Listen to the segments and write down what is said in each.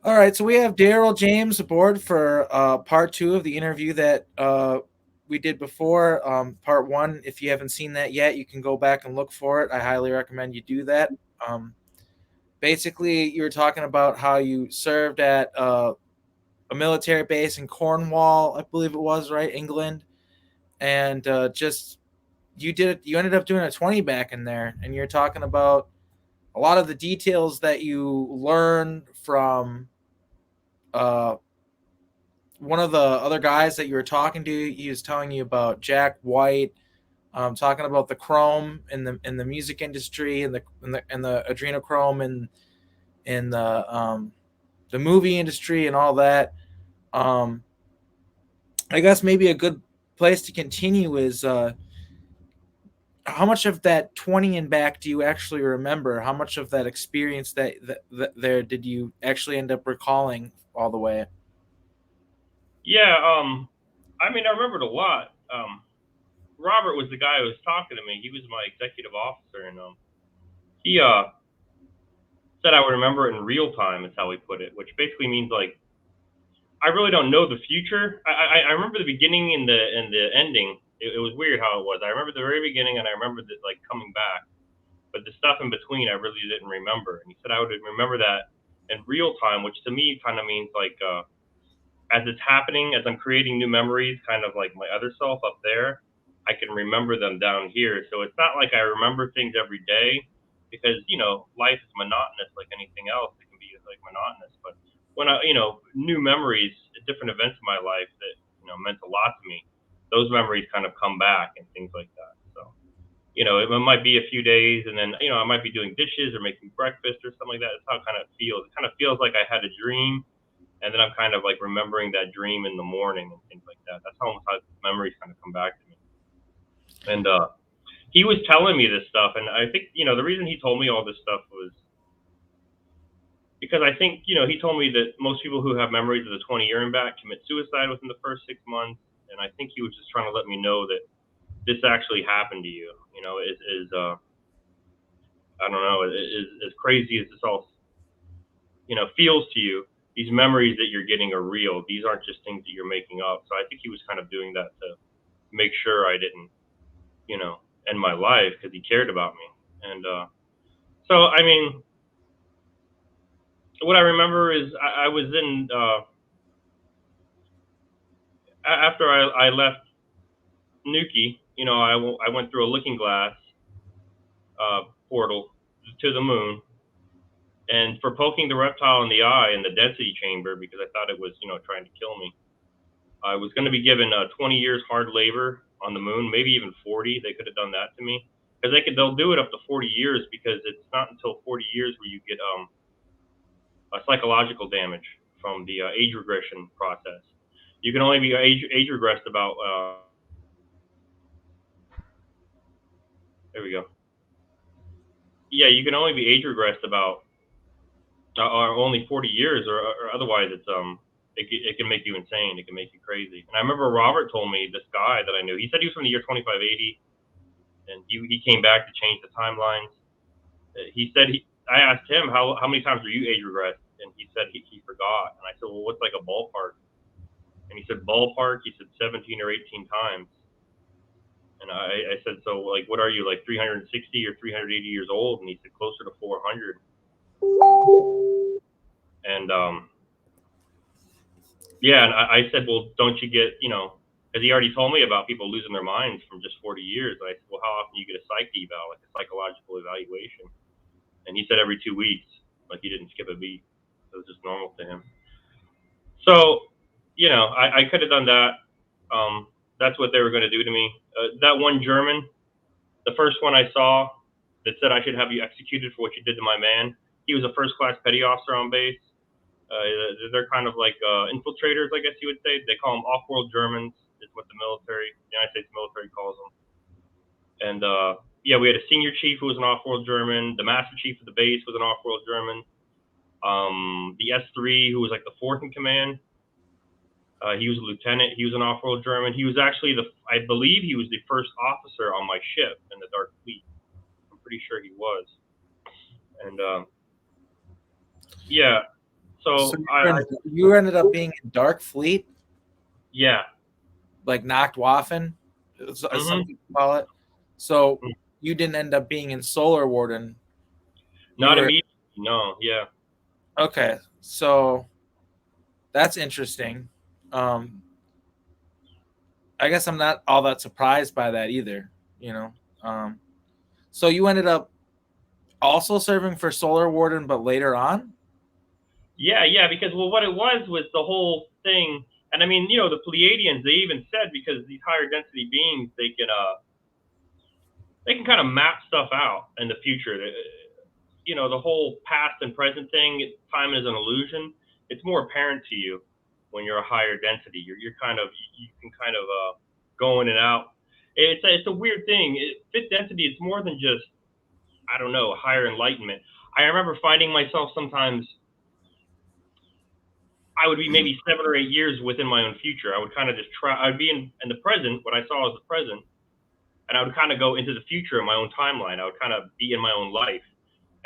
All right, so we have Daryl James aboard for part two of the interview that we did before. Part one, if you haven't seen that yet, you can go back and look for it. I highly recommend you do that. Um, Basically, you were talking about how you served at a military base in Cornwall, I believe it was, right, England, and just you did it. You ended up doing a 20 back in there, and you're talking about a lot of the details that you learn from uh, one of the other guys that you were talking to. He was telling you about Jack White, talking about the chrome in the music industry and the adrenochrome in the movie industry and all that. Um, I guess maybe a good place to continue is how much of that 20 and back do you actually remember? How much of that experience that there did you actually end up recalling all the way? Yeah, I mean, I remembered a lot. Robert was the guy who was talking to me. He was my executive officer, and he said I would remember it in real time, is how he put it, which basically means like I really don't know the future. I remember the beginning and the ending. It was weird how it was. I remember the very beginning, and I remember that like coming back, but the stuff in between I really didn't remember. And he said I would remember that in real time, which to me kind of means like as it's happening, as I'm creating new memories, kind of like my other self up there, I can remember them down here. So it's not like I remember things every day because, life is monotonous like anything else. It can be like monotonous. But when new memories, different events in my life that, meant a lot to me, those memories kind of come back and things like that. So, it might be a few days and then, I might be doing dishes or making breakfast or something like that. That's how it kind of feels. It kind of feels like I had a dream and then I'm kind of like remembering that dream in the morning and things like that. That's how memories kind of come back to me. And he was telling me this stuff, and I think the reason he told me all this stuff was because I think he told me that most people who have memories of the 20-year and back commit suicide within the first 6 months, and I think he was just trying to let me know that this actually happened to you. Is I don't know, is as crazy as this all feels to you. These memories that you're getting are real. These aren't just things that you're making up. So I think he was kind of doing that to make sure I didn't, you know, end my life because he cared about me. And so, I mean, what I remember is I was in after I left Nuki. I went through a looking glass portal to the moon, and for poking the reptile in the eye in the density chamber because I thought it was trying to kill me. I was going to be given 20 years hard labor on the moon, maybe even 40. They could have done that to me because they'll do it up to 40 years because it's not until 40 years where you get a psychological damage from the age regression process. You can only be age regressed about there we go. Yeah, you can only be age regressed about or only 40 years, or otherwise it can make you insane. It can make you crazy. And I remember Robert told me this guy that I knew. He said he was from the year 2580 and he came back to change the timelines. He said I asked him how many times were you age regressed, and he said he forgot. And I said, well, what's like a ballpark? And he said ballpark. He said 17 or 18 times. And I said, so like, what are you like 360 or 380 years old? And he said closer to 400. And yeah, and I said, well, don't you get because he already told me about people losing their minds from just 40 years. And I said, well, how often do you get a psych eval, like a psychological evaluation? And he said every 2 weeks. Like he didn't skip a beat. It was just normal to him. So, I could have done that. That's what they were going to do to me. That one German, the first one I saw that said I should have you executed for what you did to my man. He was a first class petty officer on base. They're kind of like infiltrators, I guess you would say. They call them off-world Germans. Is what the United States military calls them. And yeah, we had a senior chief who was an off-world German. The master chief of the base was an off-world German. The S3, who was like the fourth in command, he was a lieutenant. He was an off-world German. He was actually I believe he was the first officer on my ship in the Dark Fleet. I'm pretty sure he was. And yeah, So So you ended up being in Dark Fleet, yeah. like Nacht Waffen, as some Hmm. people call it. So you didn't end up being in Solar Warden. You Not were immediately. No. Yeah. okay. So that's interesting. Um, I guess I'm not all that surprised by that either. You know. Um, so you ended up also serving for Solar Warden, but later on. Yeah, yeah, because well, what it was the whole thing, and I mean, the Pleiadians, they even said because these higher density beings, they can kind of map stuff out in the future. The whole past and present thing, time is an illusion. It's more apparent to you when you're a higher density. You're kind of you can kind of go in and out. It's a weird thing. Fifth density, it's more than just I don't know higher enlightenment. I remember finding myself sometimes I would be maybe 7 or 8 years within my own future. I would kind of just try. I'd be in the present, what I saw as the present, and I would kind of go into the future in my own timeline. I would kind of be in my own life,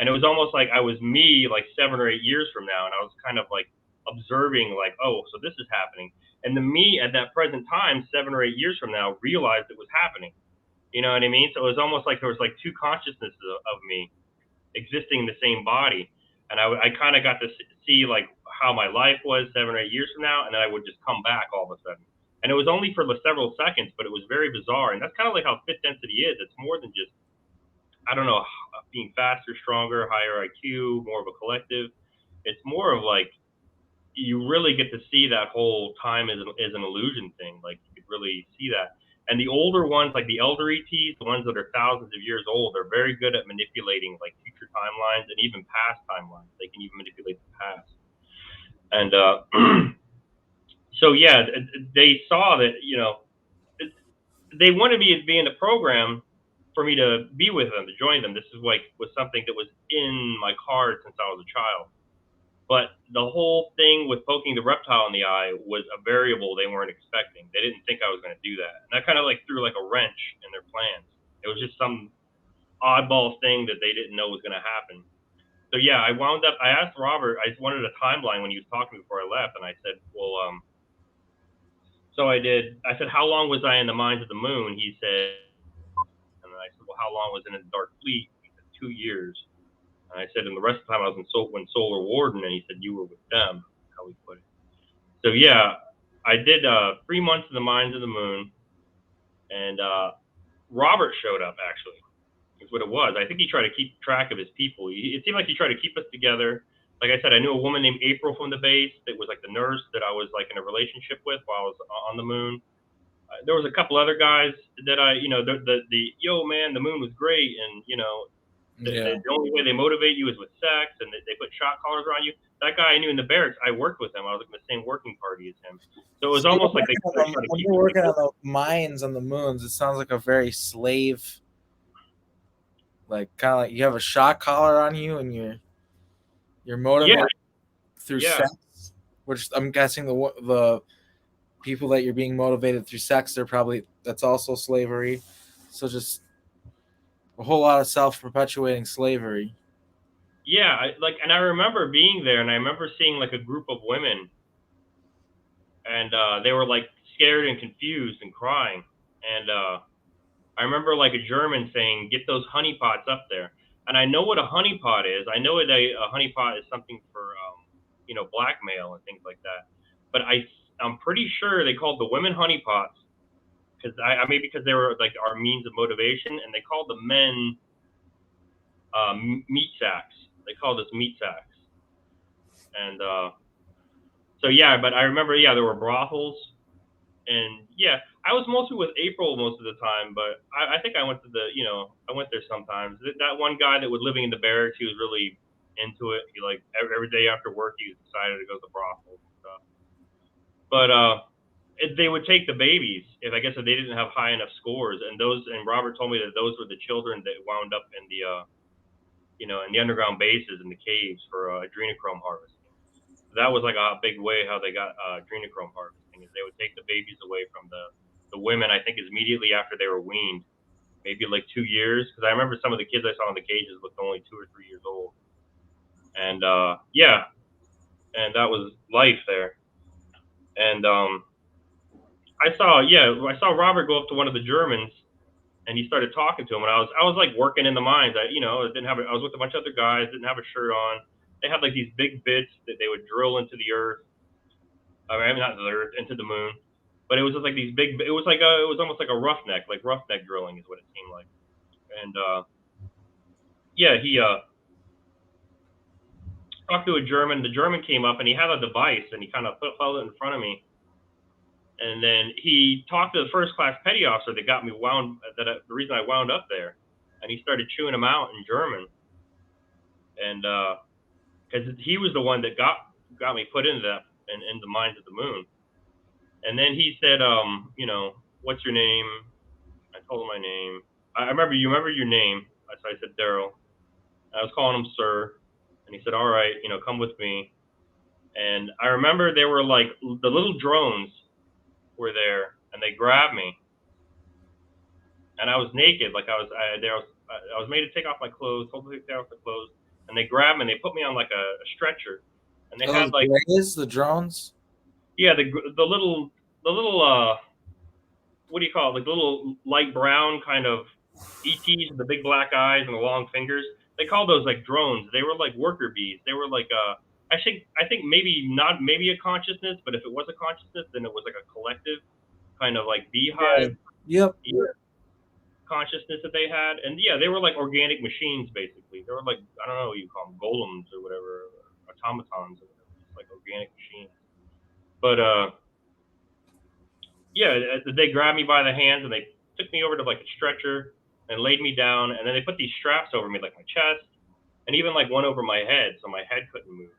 and it was almost like I was me, like 7 or 8 years from now, and I was kind of like observing, like, oh, so this is happening, and the me at that present time, 7 or 8 years from now, realized it was happening. You know what I mean? So it was almost like there was like two consciousnesses of me existing in the same body. And I kind of got to see like how my life was 7 or 8 years from now, and then I would just come back all of a sudden. And it was only for several seconds, but it was very bizarre. And that's kind of like how fifth density is. It's more than just I don't know being faster, stronger, higher IQ, more of a collective. It's more of like you really get to see that whole time as an illusion thing. Like you could really see that. And the older ones, like the elder ETs, the ones that are thousands of years old, they're very good at manipulating like future timelines and even past timelines. They can even manipulate the past. And so yeah, they saw that they wanted me to be in the program for me to be with them, to join them. This is like was something that was in my card since I was a child. But the whole thing with poking the reptile in the eye was a variable they weren't expecting. They didn't think I was going to do that. And that kind of like threw like a wrench in their plans. It was just some oddball thing that they didn't know was going to happen. So yeah, I asked Robert, I just wanted a timeline when he was talking before I left. And I said, well, so I said, how long was I in the mines of the moon? He said, and then I said, well, how long was in the dark fleet? He said, 2 years. And I said, and the rest of the time I was in Solar Warden. And he said, you were with them, how he put it. So yeah, I did 3 months in the mines of the moon, and Robert showed up. Actually, is what it was. I think he tried to keep track of his people. It seemed like he tried to keep us together. Like I said, I knew a woman named April from the base that was like the nurse that I was like in a relationship with while I was on the moon. There was a couple other guys that the yo man, the moon was great, and Yeah. the only way they motivate you is with sex, and they put shot collars around you. That guy I knew in the barracks, I worked with him. I was in the same working party as him. So it was So almost like they try to when keep you're us working on together. the mines on the moons, it sounds like a very slave, like kind of like you have a shock collar on you and you're Yeah, motivated through yeah, sex, which I'm guessing the people that you're being motivated through sex, they're probably that's also slavery. So just a whole lot of self perpetuating slavery. yeah. And I remember being there, and I remember seeing like a group of women, and they were like scared and confused and crying. And I remember like a German saying, "Get those honeypots up there." And I know what a honeypot is. I know a honeypot is something for blackmail and things like that. But I'm pretty sure they called the women honeypots because maybe because they were like our means of motivation, and they called the men meat sacks. They called us meat sacks, and so yeah. But I remember, yeah, there were brothels, and yeah, I was mostly with April most of the time. But I think I went to I went there sometimes. That one guy that was living in the barracks, he was really into it. He like every day after work, he was excited to go to the brothels and stuff. But they would take the babies if I guess if they didn't have high enough scores, and Robert told me that those were the children that wound up in the underground bases in the caves for adrenochrome harvesting. So that was like a big way how they got adrenochrome harvesting is they would take the babies away from the women. I think is immediately after they were weaned, maybe like 2 years, because I remember some of the kids I saw in the cages looked only 2 or 3 years old, and yeah. and that was life there. And I saw Robert go up to one of the Germans, and he started talking to him. And I was like working in the mines. I didn't have. I was with a bunch of other guys, didn't have a shirt on. They had like these big bits that they would drill into the earth. I mean, not the earth, into the moon. But it was just like these big. It was almost like a roughneck, like roughneck drilling is what it seemed like. And yeah, he talked to a German. The German came up and he had a device and he kind of held it in front of me. And then he talked to the first class petty officer that got me wound. The reason I wound up there, and he started chewing him out in German. And because he was the one that got me put into that in the mines of the moon. And then he said, what's your name? I told him my name. I remember you remember your name. So I said Daryl. I was calling him sir, and he said, all right, come with me. And I remember there were like the little drones were there, and they grabbed me, and I was naked, like I was made to take off my clothes, told to take off the clothes, and they grabbed me and they put me on like a stretcher, and they Those had like grays, the drones. yeah the little what do you call it, like the little light brown kind of ETs with the big black eyes and the long fingers. They called those like drones. They were like worker bees. They were like I think maybe not maybe a consciousness, but if it was a consciousness, then it was like a collective kind of like Yeah. beehive Yep. consciousness that they had. And yeah, they were like organic machines basically. They were like, I don't know what you call them, golems or whatever, or automatons or whatever, just like organic machines. But yeah, they grabbed me by the hands and they took me over to like a stretcher and laid me down, and then they put these straps over me, like my chest, and even like one over my head, so my head couldn't move.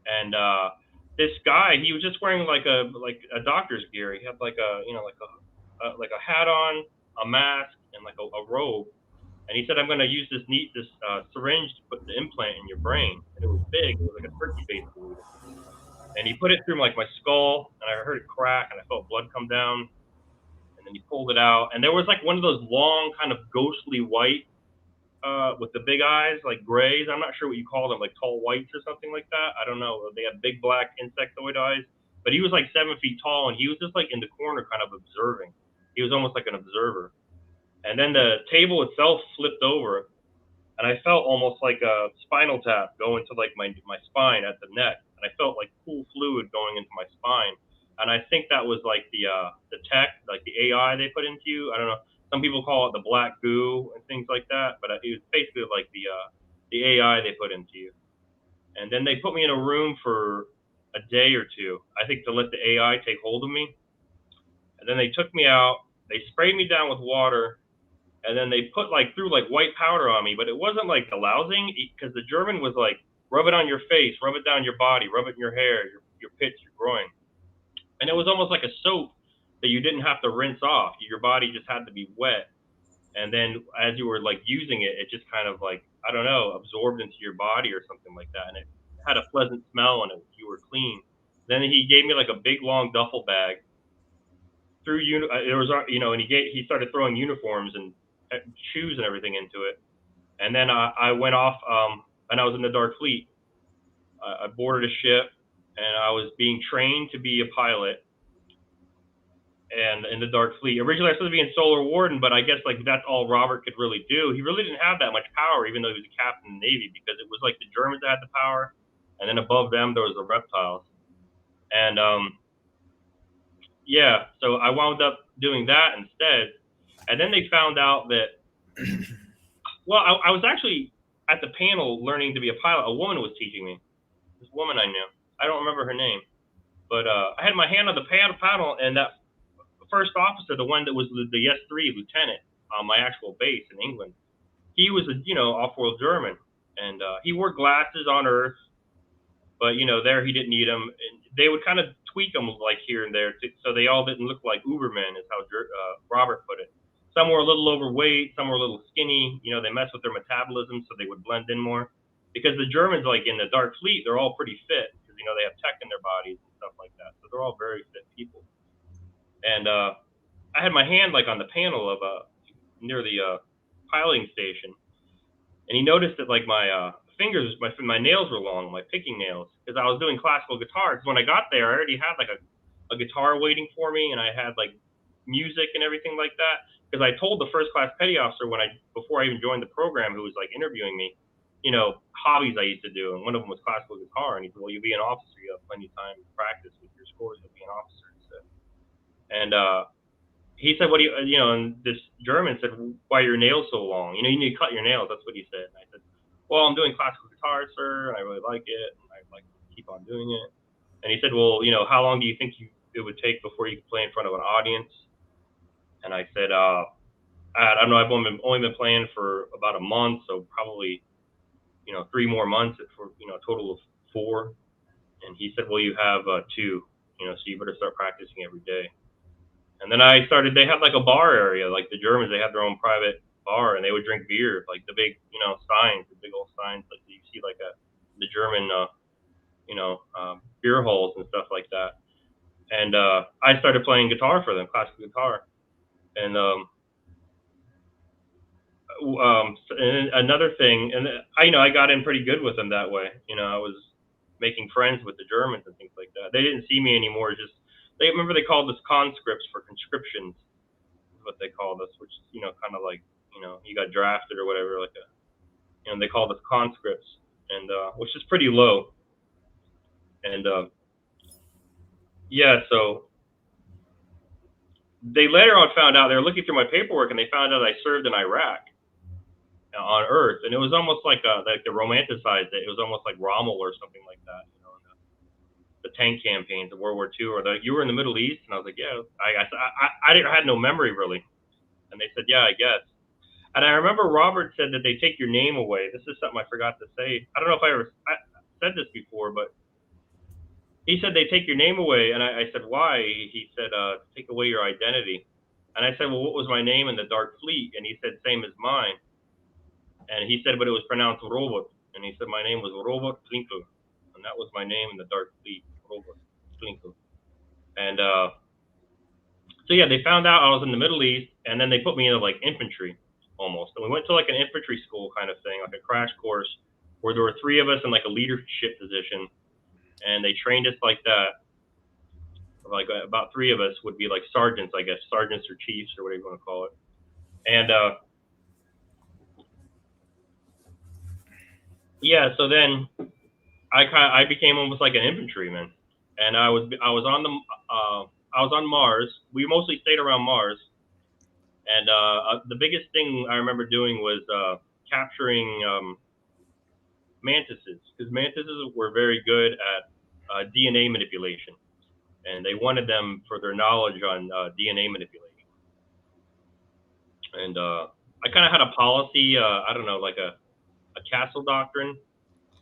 And this guy, he was just wearing like a doctor's gear. He had like a like a hat on, a mask, and like a robe. And he said, "I'm going to use this syringe to put the implant in your brain." And it was big. It was like a turkey baster needle. And he put it through like my skull, and I heard it crack, and I felt blood come down. And then he pulled it out, and there was like one of those long, kind of ghostly white, with the big eyes, like grays. I'm not sure what you call them, like tall whites or something like that. I don't know. They had big black insectoid eyes, but he was like 7 feet tall, and he was just like in the corner, kind of observing. He was almost like an observer. And then the table itself flipped over, and I felt almost like a spinal tap go into like my spine at the neck, and I felt like cool fluid going into my spine. And I think that was like the tech, like the AI they put into you. I don't know. Some people call it the black goo and things like that, but it was basically like the AI they put into you. And then they put me in a room for a day or two, I think, to let the AI take hold of me. And then they took me out. They sprayed me down with water, and then they put like threw like white powder on me, but it wasn't like alousing, because the German was like, rub it on your face, rub it down your body, rub it in your hair, your pits, your groin, and it was almost like a soap that you didn't have to rinse off. Your body just had to be wet, and then as you were like using it, it just kind of like, I don't know, absorbed into your body or something like that, and it had a pleasant smell, and you were clean. Then he gave me like a big long duffel bag threw there was and he started throwing uniforms and shoes and everything into it. And then I went off, and I was in the Dark Fleet. I boarded a ship, and I was being trained to be a pilot. And in the Dark Fleet, originally I was supposed to be in Solar Warden, but I guess like that's all Robert could really do. He really didn't have that much power, even though he was a captain in the Navy, because it was like the Germans that had the power, and then above them there was the reptiles. And yeah, so I wound up doing that instead. And then they found out that, well, I was actually at the panel learning to be a pilot. A woman was teaching me. This woman I knew. I don't remember her name, but I had my hand on the panel, and that first officer, the one that was the S3 lieutenant on my actual base in England, he was a off-world German, and he wore glasses on Earth, but there he didn't need them. And they would kind of tweak them like here and there, so they all didn't look like Ubermen, is how Robert put it. Some were a little overweight, some were a little skinny. They messed with their metabolism so they would blend in more. Because the Germans, like in the Dark Fleet, they're all pretty fit because they have tech in their bodies and stuff like that. So they're all very fit people. And I had my hand like on the panel of near the piloting station, and he noticed that like my fingers, my nails were long, my picking nails, because I was doing classical guitar. Because when I got there, I already had like a guitar waiting for me, and I had like music and everything like that. Because I told the first class petty officer before I even joined the program, who was like interviewing me, hobbies I used to do, and one of them was classical guitar. And he said, "Well, you'll be an officer. You have plenty of time to practice with your scores. You'll be an officer." He said. And he said, "What do you, And this German said, "Why are your nails so long? You need to cut your nails." That's what he said. And I said, "Well, I'm doing classical guitar, sir, and I really like it, and I'd like to keep on doing it." And he said, "Well, how long do you think it would take before you could play in front of an audience?" And I said, "I don't know. I've only been playing for about a month, so probably 3 more months for a total of 4." And he said, "Well, you have 2, so you better start practicing every day." And then they had like a bar area, like the Germans, they had their own private bar, and they would drink beer, like the big, signs, the big old signs, like you see like the German, beer halls and stuff like that. And I started playing guitar for them, classical guitar. And and another thing, and I got in pretty good with them that way. I was making friends with the Germans and things like that. They didn't see me anymore. Just they called us conscripts for conscriptions, is what they called us, which is kind of like you got drafted or whatever, like they called us conscripts, and which is pretty low. And yeah, so they later on found out, they were looking through my paperwork, and they found out I served in Iraq on Earth, and it was almost like the romanticized it. It was almost like Rommel or something like that, the tank campaigns of World War II, or you were in the Middle East, and I was like, yeah, I had no memory really, and they said, yeah, I guess. And I remember Robert said that they take your name away. This is something I forgot to say. I don't know if I said this before, but he said they take your name away, and I said, why? He said, take away your identity. And I said, well, what was my name in the Dark Fleet? And he said, same as mine. And he said, but it was pronounced Robert. And he said, my name was Robert Klinkel. And that was my name in the Dark Fleet, Robert Klinkel. And so yeah, they found out I was in the Middle East, and then they put me into like infantry almost. And we went to like an infantry school kind of thing, like a crash course, where there were 3 of us in like a leadership position, and they trained us like that. Like about 3 of us would be like sergeants, I guess, sergeants or chiefs or whatever you want to call it. And yeah, so then I became almost like an infantryman, and I was on Mars. We mostly stayed around Mars, and the biggest thing I remember doing was capturing mantises, because mantises were very good at DNA manipulation, and they wanted them for their knowledge on DNA manipulation. And I kind of had a policy, I don't know, like a castle doctrine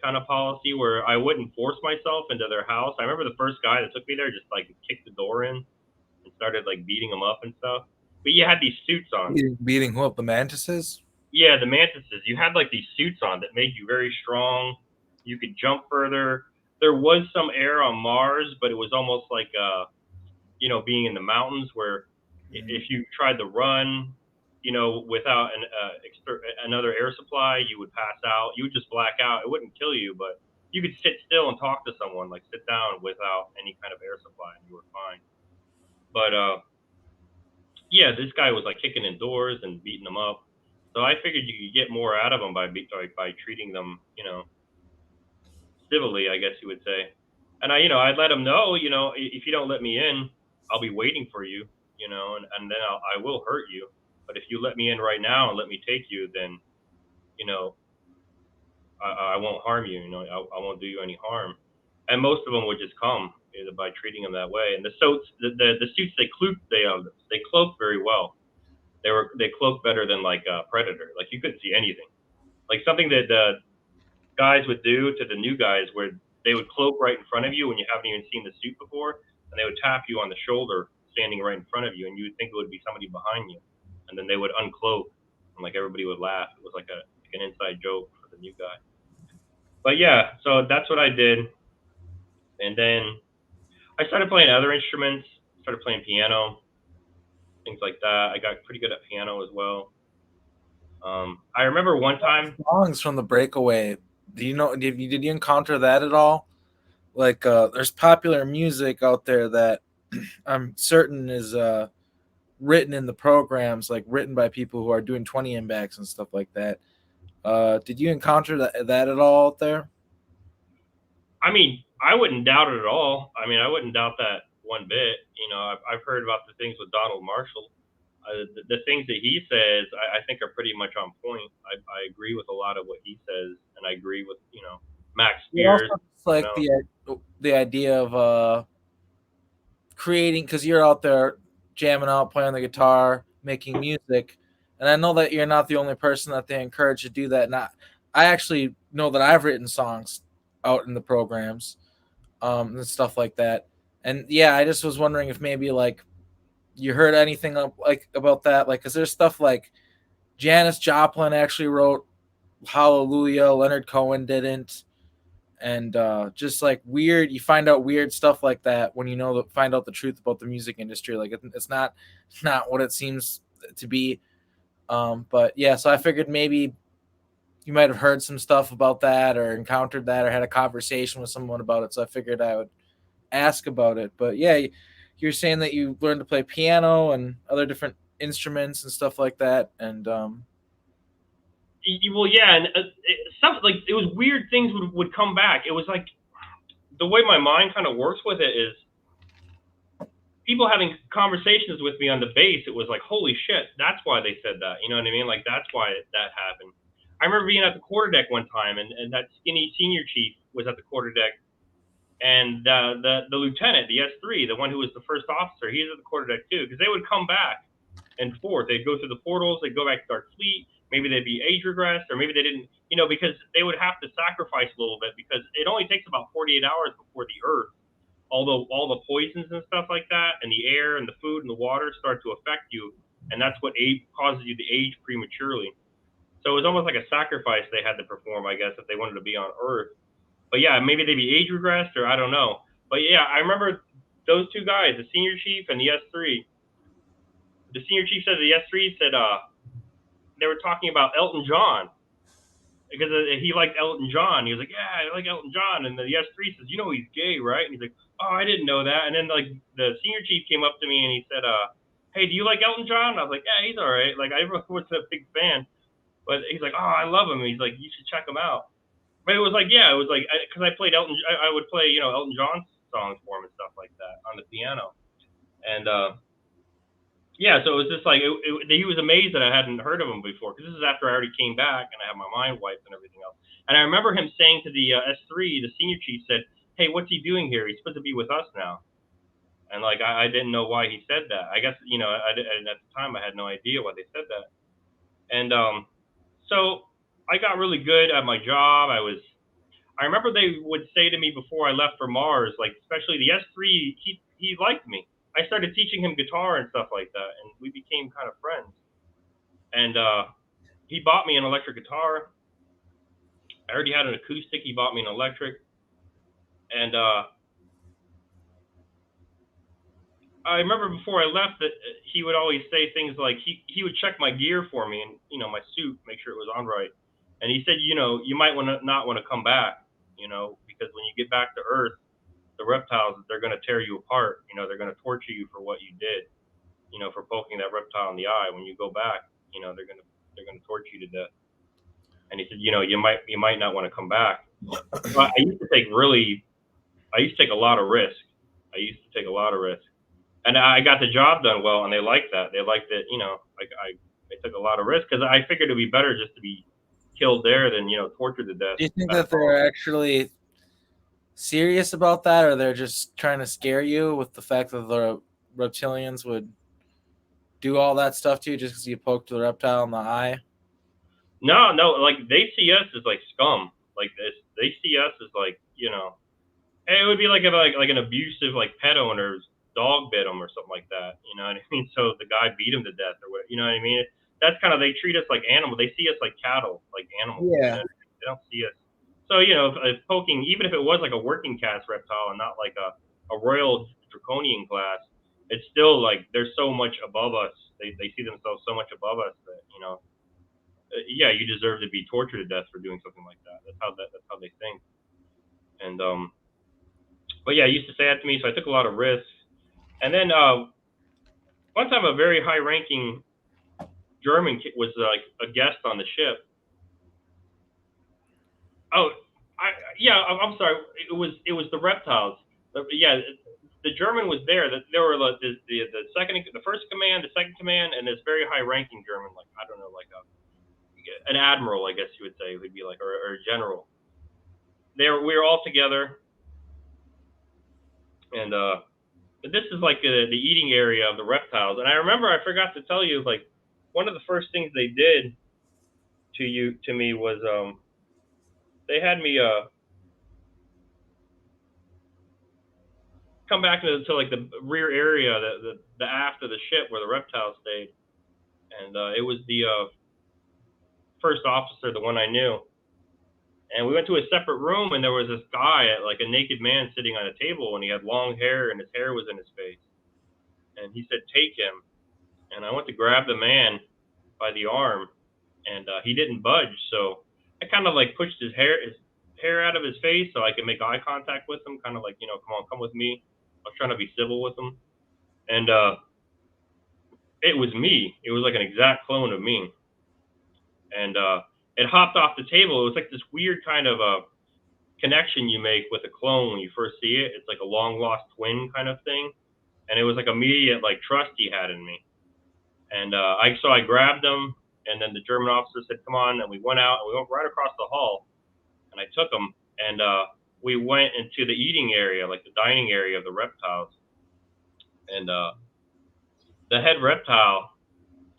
kind of policy, where I wouldn't force myself into their house. I remember the first guy that took me there just like kicked the door in and started like beating them up and stuff. But you had these suits on. Beating who up? The mantises? Yeah, the mantises. You had like these suits on that made you very strong. You could jump further. There was some air on Mars, but it was almost like being in the mountains, where if you tried to run, without another air supply, you would pass out. You would just black out. It wouldn't kill you, but you could sit still and talk to someone, like sit down without any kind of air supply, and you were fine. But yeah, this guy was like kicking in doors and beating them up. So I figured you could get more out of them by treating them, civilly, I guess you would say. And I'd let them know, if you don't let me in, I'll be waiting for you, and then I will hurt you. But if you let me in right now and let me take you, then, I won't harm you. I won't do you any harm. And most of them would just come by treating them that way. And the suits, the suits they cloaked very well. They cloaked better than like a Predator. Like you couldn't see anything. Like something that the guys would do to the new guys, where they would cloak right in front of you when you haven't even seen the suit before, and they would tap you on the shoulder standing right in front of you, and you would think it would be somebody behind you, and then they would uncloak, and like everybody would laugh. It was like an inside joke for the new guy. But yeah, so that's what I did, and then I started playing other instruments. Started playing piano, things like that. I got pretty good at piano as well. I remember one time songs from the Breakaway Do you know? Did you encounter that at all? Like, there's popular music out there that I'm certain is written in the programs, like written by people who are doing 20 impacts and stuff like that. Did you encounter that at all out there? I mean, I wouldn't doubt it at all. I mean, I wouldn't doubt that one bit. You know, I've heard about the things with Donald Marshall. The things that he says, I think are pretty much on point. I agree with a lot of what he says, and I agree with Max It also Spears. it's like the idea of creating, because you're out there jamming out, playing the guitar, making music, and I know that you're not the only person that they encourage to do that. Not, I actually know that I've written songs out in the programs, and stuff like that. And yeah, I just was wondering if maybe like you heard anything like about that, like because there's stuff like Janis Joplin actually wrote Hallelujah, Leonard Cohen didn't, and just like weird, you find out weird stuff like that when you find out the truth about the music industry. Like it's not what it seems to be. But yeah, so I figured maybe you might have heard some stuff about that or encountered that or had a conversation with someone about it. So I figured I would ask about it. But yeah, you're saying that you learned to play piano and other different instruments and stuff like that. And Well, yeah, and stuff like it was weird things would come back. It was like the way my mind kind of works with it is people having conversations with me on the bass. It was like, holy shit, that's why they said that. You know what I mean? Like that's why that happened. I remember being at the quarter deck one time, and that skinny senior chief was at the quarter deck, and the lieutenant, the S3, the one who was the first officer, he was at the quarter deck too, because they would come back and forth. They'd go through the portals, they'd go back to Dark Fleet. Maybe they'd be age regressed, or maybe they didn't, because they would have to sacrifice a little bit because it only takes about 48 hours before the Earth, although all the poisons and stuff like that, and the air and the food and the water start to affect you, and that's what causes you to age prematurely. So it was almost like a sacrifice they had to perform, I guess, if they wanted to be on Earth. But yeah, maybe they'd be age regressed, or I don't know. But yeah, I remember those two guys, the senior chief and the S3. The senior chief said the S3 said they were talking about Elton John because he liked Elton John. He was like, yeah, I like Elton John. And the S3 says, he's gay, right? And he's like, oh, I didn't know that. And then like the senior chief came up to me and he said, hey, do you like Elton John? And I was like, yeah, he's all right. Like I wasn't a big fan, but he's like, oh, I love him. He's like, you should check him out. But it was like, yeah, it was like because I played Elton. I would play Elton John songs for him and stuff like that on the piano, and yeah, so it was just like he was amazed that I hadn't heard of him before because this is after I already came back and I had my mind wiped and everything else. And I remember him saying to the S3, the senior chief said, "Hey, what's he doing here? He's supposed to be with us now." And like I didn't know why he said that. I guess at the time I had no idea why they said that. And so I got really good at my job. I remember they would say to me before I left for Mars, like especially the S3, he liked me. I started teaching him guitar and stuff like that, and we became kind of friends. And he bought me an electric guitar. I already had an acoustic. He bought me an electric, and I remember before I left that he would always say things like he would check my gear for me and my suit, make sure it was on right. And he said, you might not want to come back, because when you get back to Earth, the reptiles, they're going to tear you apart. They're going to torture you for what you did. For poking that reptile in the eye. When you go back, they're gonna torture you to death. And he said, you might not want to come back. But I used to take a lot of risk. I used to take a lot of risk, and I got the job done well, and they liked that. They liked that, like I took a lot of risk because I figured it'd be better just to be killed there than tortured to death. do you think that they're actually serious about that, or they're just trying to scare you with the fact that the reptilians would do all that stuff to you just because you poked the reptile in the eye? No, like they see us as like scum. Like this, they see us as like it would be like if like an abusive like pet owner's dog bit him or something like that. You know what I mean? So the guy beat him to death or what? You know what I mean? That's kind of, they treat us like animals. They see us like cattle, like animals. You Yeah. know? They don't see us. So if poking, even if it was like a working caste reptile and not like a royal draconian class, it's still like they're so much above us. They see themselves so much above us that yeah, you deserve to be tortured to death for doing something like that. That's how they think. And but yeah, he used to say that to me, so I took a lot of risks. And then one time, a very high-ranking German was like a guest on the ship. Oh, yeah, I'm sorry. It was the reptiles. Yeah, the German was there. That there were like the first command, the second command, and this very high-ranking German, like I don't know, like an admiral, I guess you would say, would be like, or a general. We were all together, and this is like the eating area of the reptiles. And I remember I forgot to tell you, like one of the first things they did to me was they had me come back to like the rear area, the aft of the ship where the reptiles stayed, and it was the first officer, the one I knew. And we went to a separate room, and there was this guy, like a naked man, sitting on a table, and he had long hair, and his hair was in his face. And he said, "Take him." And I went to grab the man by the arm, and he didn't budge. So I kind of like pushed his hair out of his face so I could make eye contact with him, kind of like, come on, come with me. I was trying to be civil with him, and it was me. It was like an exact clone of me, and it hopped off the table. It was like this weird kind of connection you make with a clone when you first see it. It's like a long lost twin kind of thing, and it was like immediate like trust he had in me. And I grabbed him, and then the German officer said, "Come on," and we went out, and we went right across the hall, and I took him, and we went into the eating area, like the dining area of the reptiles, and the head reptile,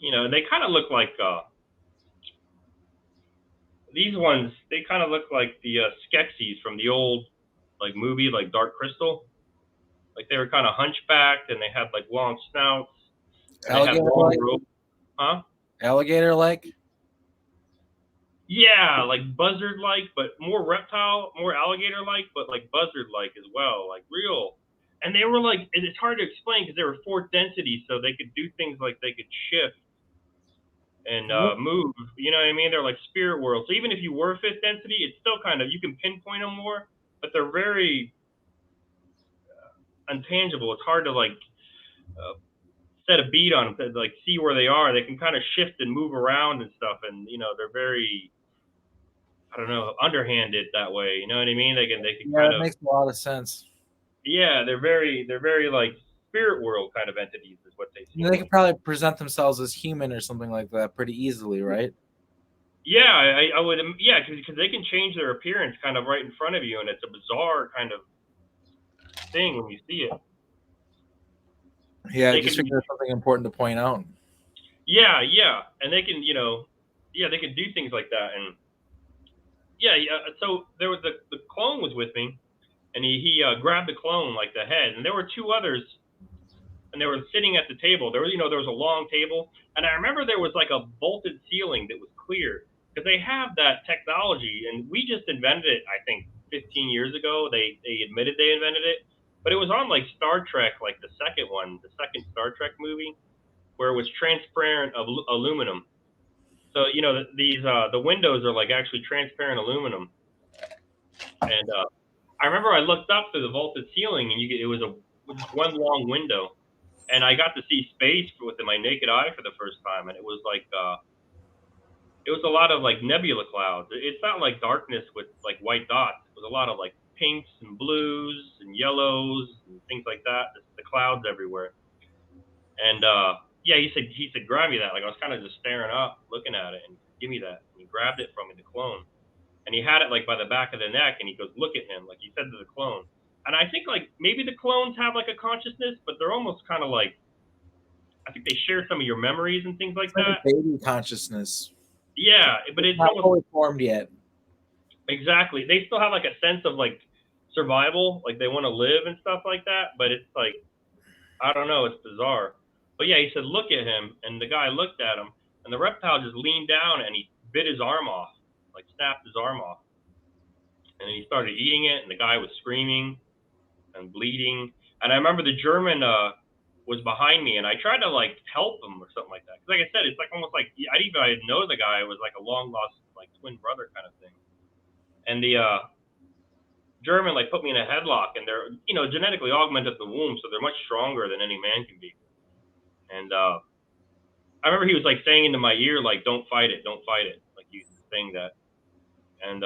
they kind of look like these ones. They kind of look like the Skeksis from the old like movie, like Dark Crystal. Like they were kind of hunchbacked, and they had like long snouts, and they had Alligator long like? robes. Huh? Alligator like? Yeah, like buzzard-like, but more reptile, more alligator-like, but like buzzard-like as well, like real. And they were like, and it's hard to explain because they were fourth density, so they could do things like they could shift and move. You know what I mean? They're like spirit world. So even if you were fifth density, it's still kind of, you can pinpoint them more, but they're very untangible. It's hard to like uh, set a beat on them to like see where they are. They can kind of shift and move around and stuff, and they're very, I don't know, underhanded that way. You know what I mean? They can Yeah, kind that of, makes a lot of sense. yeah, they're very like spirit world kind of entities is what they seem They could like. probably present themselves as human or something like that pretty easily, right? Yeah, I would, yeah, because they can change their appearance kind of right in front of you, and it's a bizarre kind of thing when you see it. Yeah, I They just can be, figured that's something important to point out. yeah, yeah, and they can, yeah, they can do things like that, and yeah, yeah. So there was the clone was with me, and he grabbed the clone like the head, and there were two others, and they were sitting at the table. There was a long table, and I remember there was like a vaulted ceiling that was clear because they have that technology, and we just invented it. I think 15 years ago, they admitted they invented it, but it was on like Star Trek, like the second one, the second Star Trek movie, where it was transparent aluminum. So the windows are like actually transparent aluminum, and I remember I looked up through the vaulted ceiling, and it was just one long window, and I got to see space with my naked eye for the first time, and it was like it was a lot of like nebula clouds. It's not like darkness with like white dots. It was a lot of like pinks and blues and yellows and things like that. The clouds everywhere, and yeah, he said grab me that. Like I was kind of just staring up, looking at it, and give me that. And he grabbed it from me, the clone, and he had it like by the back of the neck, and he goes, look at him, like he said to the clone. And I think like maybe the clones have like a consciousness, but they're almost kind of like, I think they share some of your memories and things like It's like a that. baby consciousness. Yeah, but It's it's not almost fully formed yet. exactly. They still have like a sense of like survival, like they want to live and stuff like that. But it's like, I don't know, it's bizarre. But yeah, he said, look at him, and the guy looked at him, and the reptile just leaned down and he bit his arm off, like snapped his arm off, and then he started eating it, and the guy was screaming and bleeding. And I remember the German was behind me, and I tried to like help him or something like that. Because like I said, it's like almost like I didn't know the guy. It was like a long lost like twin brother kind of thing. And the German like put me in a headlock, and they're genetically augmented the womb, so they're much stronger than any man can be. And I remember he was like saying into my ear like, "Don't fight it, don't fight it," like he was saying that. And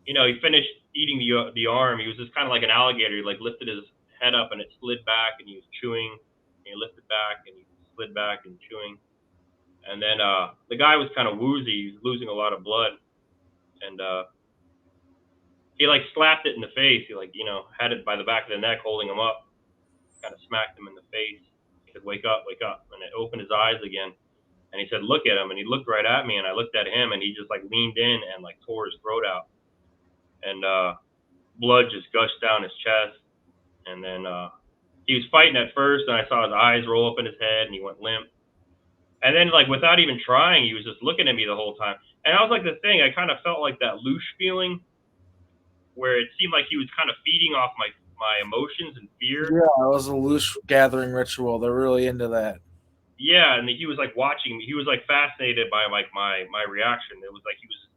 he finished eating the arm. He was just kind of like an alligator. He like lifted his head up and it slid back, and he was chewing. And he lifted back and he slid back and chewing. And then the guy was kind of woozy. He was losing a lot of blood, and he like slapped it in the face. He like had it by the back of the neck, holding him up. Kind of smacked him in the face. He said, "Wake up, wake up!" And it opened his eyes again. And he said, "Look at him." And he looked right at me, and I looked at him, and he just like leaned in and like tore his throat out, and blood just gushed down his chest. And then he was fighting at first, and I saw his eyes roll up in his head, and he went limp. And then, like without even trying, he was just looking at me the whole time. And I was like, the thing, I kind of felt like that loosh feeling, where it seemed like he was kind of feeding off my emotions and fear. Yeah, it was a loose gathering ritual. They're really into that. Yeah, and he was like watching me. He was like fascinated by like my reaction. It was like he was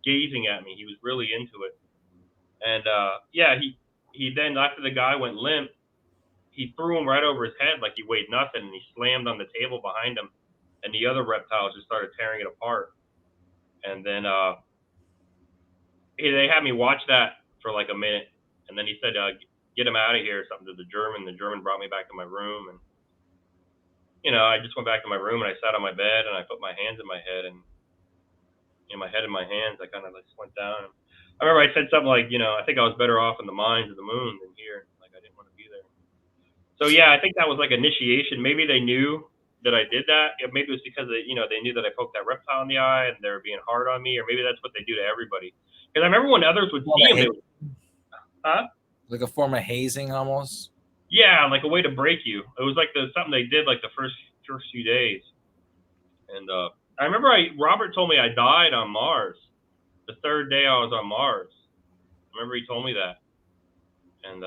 gazing at me. He was really into it. And yeah, he then after the guy went limp, he threw him right over his head like he weighed nothing, and he slammed on the table behind him, and the other reptiles just started tearing it apart. And then they had me watch that for like a minute, and then he said, "Get him out of here," or something to the German. The German brought me back to my room, and I just went back to my room, and I sat on my bed, and I put my hands in my head, and my head in my hands. I kind of like went down. And I remember I said something like, I think I was better off in the mines of the moon than here. Like I didn't want to be there. So yeah, I think that was like initiation. Maybe they knew that I did that. Maybe it was because they knew that I poked that reptile in the eye and they were being hard on me, or maybe that's what they do to everybody. Because I remember when others would see him, like a form of hazing almost. Yeah, like a way to break you. It was like something they did like the first few days. And I remember Robert told me I died on Mars. The third day I was on Mars. I remember he told me that. And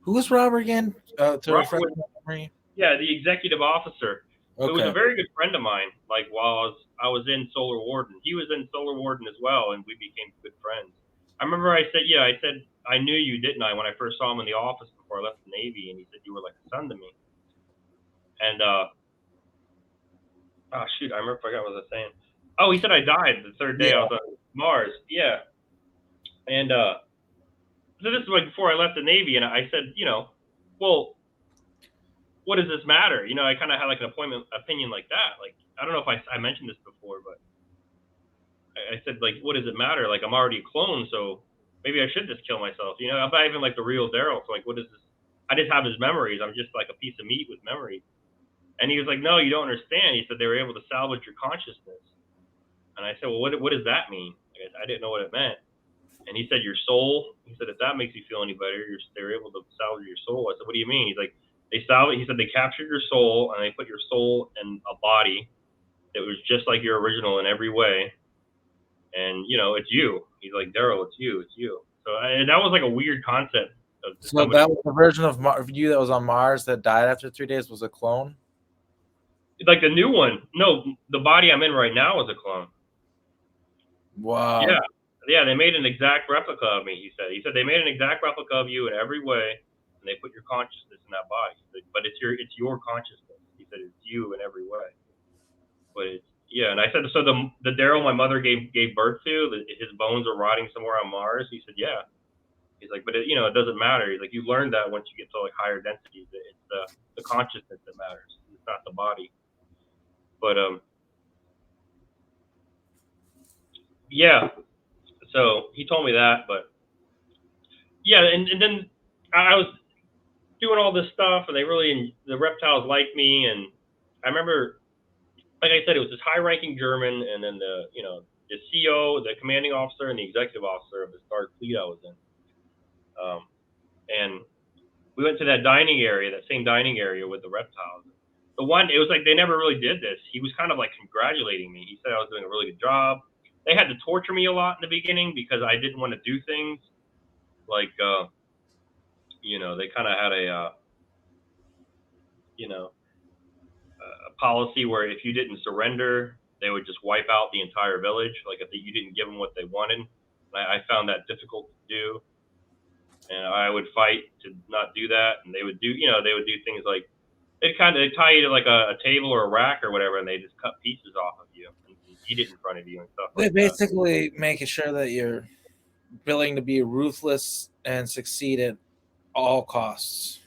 who was Robert again? Robert was, yeah, the executive officer. Okay. It was a very good friend of mine. Like while I was in Solar Warden, he was in Solar Warden as well, and we became good friends. I remember I said I knew you, didn't I, when I first saw him in the office before I left the Navy, and he said you were like a son to me. And oh shoot, I forgot what I was saying. Oh, he said I died the third day I was on Mars. Yeah. And so this is like before I left the Navy, and I said, well, what does this matter? I kind of had like an opinion like that. Like, I don't know if I mentioned this before, but I said, like, what does it matter? Like, I'm already a clone, so maybe I should just kill myself. I'm not even like the real Daryl. So like, what is this? I just have his memories. I'm just like a piece of meat with memories. And he was like, no, you don't understand. He said they were able to salvage your consciousness. And I said, well, what does that mean? I didn't know what it meant. And he said, your soul. He said, if that makes you feel any better, they're able to salvage your soul. I said, what do you mean? He's like, he said they captured your soul and they put your soul in a body that was just like your original in every way. And, it's you. He's like, Daryl, it's you. So that was like a weird concept. So that was the version of you that was on Mars that died after 3 days was a clone? Like the new one. No, the body I'm in right now is a clone. Wow. Yeah, they made an exact replica of me, he said. He said they made an exact replica of you in every way, and they put your consciousness in that body. But it's your consciousness. He said it's you in every way. But and I said, so the Daryl my mother gave birth to, his bones are rotting somewhere on Mars. He said, yeah. He's like, but it doesn't matter. He's like, you learn that once you get to like higher densities. It's the consciousness that matters. It's not the body. But yeah. So he told me that, but yeah, and then I was doing all this stuff, and the reptiles liked me, and I remember, like I said, it was this high-ranking German, and then the CO, the commanding officer, and the executive officer of the Star Fleet I was in. And we went to that same dining area with the reptiles. It was like they never really did this. He was kind of like congratulating me. He said I was doing a really good job. They had to torture me a lot in the beginning because I didn't want to do things. Like, they kind of had you know, a policy where if you didn't surrender, they would just wipe out the entire village. Like if you didn't give them what they wanted. I found that difficult to do, and I would fight to not do that. And they would do, they would do things like they tie you to like a table or a rack or whatever, and they just cut pieces off of you and eat it in front of you and stuff They like that. basically making sure that you're willing to be ruthless and succeed at all costs.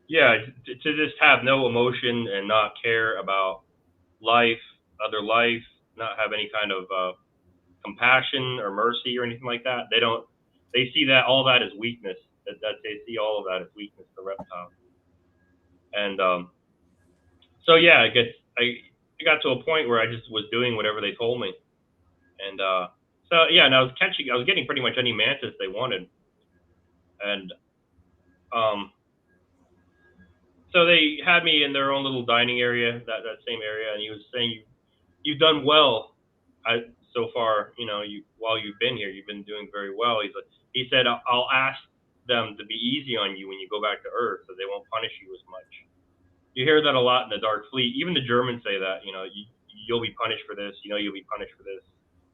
Yeah, to just have no emotion and not care about life, other life, not have any kind of compassion or mercy or anything like that. They don't. They see that all that as weakness. That they see all of that as weakness, the reptiles. And so yeah, I got to a point where I just was doing whatever they told me, and so yeah, and I was getting pretty much any mantis they wanted, and um, so they had me in their own little dining area, that same area, and he was saying you've done well. So far, while you've been here, you've been doing very well. He said I'll ask them to be easy on you when you go back to Earth, so they won't punish you as much. You hear that a lot in the Dark Fleet. Even the Germans say that. You'll be punished for this. You'll be punished for this.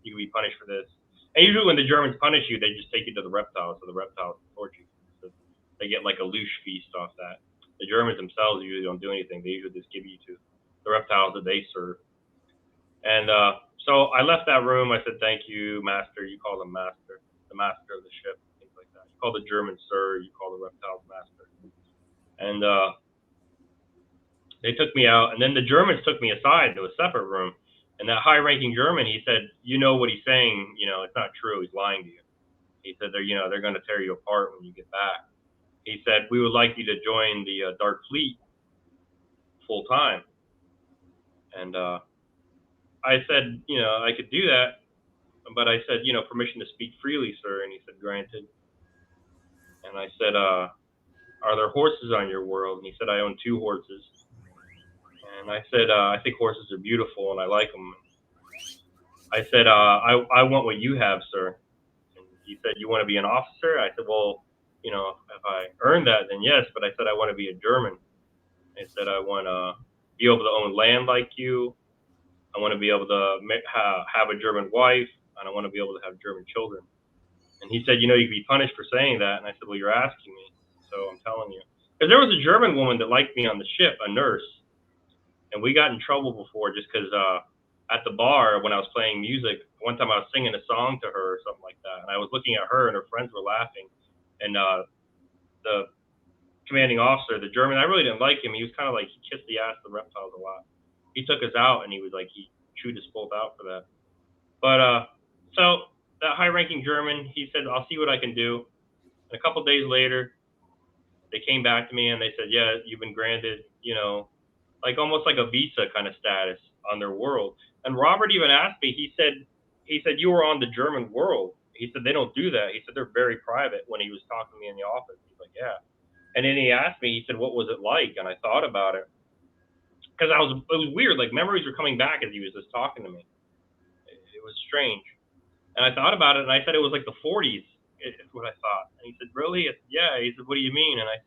You will be punished for this. And usually, when the Germans punish you, they just take you to the reptiles, so the reptiles torture you. So they get like a loose feast off that. The Germans themselves usually don't do anything. They usually just give you to the reptiles that they serve. And so I left that room. I said, "Thank you, master." You call them master, the master of the ship, things like that. You call the Germans sir. You call the reptiles master. And they took me out, and then the Germans took me aside to a separate room. And that high-ranking German, he said, "You know what he's saying? It's not true. He's lying to you." He said, they're going to tear you apart when you get back." He said, "We would like you to join the Dark Fleet full time." And I said, I could do that, but I said, "Permission to speak freely, sir." And he said, "Granted." And I said, "Are there horses on your world?" And he said, "I own 2 horses." And I said, "I think horses are beautiful and I like them." I said, I want what you have, sir." And he said, "You want to be an officer?" I said, "Well, if I earn that, then yes." But I said, "I want to be a German." I said, "I want to be able to own land like you. I want to be able to have a German wife, and I want to be able to have German children." And he said, "You could be punished for saying that." And I said, "Well, you're asking me, so I'm telling you." Because there was a German woman that liked me on the ship, a nurse, and we got in trouble before just because at the bar when I was playing music, one time I was singing a song to her or something like that, and I was looking at her and her friends were laughing, and the commanding officer, the German, I really didn't like him. He was kind of like he kissed the ass of the reptiles a lot. He took us out and he was like he chewed us both out for that. But so that high-ranking German, he said, "I'll see what I can do." And a couple days later, they came back to me and they said, "Yeah, you've been granted, like almost like a visa kind of status on their world." And Robert even asked me. He said you were on the German world. He said they don't do that. He said they're very private. When he was talking to me in the office, he's like, "Yeah." And then he asked me. He said, "What was it like?" And I thought about it because it was weird. Like memories were coming back as he was just talking to me. It was strange. And I thought about it, and I said it was like the 40s. Is what I thought. And he said, "Really?" I said, "Yeah." He said, "What do you mean?" And I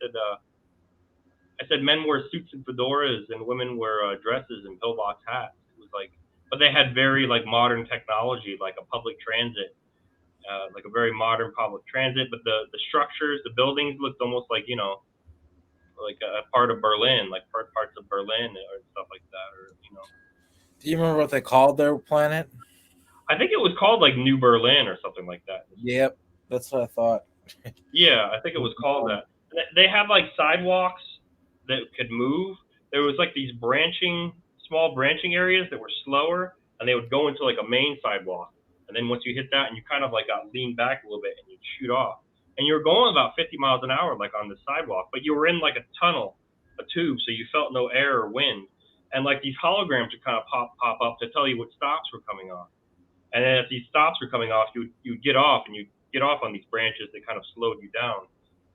said men wear suits and fedoras and women wear dresses and pillbox hats. It was like, but they had very like modern technology, like a public transit, like a very modern public transit. But the structures, the buildings looked almost like like a part of Berlin, like parts of Berlin or stuff like that, or Do you remember what they called their planet? I think it was called like New Berlin or something like that. Yep, that's what I thought. Yeah, I think it was called that. They had like sidewalks that could move. There was like these small branching areas that were slower, and they would go into like a main sidewalk. And then once you hit that, and you kind of like got leaned back a little bit, and you'd shoot off. And you were going about 50 miles an hour, like on the sidewalk, but you were in like a tunnel, a tube, so you felt no air or wind. And like these holograms would kind of pop up to tell you what stops were coming on. And then if these stops were coming off, you'd get off, and you'd get off on these branches that kind of slowed you down.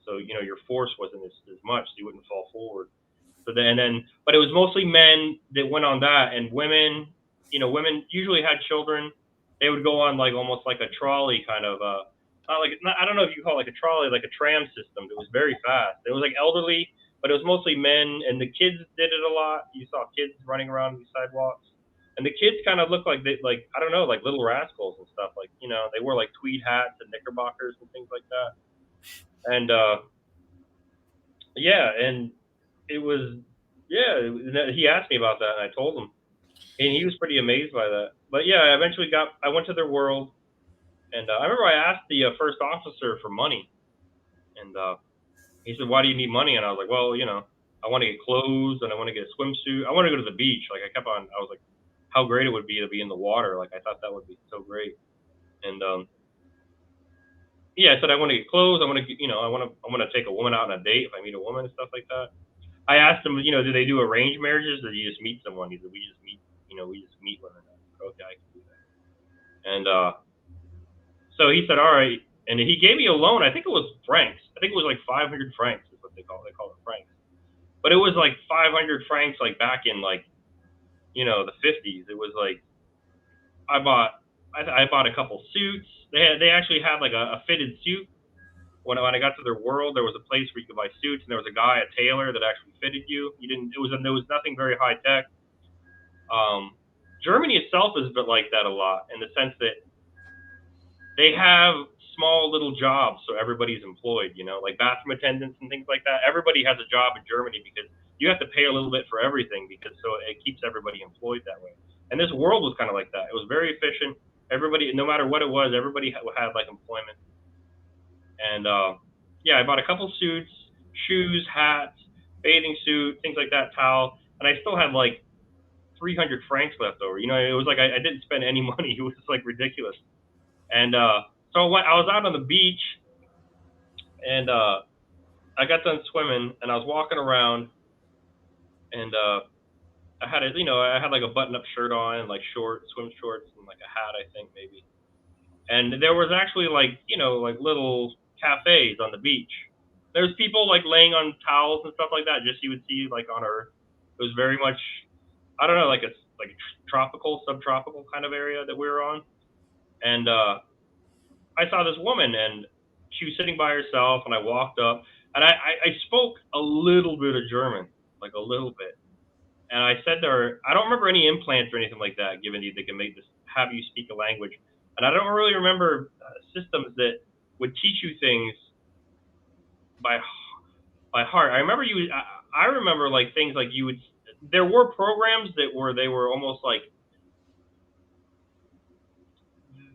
So your force wasn't as much, so you wouldn't fall forward. So then, but it was mostly men that went on that, and women. Women usually had children. They would go on like almost like a trolley kind of. I don't know if you call it like a trolley, like a tram system. It was very fast. It was like elderly. but it was mostly men, and the kids did it a lot. You saw kids running around these sidewalks, and the kids kind of looked like I don't know, like little rascals and stuff. Like they wore like tweed hats and knickerbockers and things like that. And yeah, and it was he asked me about that, and I told him, and he was pretty amazed by that. But yeah, I went to their world, and I remember I asked the first officer for money, and he said, "Why do you need money?" And I was like, "Well, I want to get clothes and I want to get a swimsuit. I want to go to the beach." Like I was like, how great it would be to be in the water. Like I thought that would be so great. And yeah, I said I want to get clothes. I want to, I want to take a woman out on a date if I meet a woman and stuff like that. I asked him, do they do arranged marriages or do you just meet someone? He said, we just meet women. I said, okay, I can do that. And so he said, all right. And he gave me a loan. I think it was francs. I think it was like 500 francs is what they call it. They call it francs. But it was like 500 francs, like back in like, the 50s. It was like, I bought a couple suits. They actually had like a fitted suit. When I got to their world, there was a place where you could buy suits, and there was a guy, a tailor, that actually fitted you. You didn't. There was nothing very high tech. Germany itself is a bit like that a lot, in the sense that they have small little jobs, so everybody's employed. Like bathroom attendants and things like that. Everybody has a job in Germany because you have to pay a little bit for everything, because so it keeps everybody employed that way. And this world was kind of like that. It was very efficient. Everybody, no matter what it was, everybody had like employment. And yeah, I bought a couple suits, shoes, hats, bathing suit, things like that, towel, and I still had like 300 francs left over. It was like I didn't spend any money. It was just like ridiculous. And so I was out on the beach, and I got done swimming, and I was walking around, and I had like a button-up shirt on, like swim shorts, and like a hat, I think maybe. And there was actually like like little cafes on the beach. There's people like laying on towels and stuff like that, just you would see like on Earth. It was very much, I don't know, like a tropical, subtropical kind of area that we were on. And I saw this woman, and she was sitting by herself, and I walked up, and I spoke a little bit of German, like a little bit. And I said to her, I don't remember any implants or anything like that, given they can make this, have you speak a language. And I don't really remember systems that would teach you things by by heart. I remember like things like you would. There were programs they were almost like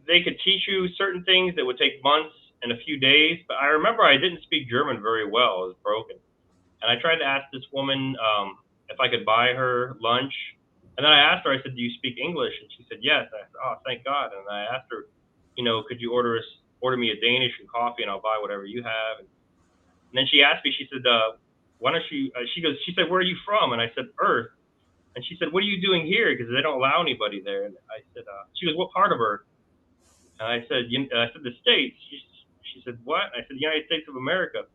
they could teach you certain things that would take months and a few days. But I remember I didn't speak German very well. It was broken. And I tried to ask this woman if I could buy her lunch. And then I asked her, I said, "Do you speak English?" And she said, "Yes." And I said, "Oh, thank God." And I asked her, "Could you order me a Danish and coffee, and I'll buy whatever you have." And then she asked me, she said, "Why don't you?" She said, "Where are you from?" And I said, "Earth." And she said, "What are you doing here? Because they don't allow anybody there." And I said, she goes, "What part of Earth?" And I said, "The States." She said, "What?" I said, "United States of America."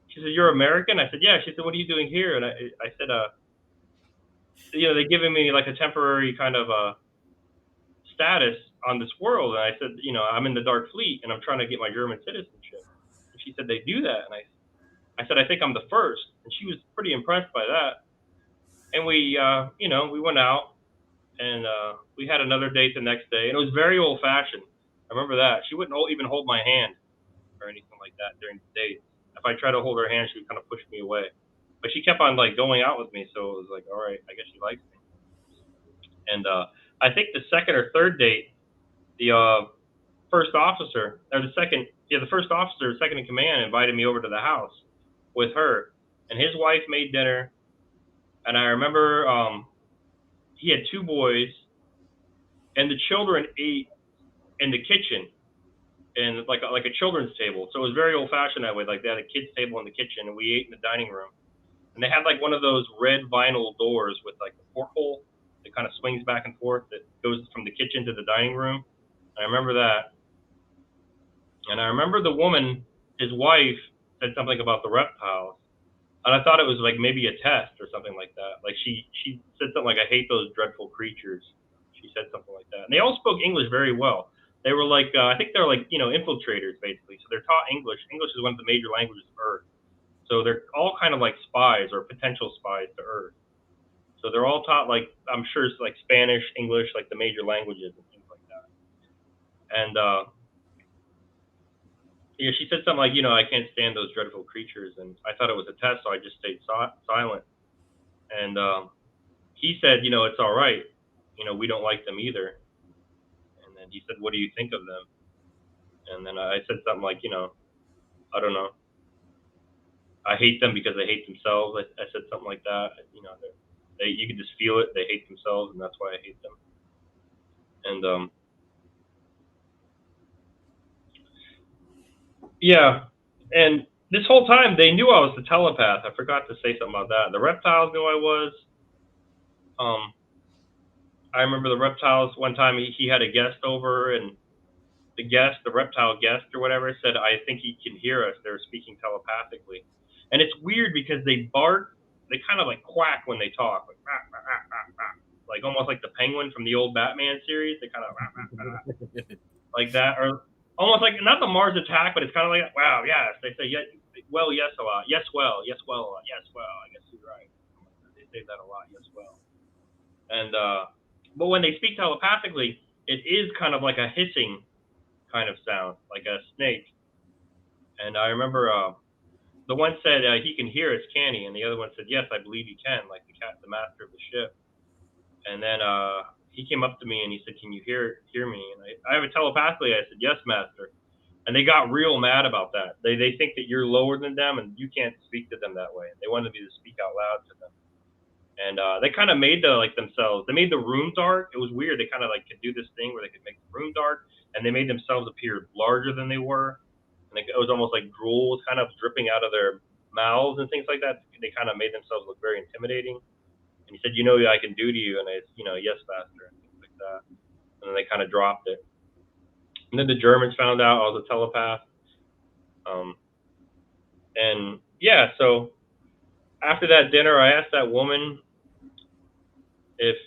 She said, "You're American?" I said, "Yeah." She said, "What are you doing here?" And I said, they're giving me like a temporary kind of status on this world. And I said, I'm in the Dark Fleet and I'm trying to get my German citizenship. And she said, "They do that." And I said, "I think I'm the first." And she was pretty impressed by that. And we went out, and we had another date the next day. And it was very old fashioned. I remember that. She wouldn't even hold my hand or anything like that during the date. If I tried to hold her hand, she would kind of push me away. But she kept on like going out with me, so it was like, all right, I guess she likes me. And I think the second or third date, the first officer, or the first officer, second in command, invited me over to the house with her, and his wife made dinner. And I remember he had two boys, and the children ate in the kitchen, and like a children's table. So it was very old fashioned that way. Like they had a kids table in the kitchen, and we ate in the dining room. And they had like one of those red vinyl doors with like the porthole that kind of swings back and forth that goes from the kitchen to the dining room. And I remember that. And I remember the woman, his wife, said something about the reptiles. And I thought it was like maybe a test or something like that. Like she said something like, "I hate those dreadful creatures." She said something like that. And they all spoke English very well. They were like, I think they're like, infiltrators basically. So they're taught English. English is one of the major languages of Earth. So they're all kind of like spies or potential spies to Earth. So they're all taught, like, I'm sure it's like Spanish, English, like the major languages and things like that. And yeah, she said something like, I can't stand those dreadful creatures, and I thought it was a test, so I just stayed silent. And he said, it's all right. We don't like them either. And then he said, what do you think of them? And then I said something like, I don't know. I hate them because they hate themselves. I said something like that. You can just feel it. They hate themselves, and that's why I hate them. And yeah, and this whole time they knew I was the telepath. I forgot to say something about that. The reptiles knew I was. I remember the reptiles one time. He had a guest over, and the reptile guest or whatever, said, "I think he can hear us." They were speaking telepathically, and it's weird because they bark. They kind of like quack when they talk, like rah, rah, rah, rah, rah. Like almost like the penguin from the old Batman series. They kind of rah, rah, rah, rah, like that, or almost like not the Mars Attack, but it's kind of like, wow, yes. They say, yes, well, yes, a lot, yes, well, yes, well, yes, well. I guess you're right. They say that a lot, yes, well. And but when they speak telepathically, it is kind of like a hissing kind of sound, like a snake. And I remember the one said he can hear us, can he? And the other one said, yes, I believe he can, like the master of the ship. And then he came up to me and he said, can you hear me? And I have it telepathically. I said, yes, master. And they got real mad about that. They think that you're lower than them and you can't speak to them that way. They wanted me to speak out loud to them. And they kind of made themselves. They made the room dark. It was weird. They kind of like could do this thing where they could make the room dark, and they made themselves appear larger than they were. And it was almost like drool was kind of dripping out of their mouths and things like that. They kind of made themselves look very intimidating. And he said, I can do to you, and yes, master, and things like that. And then they kind of dropped it. And then the Germans found out I was a telepath. And yeah, so after that dinner, I asked that woman if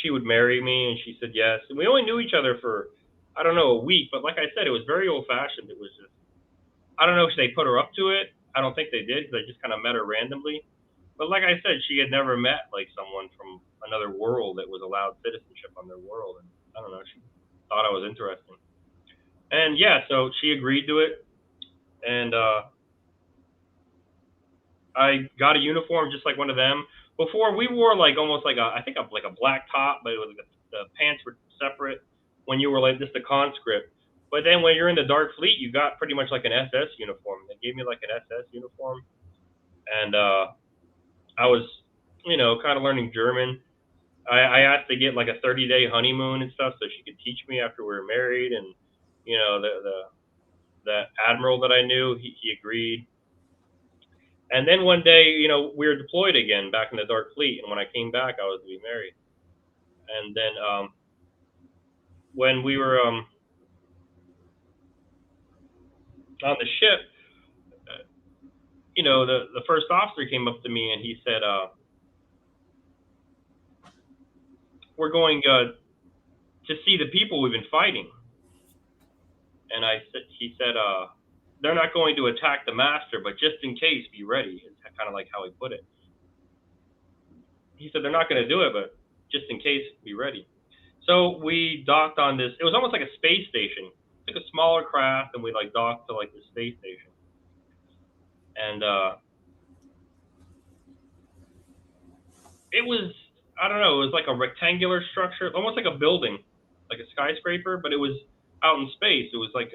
she would marry me, and she said yes. And we only knew each other for, I don't know, a week. But like I said, it was very old fashioned. It was just, I don't know if they put her up to it. I don't think they did, because I just kind of met her randomly. But like I said, she had never met like someone from another world that was allowed citizenship on their world. And I don't know, she thought I was interesting. And yeah, so she agreed to it. And I got a uniform just like one of them. Before we wore like almost like I think like a black top, but it was like the pants were separate when you were like just a conscript. But then when you're in the Dark Fleet, you got pretty much like an SS uniform. They gave me like an SS uniform, and I was, kind of learning German. I asked to get like a 30-day honeymoon and stuff, so she could teach me after we were married. And the admiral that I knew, he agreed. And then one day, we were deployed again back in the Dark Fleet. And when I came back, I was to be married. And then when we were on the ship, the first officer came up to me and he said, we're going to see the people we've been fighting. And he said, they're not going to attack the master, but just in case, be ready. It's kind of like how he put it. He said, they're not going to do it, but just in case, be ready. So we docked on this. It was almost like a space station. It's like a smaller craft, and we like docked to like the space station. And it was, I don't know, it was like a rectangular structure, almost like a building, like a skyscraper, but it was out in space. It was like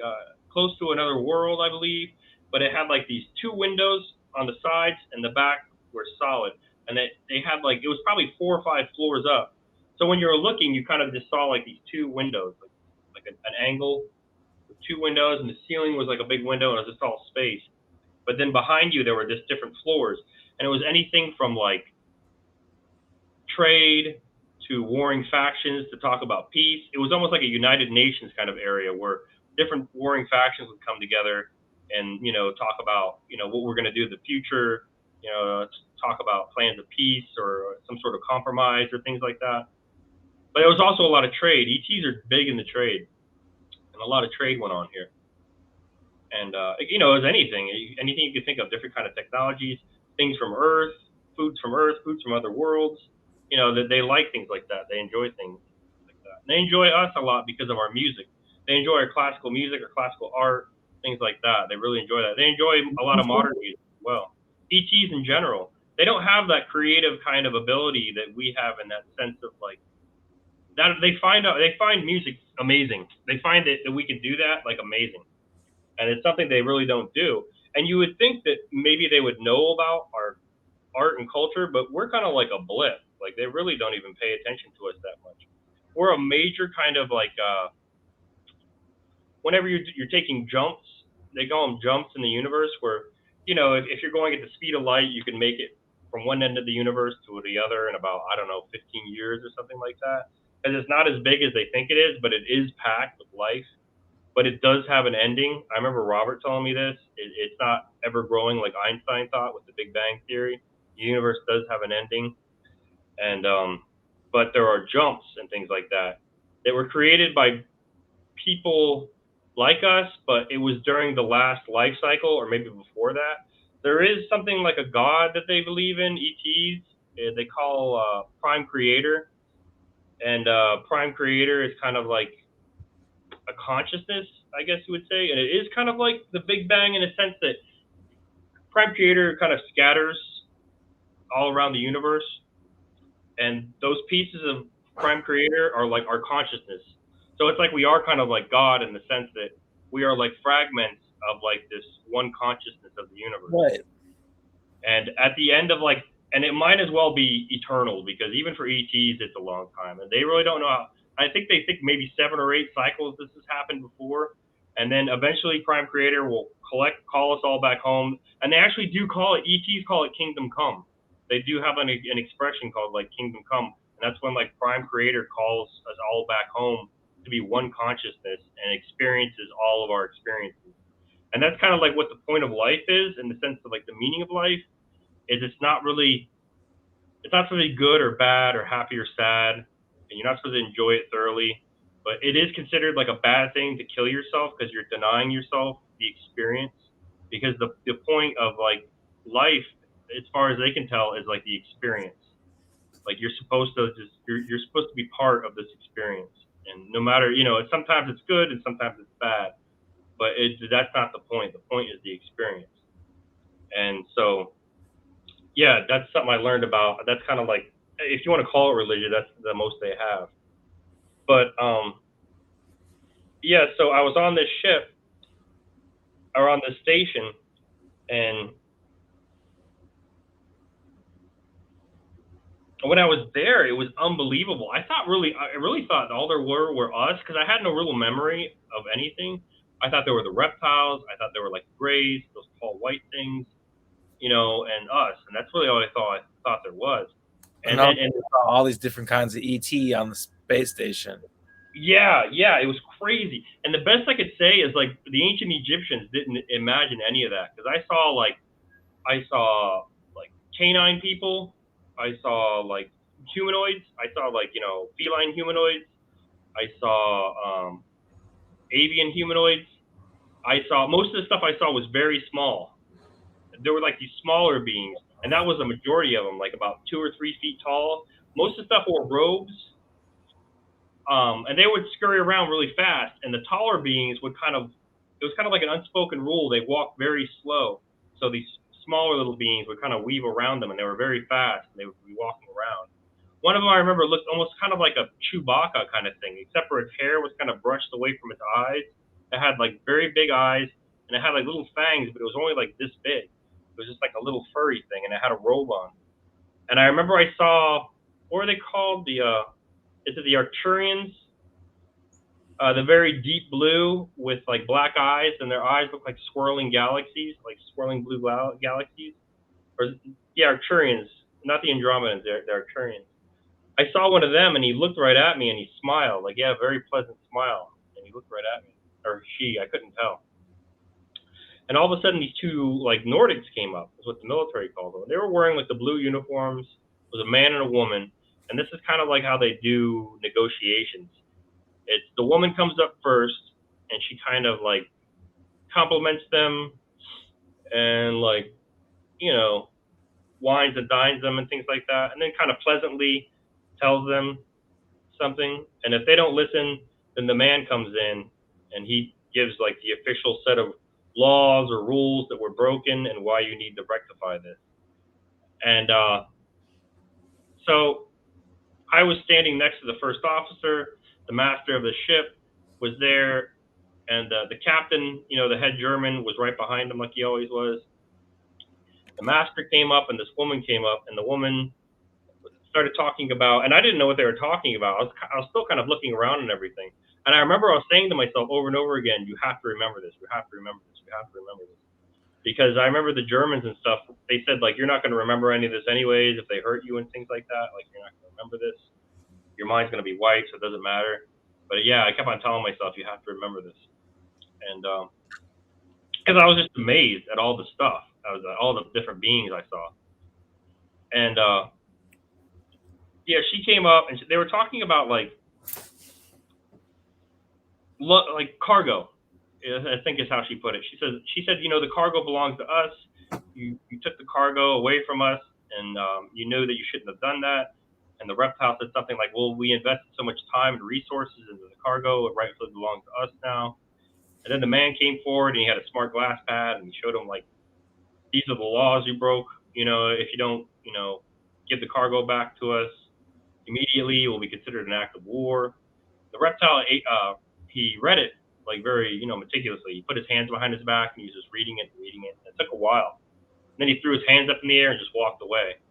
close to another world, I believe, but it had like these two windows on the sides, and the back were solid. And they had like, it was probably 4 or 5 floors up. So when you were looking, you kind of just saw like these two windows, like an angle with 2 windows, and the ceiling was like a big window, and it was just all space. But then behind you, there were just different floors, and it was anything from like trade to warring factions to talk about peace. It was almost like a United Nations kind of area where different warring factions would come together and, talk about, what we're going to do in the future, talk about plans of peace or some sort of compromise or things like that. But there was also a lot of trade. ETs are big in the trade, and a lot of trade went on here. And as anything you can think of, different kind of technologies, things from Earth, foods from Earth, foods from other worlds. That they like things like that. They enjoy things like that. And they enjoy us a lot because of our music. They enjoy our classical music or classical art, things like that. They really enjoy that. They enjoy a lot of modern music as well. ETs in general, they don't have that creative kind of ability that we have, in that sense of like that they find music amazing. They find that we can do that like amazing, and it's something they really don't do. And you would think that maybe they would know about our art and culture, but we're kind of like a blip. Like they really don't even pay attention to us that much. We're a major kind of like whenever you're taking jumps, they call them jumps in the universe, where if you're going at the speed of light, you can make it from one end of the universe to the other in about, I don't know, 15 years or something like that. And it's not as big as they think it is, but it is packed with life. But it does have an ending. I remember Robert telling me this. It's not ever growing like Einstein thought with the Big Bang Theory. The universe does have an ending, and but there are jumps and things like that that were created by people like us, but it was during the last life cycle or maybe before that. There is something like a god that they believe in, ETs. They call Prime Creator, and Prime Creator is kind of like a consciousness, I guess you would say, and it is kind of like the Big Bang in a sense that Prime Creator kind of scatters all around the universe, and those pieces of Prime Creator are like our consciousness. So it's like we are kind of like God in the sense that we are like fragments of like this one consciousness of the universe. Right. And at the end of like, and it might as well be eternal, because even for ETs, it's a long time, and they really don't know how. I think they think maybe 7 or 8 cycles this has happened before, and then eventually Prime Creator will call us all back home, and they actually do call it, ETs call it Kingdom Come. They do have an expression called like Kingdom Come, and that's when like Prime Creator calls us all back home to be one consciousness and experiences all of our experiences. And that's kind of like what the point of life is, in the sense of like the meaning of life is it's not supposed to be good or bad or happy or sad, and you're not supposed to enjoy it thoroughly. But it is considered like a bad thing to kill yourself, because you're denying yourself the experience. Because the point of like life, as far as they can tell, is like the experience. Like you're supposed to you're supposed to be part of this experience, and no matter sometimes it's good and sometimes it's bad, but that's not the point. The point is the experience. And so yeah, that's something I learned about. That's kind of like, if you want to call it religion, that's the most they have. But yeah, so I was on this ship or on this station, and when I was there, it was unbelievable. I really thought all there were us, because I had no real memory of anything. I thought there were the reptiles. I thought there were like grays, those tall white things, and us, and that's really all I thought there was. And then all these different kinds of ET on the space station. yeah, it was crazy. And the best I could say is like the ancient Egyptians didn't imagine any of that, because I saw like canine people, I saw like humanoids, I saw like feline humanoids, I saw avian humanoids. I saw most of the stuff I saw was very small. There were like these smaller beings, and that was a majority of them, like about 2 or 3 feet tall. Most of the stuff wore robes, and they would scurry around really fast. And the taller beings would it was kind of like an unspoken rule. They walked very slow, so these smaller little beings would kind of weave around them, and they were very fast, and they would be walking around. One of them I remember looked almost kind of like a Chewbacca kind of thing, except for its hair was kind of brushed away from its eyes. It had like very big eyes, and it had like little fangs, but it was only like this big. It was just like a little furry thing, and it had a robe on. And I remember I saw, what are they called? Is it the Arcturians? The very deep blue with like black eyes, and their eyes look like swirling galaxies, like swirling blue galaxies. Or yeah, Arcturians, not the Andromedans. They're Arcturians. I saw one of them, and he looked right at me, and he smiled, like, yeah, a very pleasant smile, and he looked right at me, or she, I couldn't tell. And all of a sudden, these two like Nordics came up, is what the military called them. They were wearing like the blue uniforms. It was a man and a woman, and this is kind of like how they do negotiations. It's the woman comes up first, and she kind of like compliments them and like, you know, wines and dines them and things like that, and then kind of pleasantly tells them something. And if they don't listen, then the man comes in and he gives like the official set of laws or rules that were broken and why you need to rectify this. And so I was standing next to the first officer. The master of the ship was there, and the captain, you know, the head German, was right behind him like he always was. The master came up, and this woman came up, and the woman started talking about, and I didn't know what they were talking about. I was still kind of looking around and everything. And I remember I was saying to myself over and over again, you have to remember this. You have to remember this. You have to remember this. Because I remember the Germans and stuff, they said, like, you're not going to remember any of this anyways if they hurt you and things like that. Like, you're not going to remember this. Your mind's going to be white, so it doesn't matter. But yeah, I kept on telling myself, you have to remember this. And because I was just amazed at all the stuff. I was at all the different beings I saw. And yeah, she came up and they were talking about like cargo. I think is how she put it. She said, you know, the cargo belongs to us. You took the cargo away from us, and you knew that you shouldn't have done that. And the reptile said something like, well, we invested so much time and resources into the cargo, it rightfully belongs to us now. And then the man came forward and he had a smart glass pad and he showed him like, these are the laws you broke. You know, if you don't, you know, give the cargo back to us immediately, it will be considered an act of war. The reptile he read it like very, you know, meticulously. He put his hands behind his back and he was just reading it and reading it. It took a while. And then he threw his hands up in the air and just walked away.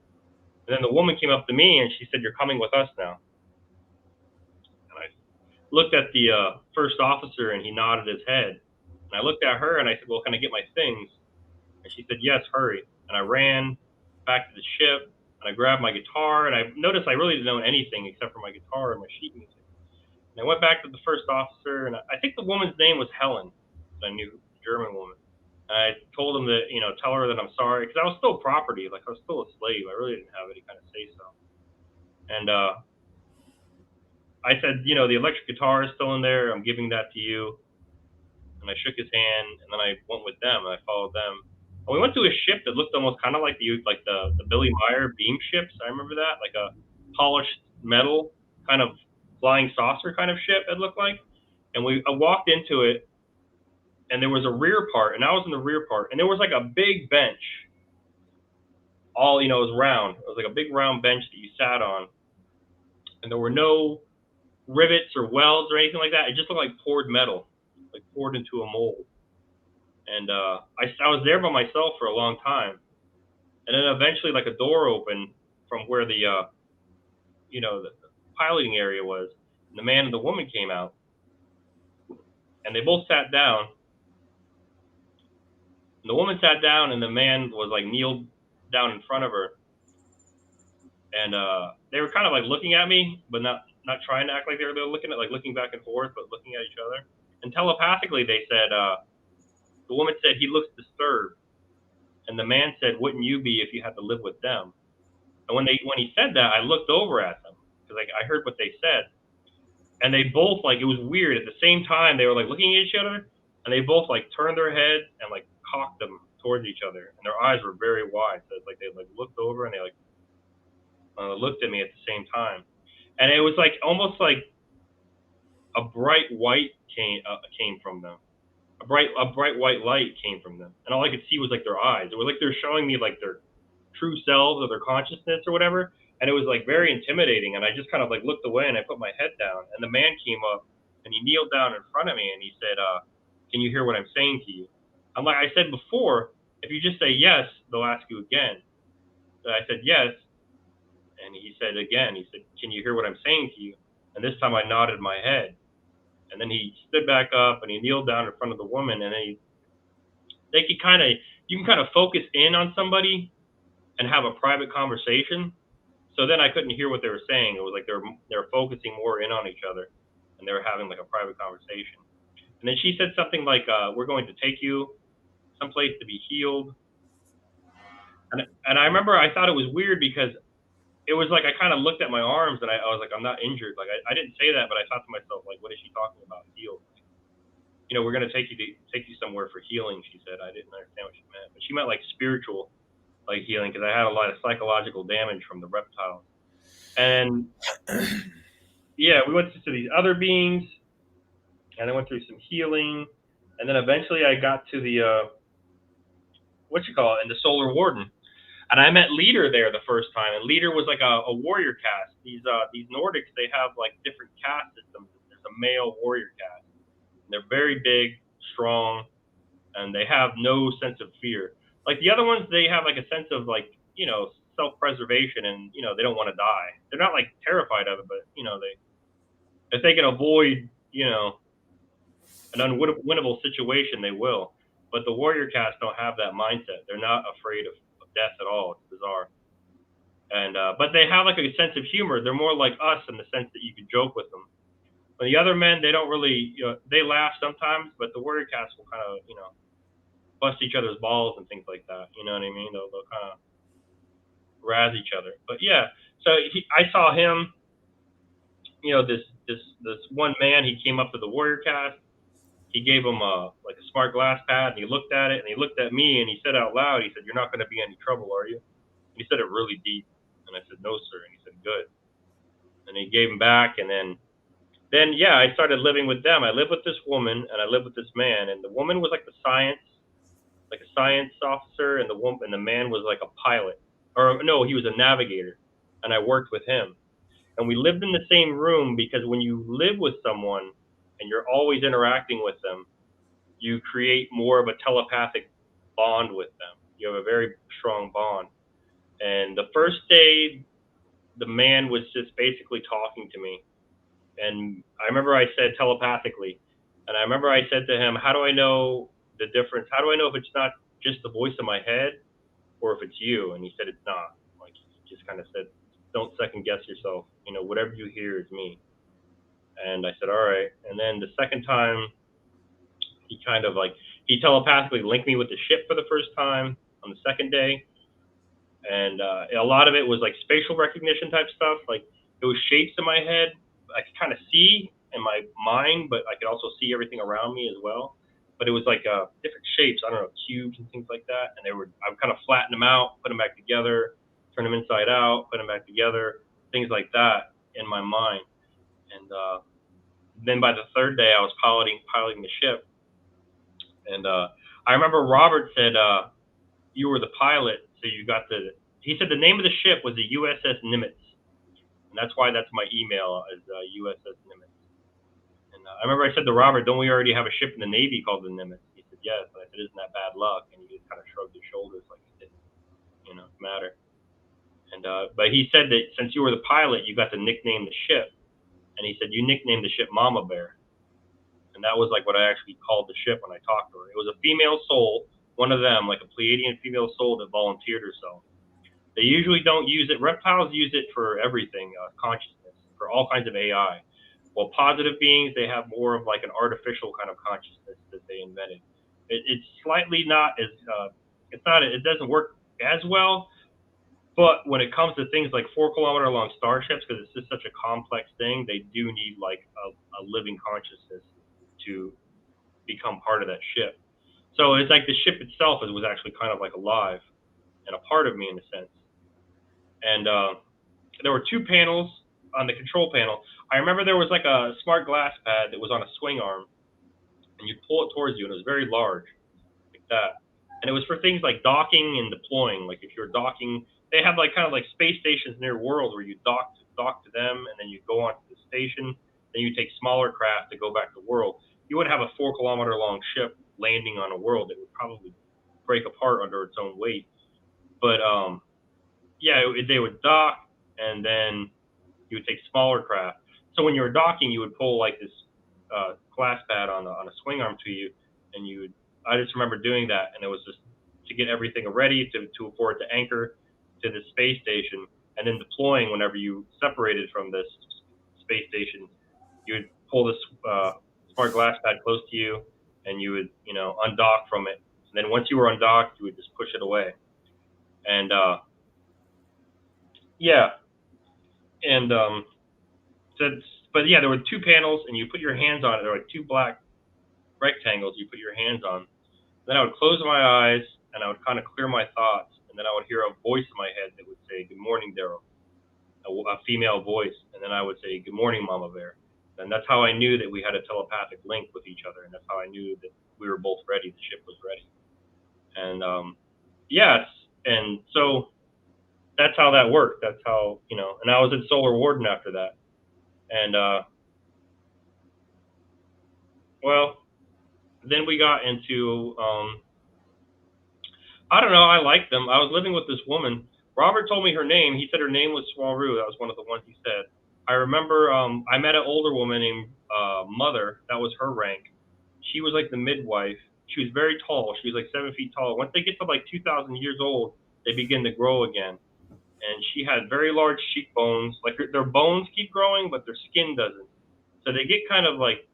And then the woman came up to me and she said, you're coming with us now. And I looked at the first officer and he nodded his head. And I looked at her and I said, well, can I get my things? And she said, yes, hurry. And I ran back to the ship and I grabbed my guitar. And I noticed I really didn't know anything except for my guitar and my sheet music. And I went back to the first officer, and I think the woman's name was Helen. I knew, the German woman. And I told him that, you know, tell her that I'm sorry, because I was still property, like I was still a slave. I really didn't have any kind of say so. And I said, you know, the electric guitar is still in there. I'm giving that to you. And I shook his hand, and then I went with them, and I followed them. And we went to a ship that looked almost kind of like the Billy Meyer beam ships. I remember that, like a polished metal kind of flying saucer kind of ship it looked like. And I walked into it, and there was a rear part, and I was in the rear part, and there was like a big bench. All, you know, it was round. It was like a big round bench that you sat on, and there were no rivets or welds or anything like that. It just looked like poured metal, like poured into a mold. And I was there by myself for a long time, and then eventually, like, a door opened from where the you know, the piloting area was, and the man and the woman came out, and they both sat down. And the woman sat down, and the man was like kneeled down in front of her, and they were kind of like looking at me, but not trying to act like they were looking at, like, looking back and forth, but looking at each other. And telepathically, they said, the woman said, he looks disturbed, and the man said, wouldn't you be if you had to live with them? And when he said that, I looked over at them because like I heard what they said, and they both, like, it was weird. At the same time, they were like looking at each other, and they both like turned their head and like cocked them towards each other, and their eyes were very wide. So it's like they like looked over and they like looked at me at the same time, and it was like almost like a bright white came from them. A bright white light came from them, and all I could see was like their eyes. It was like they're showing me like their true selves or their consciousness or whatever, and it was like very intimidating. And I just kind of like looked away and I put my head down, and the man came up and he kneeled down in front of me and he said, "Can you hear what I'm saying to you?" I'm like, I said before, if you just say yes, they'll ask you again. So I said yes, and he said again. He said, "Can you hear what I'm saying to you?" And this time I nodded my head. And then he stood back up and he kneeled down in front of the woman, and you can kind of focus in on somebody and have a private conversation. So then I couldn't hear what they were saying. It was like they were focusing more in on each other, and they were having like a private conversation. And then she said something like, "We're going to take you someplace to be healed." And I remember I thought it was weird because it was like I kind of looked at my arms and I was like, I'm not injured. Like I didn't say that, but I thought to myself, like, what is she talking about? Healed. we're going to take you somewhere for healing. She said. I didn't understand what she meant, but she meant like spiritual, like healing, because I had a lot of psychological damage from the reptiles. And yeah, we went to these other beings, and I went through some healing, and then eventually I got to the what you call it, in the Solar Warden, and I met Leader there the first time, and Leader was like a warrior caste. These Nordics, they have like different caste systems. There's a male warrior caste. They're very big, strong, and they have no sense of fear. Like the other ones, they have like a sense of like self-preservation, and they don't want to die. They're not like terrified of it, but they if they can avoid an unwinnable situation, they will. But the warrior caste don't have that mindset. They're not afraid of death at all. It's bizarre. And but they have like a sense of humor. They're more like us in the sense that you can joke with them. But the other men, they don't really. They laugh sometimes, but the warrior caste will kind of bust each other's balls and things like that. You know what I mean? They'll kind of razz each other. But yeah, so I saw him. This one man. He came up to the warrior caste. He gave him like a smart glass pad, and he looked at it, and he looked at me, and he said out loud, he said, "You're not going to be in any trouble, are you?" And he said it really deep, and I said, "No, sir." And he said, "Good." And he gave him back, and then yeah, I started living with them. I lived with this woman, and I lived with this man, and the woman was like a science officer, and the man was like a pilot, or no, he was a navigator, and I worked with him, and we lived in the same room because when you live with someone and you're always interacting with them, you create more of a telepathic bond with them. You have a very strong bond. And the first day, the man was just basically talking to me. And I remember I said telepathically, and I remember I said to him, "How do I know the difference? How do I know if it's not just the voice in my head or if it's you?" And he said, "It's not." Like, he just kind of said, "Don't second guess yourself. Whatever you hear is me." And I said, "All right." And then the second time, he kind of like he telepathically linked me with the ship for the first time on the second day, and a lot of it was like spatial recognition type stuff. Like it was shapes in my head. I could kind of see in my mind, but I could also see everything around me as well. But it was like different shapes. I don't know, cubes and things like that. And I would kind of flatten them out, put them back together, turn them inside out, put them back together, things like that in my mind. And then by the third day, I was piloting the ship, and I remember Robert said, "You were the pilot, so you got the." He said the name of the ship was the USS Nimitz, and that's why that's my email is USS Nimitz. And I remember I said to Robert, "Don't we already have a ship in the Navy called the Nimitz?" He said, "Yes." And I said, "Isn't that bad luck?" And he just kind of shrugged his shoulders like it didn't, matter. And but he said that since you were the pilot, you got to nickname the ship, and he said you nicknamed the ship Mama Bear. And that was like what I actually called the ship when I talked to her. It was a female soul, one of them, like a Pleiadian female soul that volunteered herself. They usually don't use it. Reptiles use it for everything, consciousness, for all kinds of AI. While positive beings, they have more of like an artificial kind of consciousness that they invented. It's slightly not as, it doesn't work as well. But when it comes to things like 4 kilometer long starships, because it's just such a complex thing, they do need like a living consciousness to become part of that ship. So it's like the ship itself was actually kind of like alive and a part of me in a sense. And there were two panels on the control panel. I remember there was like a smart glass pad that was on a swing arm, and you pull it towards you, and it was very large, like that. And it was for things like docking and deploying. Like if you're docking, they have like kind of like space stations near world where you dock to them, and then you go onto the station. Then you take smaller craft to go back to world. You wouldn't have a 4 kilometer long ship landing on a world. It would probably break apart under its own weight. But yeah, they would dock, and then you would take smaller craft. So when you were docking, you would pull like this glass pad on a swing arm to you, and you would. I just remember doing that, and it was just to get everything ready for it to anchor to the space station, and then deploying whenever you separated from this space station, you would pull this smart glass pad close to you, and you would undock from it. And then once you were undocked, you would just push it away. And yeah, and so, but yeah, there were two panels, and you put your hands on it. There were like two black rectangles you put your hands on. Then I would close my eyes and I would kind of clear my thoughts, and then I would hear a voice in my head that would say, "Good morning, Daryl," a female voice, and then I would say, "Good morning, Mama Bear." And that's how I knew that we had a telepathic link with each other, and that's how I knew that we were both ready. The ship was ready. And yes, and so that's how that worked. That's how, and I was in Solar Warden after that. And well, then we got into I don't know. I liked them. I was living with this woman. Robert told me her name. He said her name was Swaru. That was one of the ones he said. I remember I met an older woman named Mother. That was her rank. She was like the midwife. She was very tall. She was like 7 feet tall. Once they get to like 2,000 years old, they begin to grow again. And she had very large cheekbones. Like their bones keep growing, but their skin doesn't. So they get kind of like,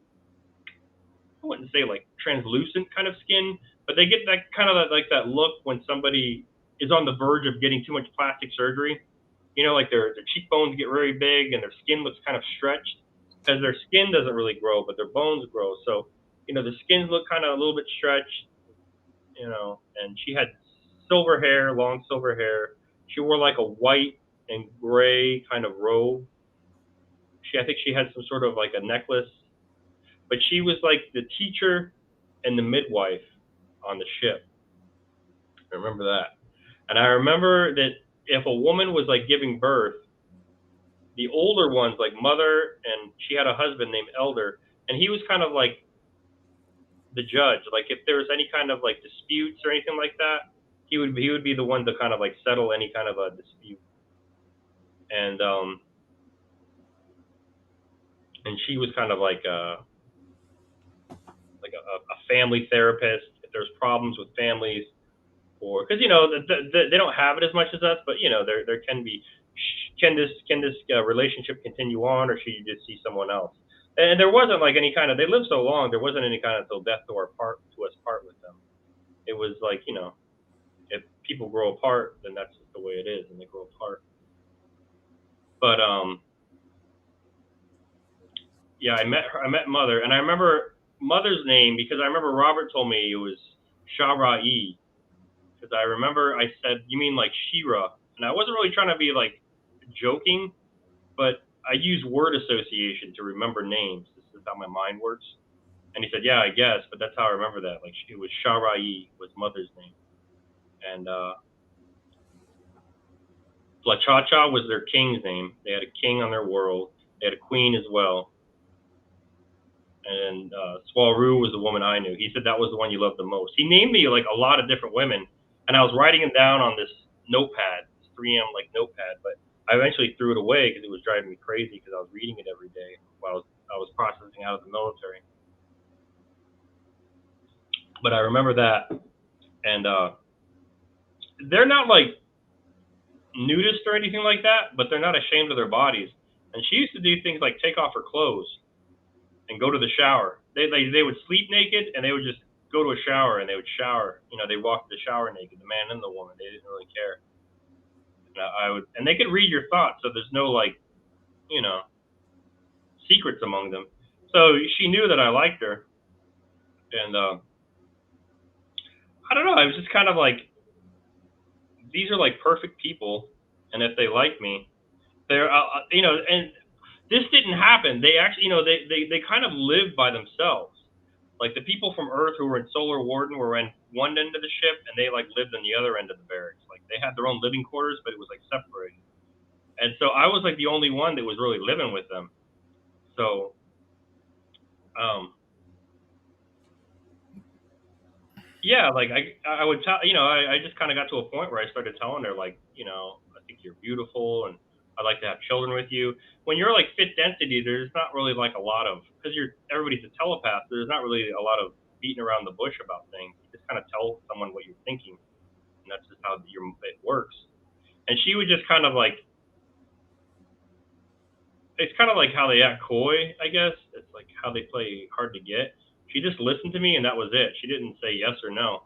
I wouldn't say like translucent kind of skin, but they get that kind of like that look when somebody is on the verge of getting too much plastic surgery. Like their cheekbones get very big and their skin looks kind of stretched because their skin doesn't really grow, but their bones grow. So, the skins look kind of a little bit stretched, and she had silver hair, long silver hair. She wore like a white and gray kind of robe. I think she had some sort of like a necklace, but she was like the teacher and the midwife on the ship. I remember that. And I remember that if a woman was like giving birth, the older ones, like Mother, and she had a husband named Elder, and he was kind of like the judge. Like if there was any kind of like disputes or anything like that, he would be the one to kind of like settle any kind of a dispute. And she was kind of like a family therapist. If there's problems with families, or because they don't have it as much as us, but there can be, can this relationship continue on, or should you just see someone else? And there wasn't like any kind of, they lived so long, there wasn't any kind of till death do us part with them. It was like, if people grow apart, then that's just the way it is, and they grow apart. But yeah, I met Mother, and I remember Mother's name because I remember Robert told me it was Shara'i, because I remember I said, "You mean like Shira?" And I wasn't really trying to be like joking, but I use word association to remember names. This is how my mind works. And he said, "Yeah, I guess, but that's how I remember that. Like it was Shara'i was Mother's name, and La Cha Cha was their king's name. They had a king on their world. They had a queen as well. And Swaru was the woman I knew. He said that was the one you loved the most. He named me like a lot of different women, and I was writing them down on this notepad, this 3M like notepad, but I eventually threw it away because it was driving me crazy because I was reading it every day while I was processing out of the military. But I remember that, and they're not like nudists or anything like that, but they're not ashamed of their bodies. And she used to do things like take off her clothes and go to the shower. They would sleep naked and they would just go to a shower and they would shower. They walk to the shower naked, the man and the woman. They didn't really care. And they could read your thoughts, so there's no like, secrets among them. So she knew that I liked her, and I don't know. I was just kind of like, these are like perfect people, and if they like me, they're and this didn't happen. They actually, they kind of lived by themselves. Like the people from Earth who were in Solar Warden were in one end of the ship, and they like lived on the other end of the barracks. Like they had their own living quarters, but it was like separated. And so I was like the only one that was really living with them. So, yeah, like I would tell, I just kind of got to a point where I started telling her like, I think you're beautiful, and I'd like to have children with you. When you're like fit density, there's not really like a lot of, because everybody's a telepath. There's not really a lot of beating around the bush about things. You just kind of tell someone what you're thinking, and that's just how it works. And she would just kind of like, it's kind of like how they act coy, I guess. It's like how they play hard to get. She just listened to me, and that was it. She didn't say yes or no.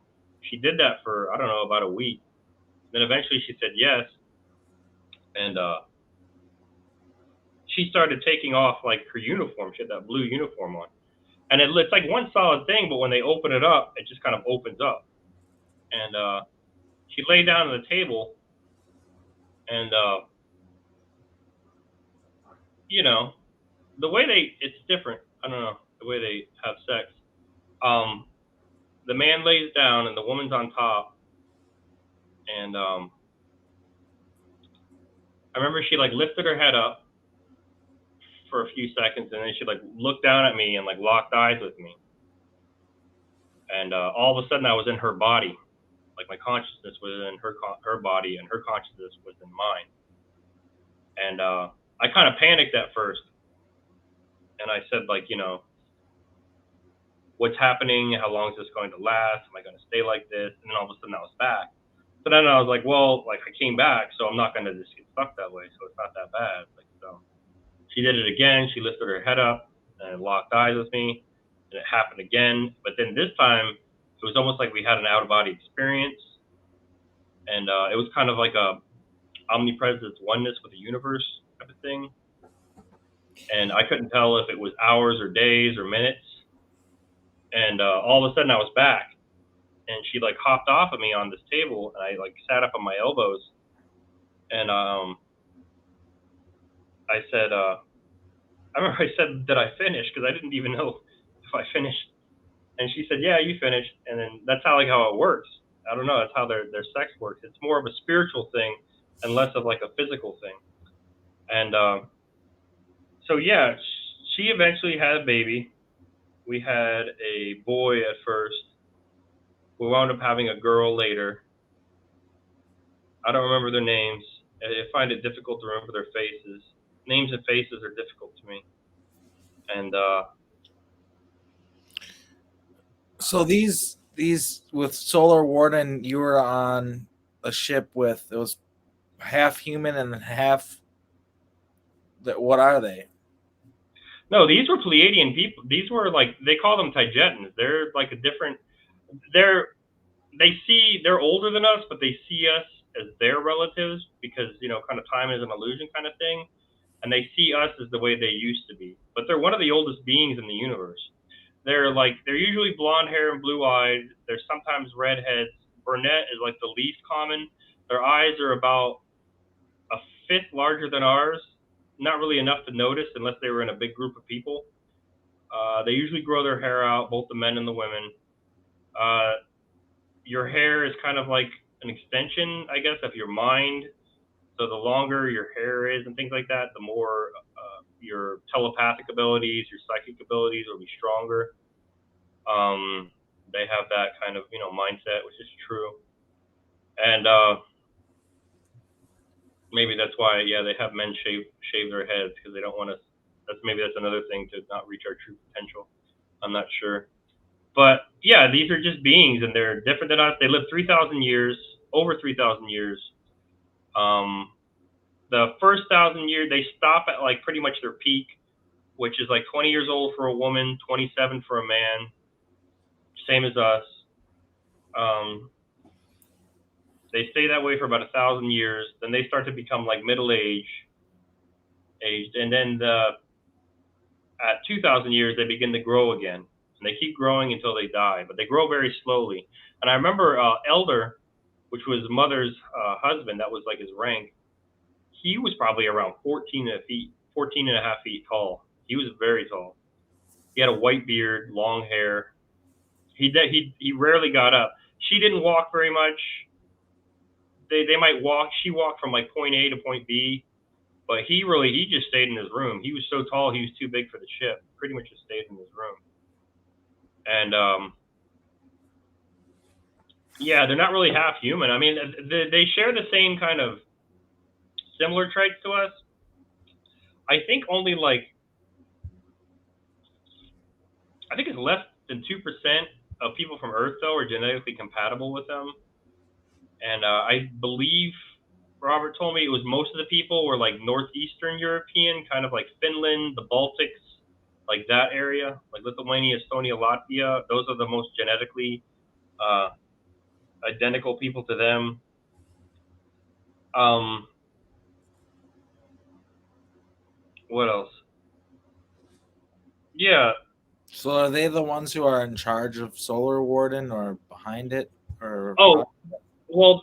She did that for, I don't know, about a week. Then eventually she said yes, and she started taking off like her uniform. She had that blue uniform on, and it's like one solid thing, but when they open it up, it just kind of opens up. And she laid down on the table, and you know, the way it's different. I don't know the way they have sex. Um, the man lays down and the woman's on top, and I remember she like lifted her head up for a few seconds, and then she like looked down at me and like locked eyes with me, and all of a sudden I was in her body, like my consciousness was in her body, and her consciousness was in mine, and I kind of panicked at first, and I said like, what's happening? How long is this going to last? Am I going to stay like this? And then all of a sudden I was back. So then I was like, well, like I came back, so I'm not going to just get stuck that way. So it's not that bad. Like, so she did it again. She lifted her head up and locked eyes with me, and it happened again. But then this time, it was almost like we had an out of body experience, and it was kind of like a omnipresence oneness with the universe type of thing. And I couldn't tell if it was hours or days or minutes. And all of a sudden, I was back, and she like hopped off of me on this table, and I like sat up on my elbows, and I said, I remember I said that I finished because I didn't even know if I finished. And she said, "Yeah, you finished." And then that's how it works. I don't know. That's how their sex works. It's more of a spiritual thing and less of like a physical thing. And so yeah, she eventually had a baby. We had a boy at first. We wound up having a girl later. I don't remember their names. I find it difficult to remember their faces. Names and faces are difficult to me. And So these with Solar Warden, you were on a ship with it was half human and half. What are they? no, these were Pleiadian people. These were like they call them Tigetans. They're like a different. They're they're older than us, but they see us as their relatives because kind of time is an illusion kind of thing, and they see us as the way they used to be. But they're one of the oldest beings in the universe. They're usually blonde hair and blue eyed. They're sometimes redheads. Brunette is like the least common. Their eyes are about a fifth larger than ours. Not really enough to notice unless they were in a big group of people. They usually grow their hair out, both the men and the women. Uh, your hair is kind of like an extension, I guess, of your mind. So the longer your hair is and things like that, the more your telepathic abilities, your psychic abilities will be stronger. They have that kind of mindset, which is true, and maybe that's why they have men shave their heads because they don't want to. That's another thing to not reach our true potential. I'm not sure, but yeah, these are just beings and they're different than us. They live 3,000 years, over 3,000 years. Um, the first 1,000 years they stop at like pretty much their peak, which is like 20 years old for a woman, 27 for a man, same as us. Um, they stay that way for about 1,000 years. Then they start to become like aged, and then at 2,000 years they begin to grow again, and they keep growing until they die. But they grow very slowly. And I remember Elder, which was Mother's husband, that was like his rank. He was probably around 14 and a half feet tall. He was very tall. He had a white beard, long hair. He rarely got up. She didn't walk very much. They might walk. She walked from like point A to point B, but he just stayed in his room. He was so tall, he was too big for the ship. Pretty much just stayed in his room. And yeah, they're not really half human. I mean, they share the same kind of similar traits to us. I think only like I think it's less than 2% of people from Earth though are genetically compatible with them. And I believe Robert told me it was most of the people were like northeastern European, kind of like Finland, the Baltics, like that area, like Lithuania, Estonia, Latvia. Those are the most genetically uh, identical people to them. Um, what else? Yeah. So are they the ones who are in charge of Solar Warden or behind it or Oh, well,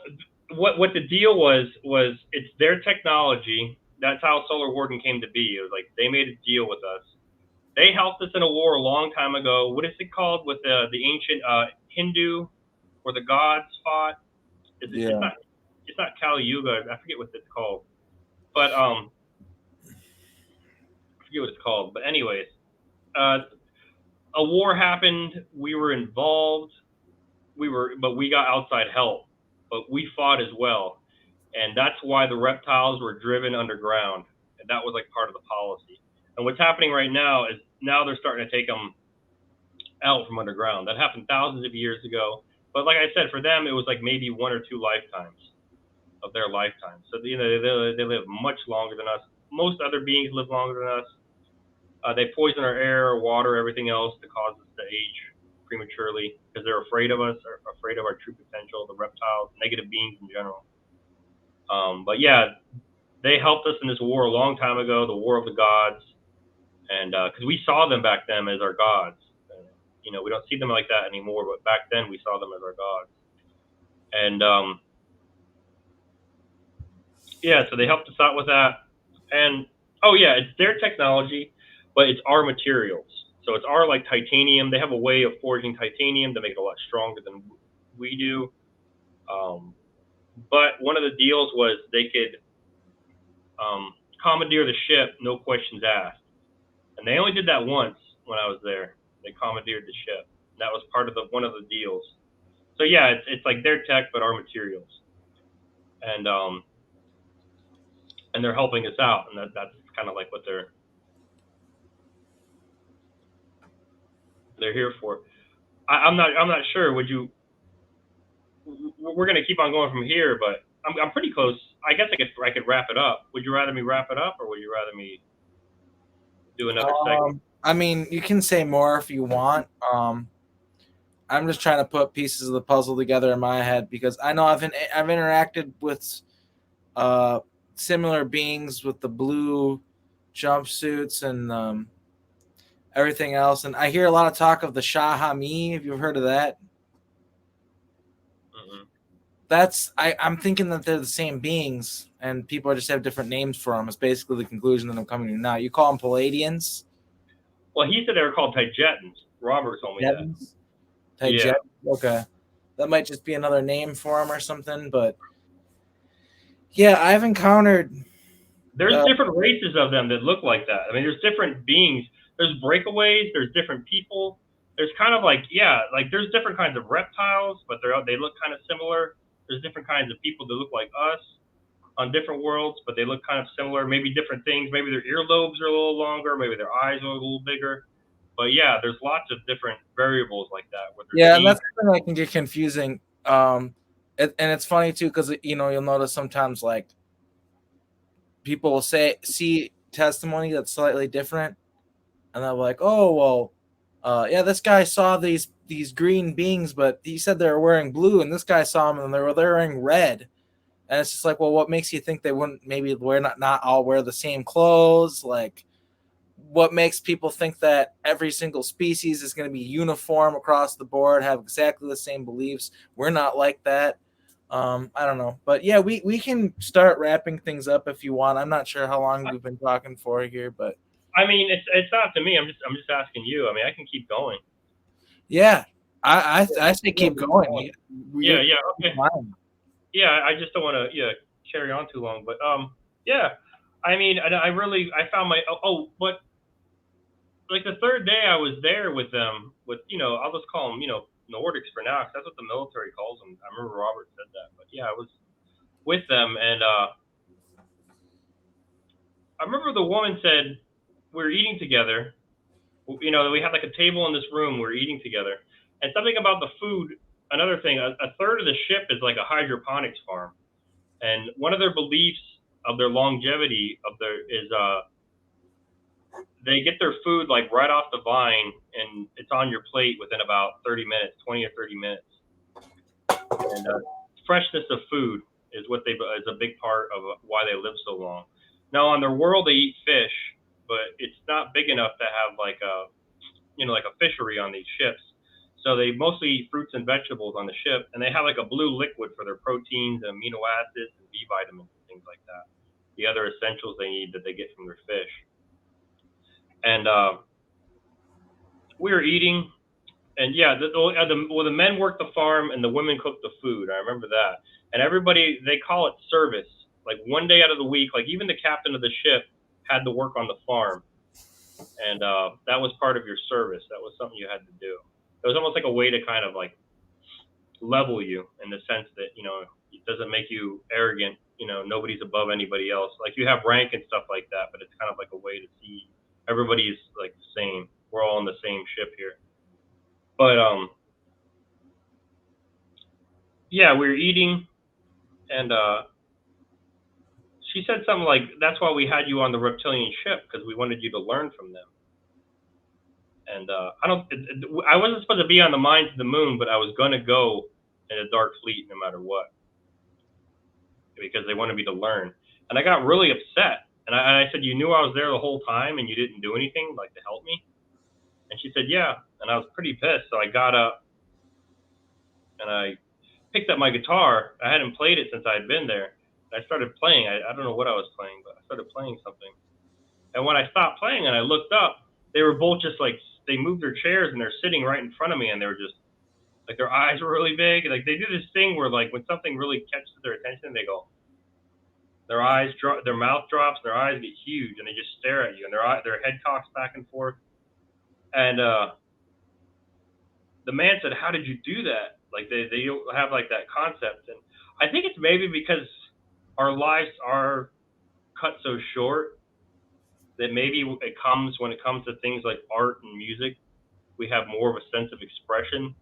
what the deal was it's their technology. That's how Solar Warden came to be. It was like they made a deal with us. They helped us in a war a long time ago. What is it called with the ancient Hindu, where the gods fought? It's yeah. not Kali Yuga. I forget what it's called, but I forget what it's called. But anyways, uh, a war happened. We were involved. But we got outside help. But we fought as well, and that's why the reptiles were driven underground. And that was like part of the policy. And what's happening right now is now they're starting to take them out from underground. That happened thousands of years ago. But like I said, for them, it was like maybe one or two lifetimes of their lifetime. So they live much longer than us. Most other beings live longer than us. They poison our air, water, everything else to cause us to age prematurely because they're afraid of us, or afraid of our true potential. The reptiles, negative beings in general. But yeah, they helped us in this war a long time ago, the War of the Gods, and because we saw them back then as our gods. We don't see them like that anymore, but back then we saw them as our gods. And yeah, so they helped us out with that. And oh yeah, it's their technology, but it's our materials. So it's our like titanium. They have a way of forging titanium to make it a lot stronger than we do. Um, but one of the deals was they could commandeer the ship, no questions asked. And they only did that once when I was there. They commandeered the ship. That was part of one of the deals. So yeah, it's like their tech, but our materials. And and they're helping us out, and that's kind of like what they're here for. I'm not sure. Would you? We're gonna keep on going from here, but I'm pretty close. I guess I could wrap it up. Would you rather me wrap it up, or would you rather me do another segment? I mean, you can say more if you want. I'm just trying to put pieces of the puzzle together in my head because I know I've interacted with uh, similar beings with the blue jumpsuits and everything else, and I hear a lot of talk of the Shahami. Have you heard of that? Mm-hmm. I'm thinking that they're the same beings, and people just have different names for them. It's basically the conclusion that I'm coming to now. You call them Palladians? Well, he said they were called Tijetans. Robert told me that. Jetons? Yeah, Jet? Okay. That might just be another name for them or something, but yeah, I've encountered. there's Uh, different races of them that look like that. I mean, there's different beings. There's breakaways. There's different people. There's kind of like like there's different kinds of reptiles, but they look kind of similar. There's different kinds of people that look like us on different worlds, but they look kind of similar. Maybe different things. Maybe their earlobes are a little longer. Maybe their eyes are a little bigger. But yeah, there's lots of different variables like that. Where there's yeah, and teeth. that's something that can get confusing. And it's funny too because you'll notice sometimes like people will see testimony that's slightly different, and they're like, "Oh well, yeah, this guy saw these green beings, but he said they were wearing blue, and this guy saw them and they were wearing red." And it's just like, well, what makes you think they wouldn't maybe wear not all wear the same clothes? Like, what makes people think that every single species is going to be uniform across the board, have exactly the same beliefs? We're not like that. I don't know, but yeah, we can start wrapping things up if you want. I'm not sure how long we've been talking for here, but I mean, it's not to me. I'm just asking you. I mean, I can keep going. yeah, I say keep going. Yeah, You're yeah, okay. fine. Yeah, I just don't want to carry on too long. But yeah. I mean, I found but like the third day I was there with them with I'll just call them Nordics for now 'cause that's what the military calls them. I remember Robert said that. But yeah, I was with them, and I remember the woman said we were eating together. We had like a table in this room. We were eating together, and something about the food. Another thing, a third of the ship is like a hydroponics farm, and one of their beliefs of their longevity of their is they get their food like right off the vine, and it's on your plate within about 30 minutes, 20 or 30 minutes, and freshness of food is a big part of why they live so long. Now on their world they eat fish, but it's not big enough to have like like a fishery on these ships. So they mostly eat fruits and vegetables on the ship, and they have like a blue liquid for their proteins and amino acids and B vitamins and things like that. The other essentials they need that they get from their fish. And we were eating, and yeah, the men worked the farm and the women cooked the food. I remember that. And everybody, they call it service. Like one day out of the week, like even the captain of the ship had to work on the farm, and that was part of your service. That was something you had to do. It was almost like a way to kind of like level you in the sense that it doesn't make you arrogant. Nobody's above anybody else. Like you have rank and stuff like that, but it's kind of like a way to see everybody's like the same. We're all on the same ship here. But yeah, we were eating, and she said something like, "That's why we had you on the reptilian ship, because we wanted you to learn from them." And I wasn't supposed to be on the Mines of the Moon, but I was gonna go in a Dark Fleet no matter what, because they wanted me to learn. And I got really upset, and I said, "You knew I was there the whole time, and you didn't do anything like to help me?" And she said, "Yeah." And I was pretty pissed, so I got up and I picked up my guitar. I hadn't played it since I had been there. I started playing. I don't know what I was playing, but I started playing something. And when I stopped playing and I looked up, they were both just like, they moved their chairs and they're sitting right in front of me, and they were just like, their eyes were really big. Like they do this thing where like when something really catches their attention, they go, their eyes drop, their mouth drops, their eyes get huge, and they just stare at you, and their head cocks back and forth. And the man said, "How did you do that?" Like they don't have like that concept. And I think it's maybe because our lives are cut so short that maybe when it comes to things like art and music, we have more of a sense of expression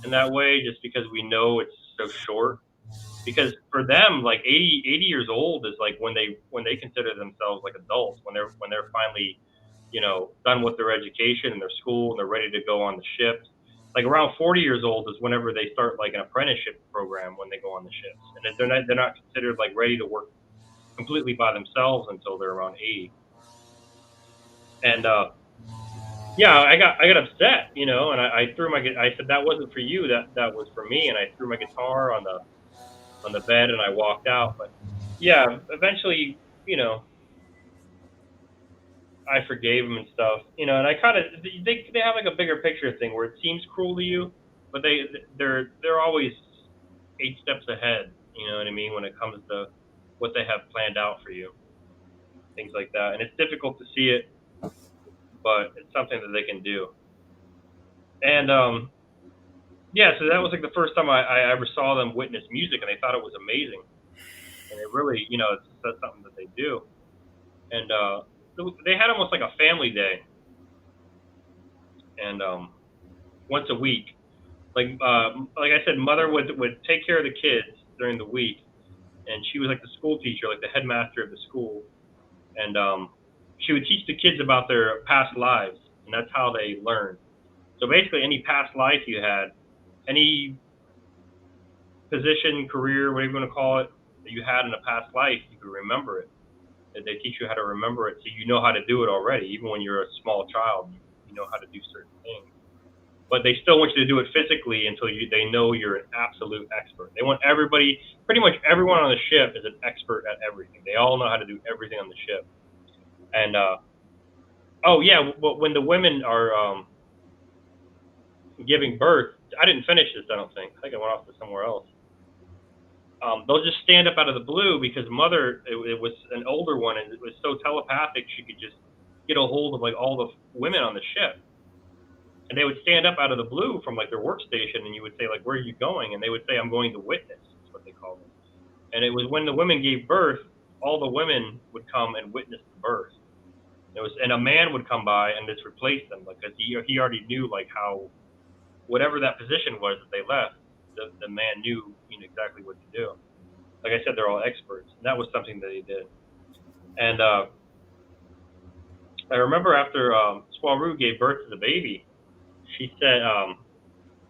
in that way, just because we know it's so short. Because for them, like 80 years old is like when they consider themselves like adults, when they're finally done with their education and their school, and they're ready to go on the ships. Like around 40 years old is whenever they start like an apprenticeship program when they go on the ships, and they're not considered like ready to work completely by themselves until they're around 80. And yeah, I got upset, and I threw I said, "That wasn't for you, that was for me," and I threw my guitar on the bed and I walked out. But yeah, eventually, I forgave him and stuff, and I kind of they have like a bigger picture thing where it seems cruel to you, but they're always 8 steps ahead. You know what I mean when it comes to what they have planned out for you, things like that. And it's difficult to see it, but it's something that they can do. And yeah, so that was like the first time I ever saw them witness music, and they thought it was amazing, and it really, that's something that they do. And they had almost like a family day, and once a week, like I said, mother would take care of the kids during the week, and she was like the school teacher, like the headmaster of the school, and she would teach the kids about their past lives, and that's how they learn. So basically, any past life you had, any position, career, whatever you want to call it, that you had in a past life, you could remember it. They teach you how to remember it, so you know how to do it already. Even when you're a small child, you know how to do certain things. But they still want you to do it physically until they know you're an absolute expert. They want everybody, pretty much everyone on the ship is an expert at everything. They all know how to do everything on the ship. And oh yeah, when the women are giving birth, I didn't finish this. I don't think. I think I went off to somewhere else. They'll just stand up out of the blue because mother, it was an older one, and it was so telepathic she could just get a hold of like all the women on the ship. And they would stand up out of the blue from like their workstation, and you would say like, "Where are you going?" And they would say, "I'm going to witness." That's what they called it. And it was when the women gave birth, all the women would come and witness the birth. And a man would come by and just replace them, because he already knew like how, whatever that position was that they left, the man knew exactly what to do. Like I said, they're all experts. And that was something that he did. And I remember after Swaru gave birth to the baby, she said,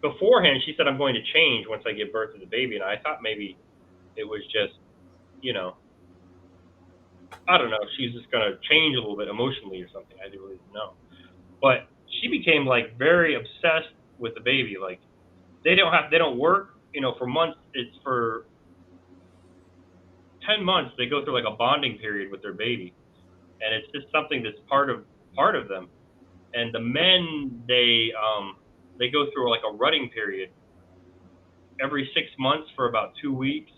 beforehand, she said, "I'm going to change once I give birth to the baby." And I thought maybe it was just, I don't know, she's just going to change a little bit emotionally or something. I really didn't know. But she became like very obsessed with the baby. Like they don't work, for months. It's for 10 months they go through like a bonding period with their baby, and it's just something that's part of them. And the men, they go through like a rutting period every 6 months for about 2 weeks.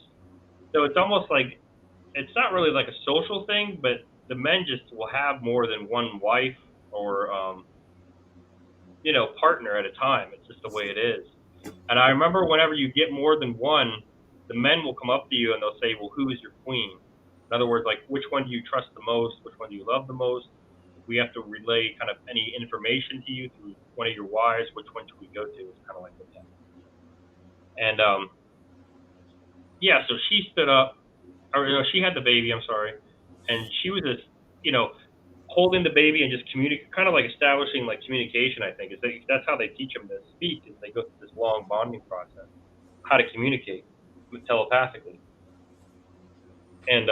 So it's almost like it's not really like a social thing, but the men just will have more than one wife or partner at a time. It's just the way it is. And I remember whenever you get more than one, the men will come up to you and they'll say, "Well, who is your queen?" In other words, like, which one do you trust the most? Which one do you love the most? We have to relay kind of any information to you through one of your wives. Which one should we go to? It's kind of like that. And yeah, so she stood up, or she had the baby. I'm sorry, and she was just, holding the baby and just kind of like establishing like communication. I think that's how they teach them to speak. Is they go through this long bonding process, how to communicate telepathically. And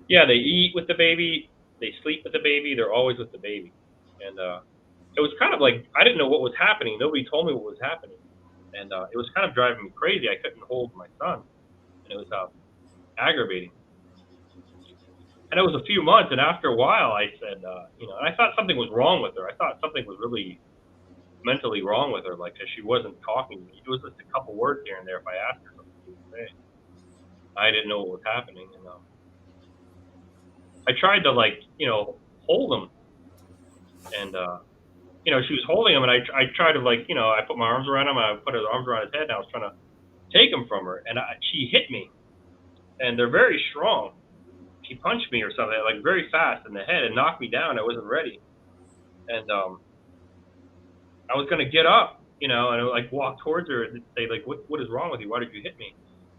yeah, they eat with the baby, they sleep with the baby, they're always with the baby. And it was kind of like I didn't know what was happening. Nobody told me what was happening, and it was kind of driving me crazy. I couldn't hold my son, and it was aggravating. And it was a few months, and after a while, I said, and I thought something was wrong with her. I thought something was really mentally wrong with her, like, 'cause she wasn't talking to me. It was just a couple words here and there if I asked her something she would say. I didn't know what was happening, and I tried to, like, hold him, and she was holding him, and I tried to, like, I put my arms around him, I put his arms around his head, and I was trying to take him from her, and she hit me, and they're very strong. She punched me or something, like, very fast in the head and knocked me down. I wasn't ready, and I was gonna get up, and like walk towards her and say, like, what is wrong with you? Why did you hit me?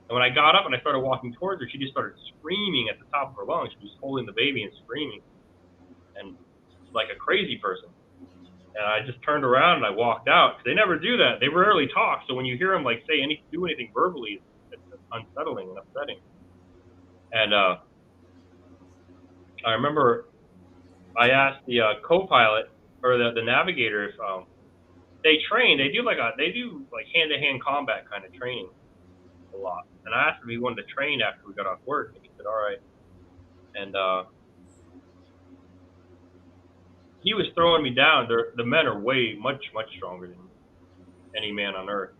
And when I got up and I started walking towards her, she just started screaming at the top of her lungs. She was holding the baby and screaming, and like a crazy person. And I just turned around and I walked out. They never do that. They rarely talk. So when you hear them like do anything verbally, it's unsettling and upsetting. And I remember I asked the co-pilot or the navigator if they do like hand-to-hand combat kind of training a lot. And I asked him if he wanted to train after we got off work, and he said, "All right." And he was throwing me down. The men are way much stronger than any man on earth,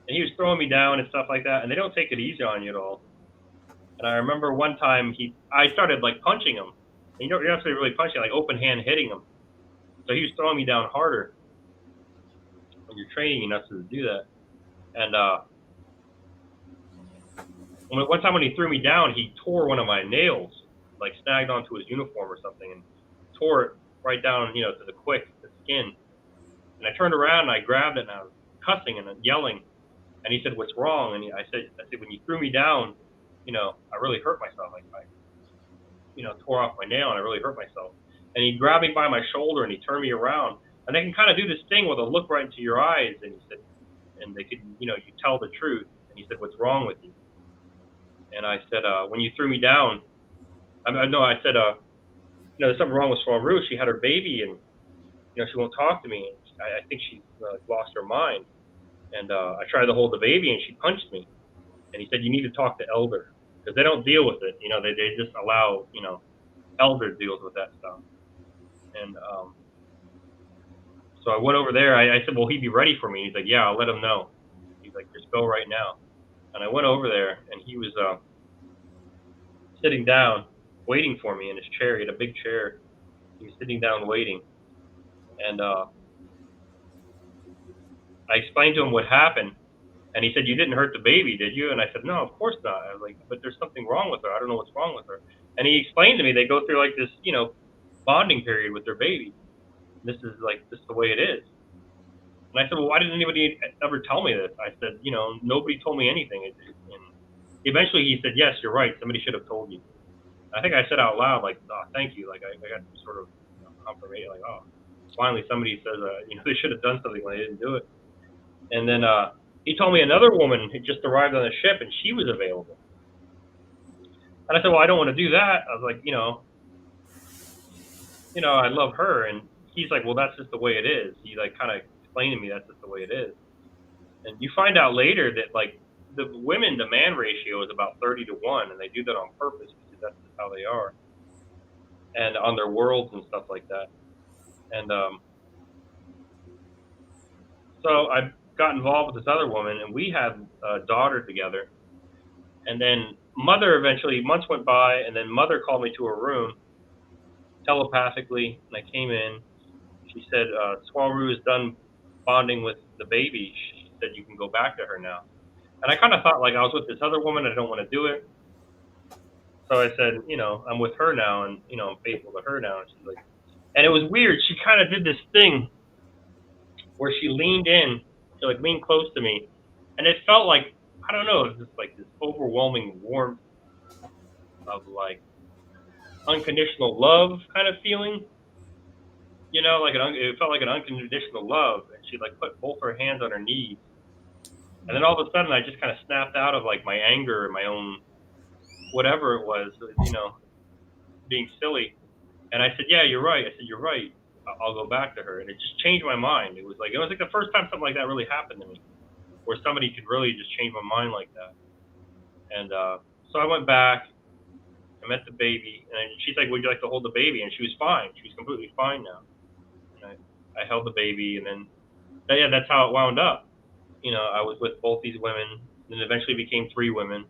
and he was throwing me down and stuff like that. And they don't take it easy on you at all. And I remember one time I started like punching him. And you're not really punching, like open hand hitting him. So he was throwing me down harder. When you're training, you're not supposed to do that. And one time when he threw me down, he tore one of my nails, like snagged onto his uniform or something, and tore it right down, to the skin. And I turned around and I grabbed it and I was cussing and yelling. And he said, "What's wrong?" And I said, "When you threw me down, I really hurt myself. Like I tore off my nail and I really hurt myself." And he grabbed me by my shoulder and he turned me around. And they can kind of do this thing where they'll look right into your eyes, and he said, and they could, you tell the truth. And he said, "What's wrong with you?" And I said, "When you threw me down, I said, there's something wrong with Swaru. She had her baby, and she won't talk to me. I think she's lost her mind." And I tried to hold the baby, and she punched me. And he said, "You need to talk to Elder, because they don't deal with it. They just allow Elder deals with that stuff." And so I went over there. I said, "Will he be ready for me?" He's like, "Yeah, I'll let him know." He's like, "Just go right now." And I went over there, and he was sitting down, waiting for me in his chair. He had a big chair. He was sitting down waiting. And I explained to him what happened. And he said, "You didn't hurt the baby, did you?" And I said, "No, of course not." I was like, "But there's something wrong with her. I don't know what's wrong with her." And he explained to me they go through like this, bonding period with their baby. This is like just the way it is. And I said, "Well, why didn't anybody ever tell me this?" I said, "Nobody told me anything." And eventually he said, "Yes, you're right. Somebody should have told you." I think I said out loud, like, "Oh, thank you." Like I got some sort of confirmation, like, "Oh, finally somebody says, they should have done something when they didn't do it." And then he told me another woman had just arrived on the ship and she was available. And I said, "Well, I don't want to do that." I was like, I love her. And he's like, well, that's just the way it is. He like kind of explained to me that's just the way it is. And you find out later that like the women to man ratio is about 30-1, and they do that on purpose because that's just how they are, and on their worlds and stuff like that. And so I got involved with this other woman, and we had a daughter together. And then mother eventually, months went by, and then mother called me to her room telepathically, and I came in. She said, Swaru is done bonding with the baby. She said, you can go back to her now. And I kind of thought, like, I was with this other woman, I don't want to do it. So I said, I'm with her now, and, I'm faithful to her now. And she's like, and it was weird. She kind of did this thing where she leaned in, she like leaned close to me, and it felt like, I don't know, it was just like this overwhelming warmth of like unconditional love kind of feeling, like it felt like an unconditional love. And she like put both her hands on her knees, and then all of a sudden I just kind of snapped out of like my anger and my own whatever it was, being silly. And I said, yeah, you're right. I said, you're right. I'll go back to her. And it just changed my mind. It was like the first time something like that really happened to me, where somebody could really just change my mind like that. And so I went back. I met the baby, and she's like, would you like to hold the baby? And she was fine. She was completely fine now. And I held the baby, and then, yeah, that's how it wound up. I was with both these women, and eventually became 3 women.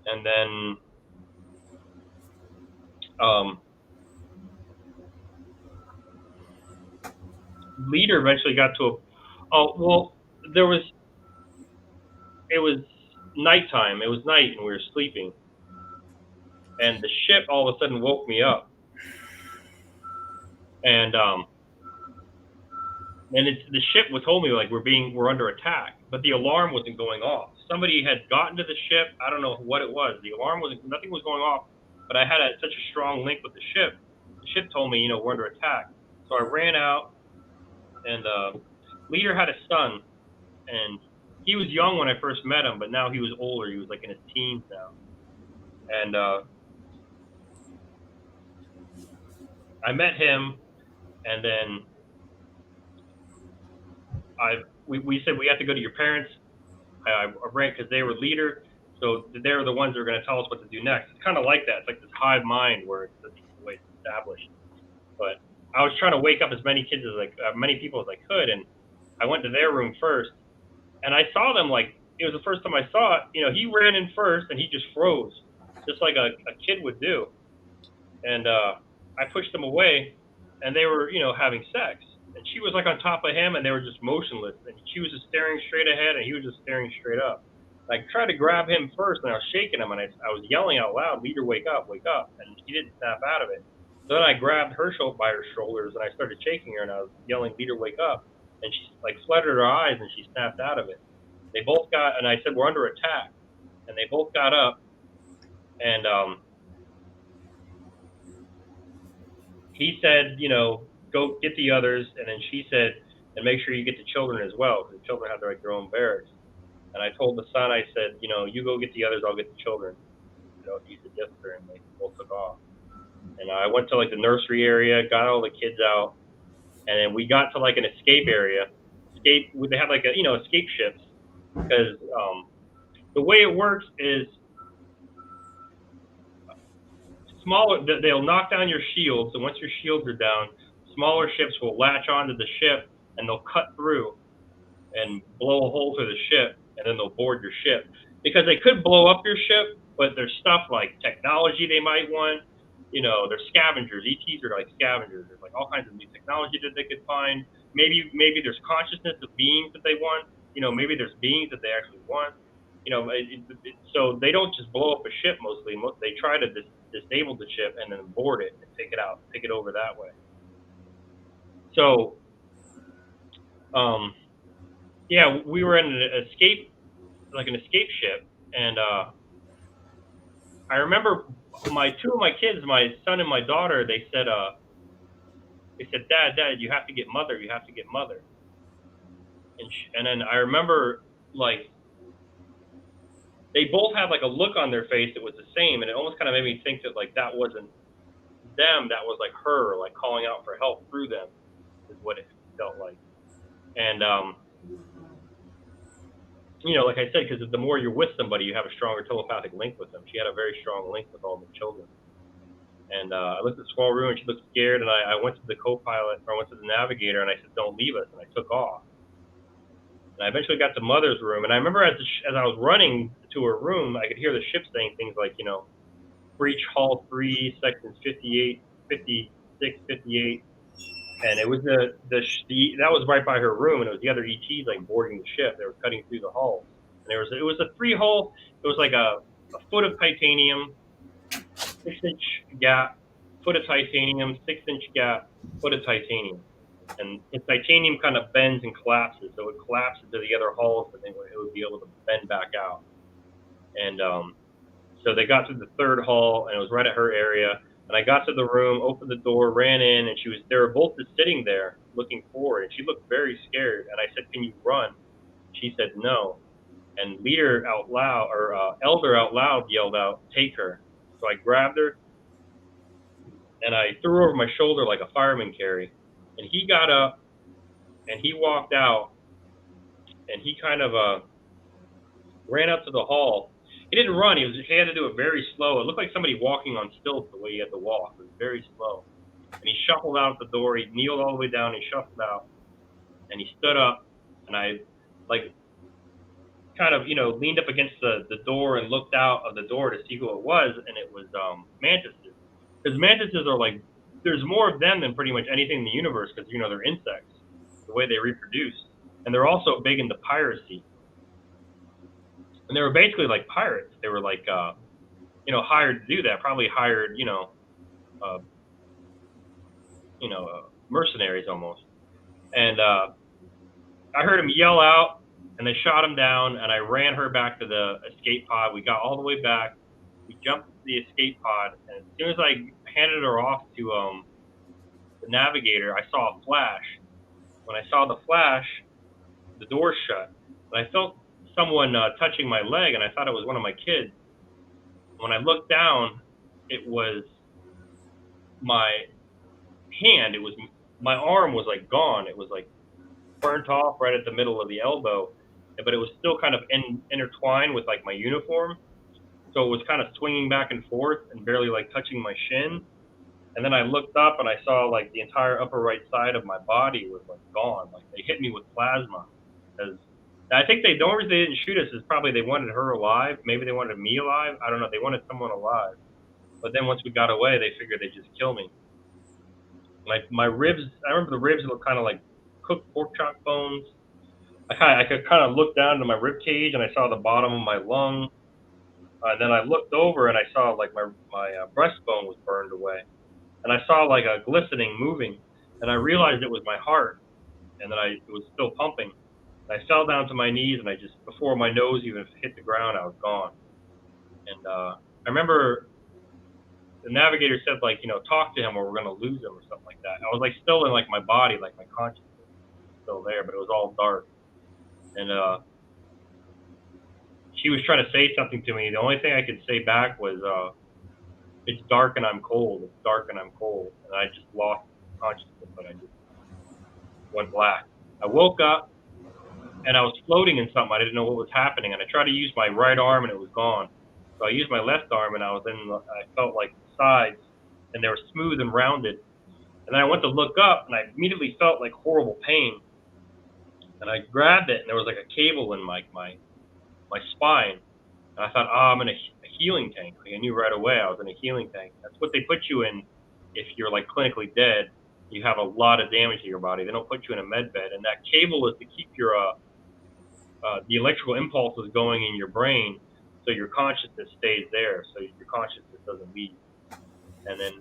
And then leader eventually got to it was nighttime. It was night, and we were sleeping. And the ship all of a sudden woke me up. And the ship told me like we're under attack, but the alarm wasn't going off. Somebody had gotten to the ship. I don't know what it was. The alarm nothing was going off, but I had such a strong link with the ship. The ship told me, we're under attack. So I ran out, and leader had a son, and he was young when I first met him, but now he was older. He was like in his teens now. And I met him, and then we said we have to go to your parents. I ran because they were leader, so they're the ones that are going to tell us what to do next. It's kind of like that. It's like this hive mind where it's the way it's established. But I was trying to wake up as many kids many people as I could, and I went to their room first, and I saw them like it was the first time I saw it. He ran in first, and he just froze, just like a kid would do. And I pushed them away, and they were having sex. And she was like on top of him, and they were just motionless. And she was just staring straight ahead, and he was just staring straight up. I tried to grab him first, and I was shaking him, and I was yelling out loud, "Leader, wake up, wake up!" And she didn't snap out of it. So then I grabbed her by her shoulders, and I started shaking her, and I was yelling, "Leader, wake up!" And she like fluttered her eyes, and she snapped out of it. They both got, and I said, "We're under attack," and they both got up, and he said, go get the others, and then she said, and make sure you get the children as well, because the children have their own barracks. And I told the son, I said, you go get the others, I'll get the children. He said yes, sir, and they both took off. And I went to like the nursery area, got all the kids out, and then we got to like an escape area. They have like escape ships, because the way it works is they'll knock down your shields, and once your shields are down, smaller ships will latch onto the ship, and they'll cut through and blow a hole through the ship, and then they'll board your ship. Because they could blow up your ship, but there's stuff like technology they might want. They're scavengers. ETs are like scavengers. There's like all kinds of new technology that they could find. Maybe there's consciousness of beings that they want. Maybe there's beings that they actually want. So they don't just blow up a ship mostly. They try to disable the ship and then board it and take it over that way. So, yeah, we were in an escape ship, and I remember two of my kids, my son and my daughter, they said, Dad, you have to get mother, and then I remember like they both had like a look on their face that was the same, and it almost kind of made me think that like that wasn't them that was like her, like calling out for help through them, is what it felt like. And like I said, because the more you're with somebody, you have a stronger telepathic link with them. She had a very strong link with all the children. And I looked at the small room, and she looked scared. And I went to the co-pilot, or I went to the navigator, and I said, "Don't leave us." And I took off. And I eventually got to Mother's room. And I remember as I was running to her room, I could hear the ship saying things like, breach Hall 3, sections 58, 56, 58. And it was that was right by her room, and it was the other ETs like boarding the ship. They were cutting through the hulls. And it was a 3-hull. It was like a foot of titanium, 6-inch gap, foot of titanium, 6-inch gap, foot of titanium. And the titanium kind of bends and collapses, so it collapses to the other hulls, but then it would be able to bend back out. And so they got to the 3rd hull, and it was right at her area. And I got to the room, opened the door, ran in, and they were both just sitting there looking forward, and she looked very scared. And I said, "Can you run?" She said, "No." And leader out loud, or elder out loud, yelled out, "Take her." So I grabbed her, and I threw her over my shoulder like a fireman carry. And he got up, and he walked out, and he kind of ran up to the hall. He didn't run. He had to do it very slow. It looked like somebody walking on stilts the way he had to walk. It was very slow. And he shuffled out the door. He kneeled all the way down. He shuffled out, and he stood up. And I, like, kind of, leaned up against the door and looked out of the door to see who it was. And it was mantises. Because mantises are like, there's more of them than pretty much anything in the universe because, they're insects, the way they reproduce. And they're also big into piracy. And they were basically like pirates. They were like, hired to do that. Probably hired, mercenaries almost. And I heard him yell out, and they shot him down. And I ran her back to the escape pod. We got all the way back. We jumped to the escape pod, and as soon as I handed her off to the navigator, I saw a flash. When I saw the flash, the door shut, and I felt someone touching my leg, and I thought it was one of my kids. When I looked down, it was my hand. My arm was like gone. It was like burnt off right at the middle of the elbow, but it was still kind of intertwined with like my uniform. So it was kind of swinging back and forth and barely like touching my shin. And then I looked up and I saw like the entire upper right side of my body was like gone. Like they hit me with plasma. Because I think the only reason they didn't shoot us is probably they wanted her alive. Maybe they wanted me alive. I don't know. They wanted someone alive. But then once we got away, they figured they'd just kill me. Like my ribs, I remember the ribs looked kind of like cooked pork chop bones. I could kind of look down to my rib cage and I saw the bottom of my lung. Then I looked over and I saw like my breastbone was burned away. And I saw like a glistening moving, and I realized it was my heart, and then it was still pumping. And I fell down to my knees, and before my nose even hit the ground, I was gone. And I remember the navigator said like, talk to him or we're gonna lose him or something like that. I was like still in like my body, like my consciousness was still there, but it was all dark. And she was trying to say something to me. The only thing I could say back was, "It's dark and I'm cold. It's dark and I'm cold." And I just lost consciousness, but I just went black. I woke up and I was floating in something. I didn't know what was happening, and I tried to use my right arm and it was gone. So I used my left arm, and I felt like the sides, and they were smooth and rounded. And then I went to look up, and I immediately felt like horrible pain. And I grabbed it, and there was like a cable in my spine. And I thought, I'm in a healing tank. Like I knew right away I was in a healing tank. That's what they put you in if you're like clinically dead. You have a lot of damage to your body. They don't put you in a med bed. And that cable is to keep your the electrical impulses going in your brain, so your consciousness stays there, so your consciousness doesn't leave. And then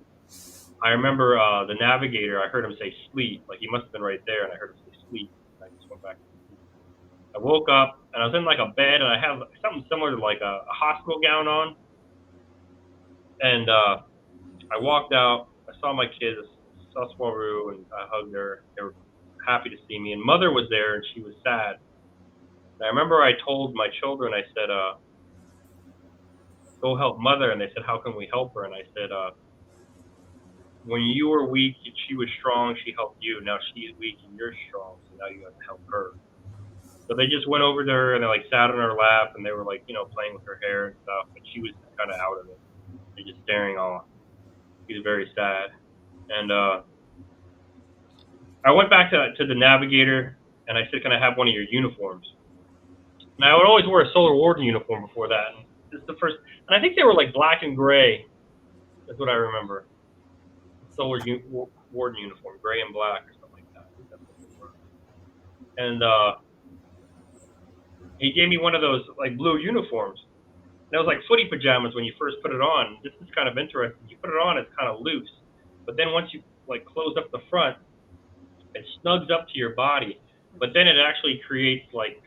I remember the navigator. I heard him say sleep. Like he must have been right there, and I heard him say sleep. And I just went back to sleep. I woke up and I was in like a bed, and I have something similar to like a hospital gown on. And I walked out. I saw my kids, saw Swaru, and I hugged her. They were happy to see me. And Mother was there, and she was sad. And I remember I told my children, I said, "Go help Mother." And they said, "How can we help her?" And I said, when you were weak and she was strong, she helped you. Now she's weak and you're strong, so now you have to help her. So they just went over to her and they like sat on her lap and they were like, playing with her hair and stuff, but she was kind of out of it and just staring off. She was very sad. And I went back to the navigator and I said, "Can I have one of your uniforms?" And I would always wear a Solar Warden uniform before that. And this is the first, and I think they were like black and gray. That's what I remember. Solar Warden uniform, gray and black or something like that. I think that's what they were. And he gave me one of those like blue uniforms. And it was like footy pajamas when you first put it on. This is kind of interesting. You put it on, it's kind of loose, but then once you like close up the front, it snugs up to your body. But then it actually creates like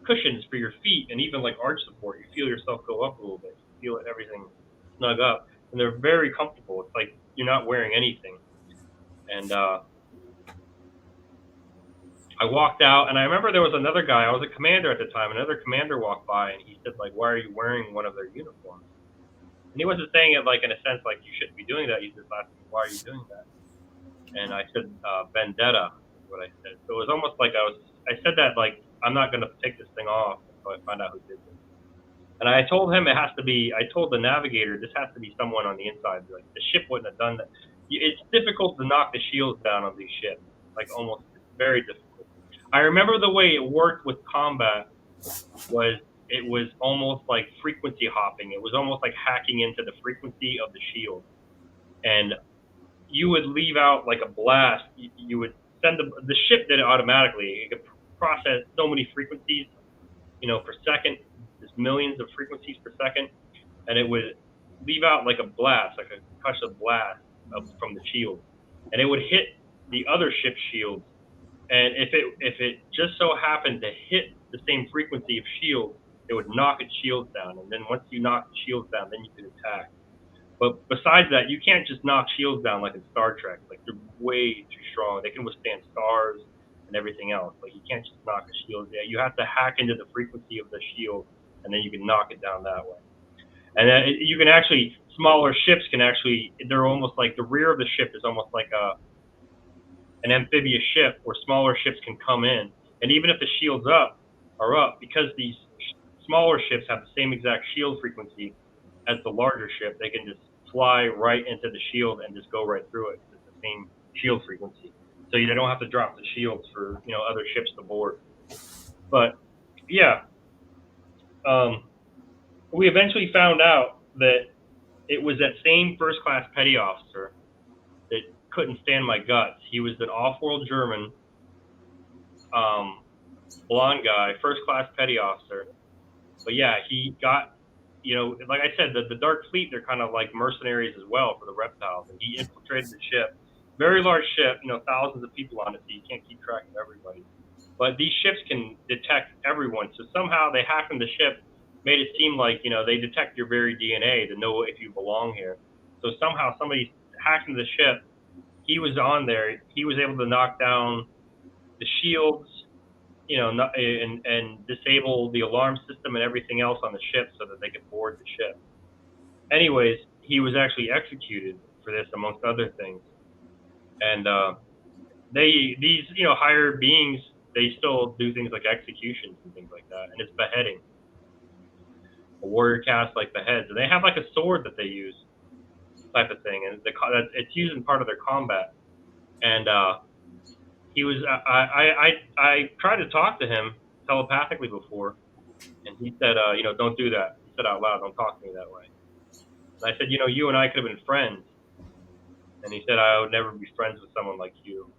cushions for your feet and even like arch support. You feel yourself go up a little bit. You feel everything snug up, and they're very comfortable. It's like you're not wearing anything. And I walked out, and I remember there was another guy. I was a commander at the time. Another commander walked by, and he said, like, "Why are you wearing one of their uniforms?" And he wasn't saying it like in a sense like you shouldn't be doing that. He just asked me, "Why are you doing that?" And I said, "Vendetta," is what I said. So it was almost like I said that like I'm not going to take this thing off until I find out who did this. And I told him it has to be. I told the navigator this has to be someone on the inside. Like the ship wouldn't have done that. It's difficult to knock the shields down on these ships. Like almost very difficult. I remember the way it worked with combat was it was almost like frequency hopping. It was almost like hacking into the frequency of the shield. And you would leave out like a blast. You would send the ship did it automatically. It could process so many frequencies, per second. There's millions of frequencies per second, and it would leave out like a blast, like a concussive blast from the shield, and it would hit the other ship's shields. And if it just so happened to hit the same frequency of shield, it would knock its shields down. And then once you knock the shields down, then you can attack. But besides that, you can't just knock shields down like in Star Trek. Like they're way too strong. They can withstand stars and everything else. Like you can't just knock a shield down. You have to hack into the frequency of the shield, and then you can knock it down that way. And then you can actually smaller ships can actually they're almost like the rear of the ship is almost like an amphibious ship where smaller ships can come in. And even if the shields are up, because these smaller ships have the same exact shield frequency as the larger ship, they can just fly right into the shield and just go right through it. It's the same shield frequency. So you don't have to drop the shields for, other ships to board. But yeah, we eventually found out that it was that same first class petty officer that couldn't stand my guts. He was an off-world German, blonde guy, first class petty officer. But yeah, he got, like I said, the Dark Fleet, they're kind of like mercenaries as well for the reptiles. And he infiltrated the ship, very large ship, thousands of people on it, so you can't keep track of everybody. But these ships can detect everyone. So somehow they hacked in the ship, made it seem like, they detect your very DNA to know if you belong here. So somehow somebody hacked into the ship. He was on there. He was able to knock down the shields, and disable the alarm system and everything else on the ship so that they could board the ship. Anyways, he was actually executed for this, amongst other things. And these higher beings, they still do things like executions and things like that, and it's beheading. A warrior caste like beheads, and they have like a sword that they use, type of thing, and it's used in part of their combat. And he was I tried to talk to him telepathically before, and he said, don't do that. He said out loud, don't talk to me that way. And I said, you and I could have been friends. And he said, I would never be friends with someone like you.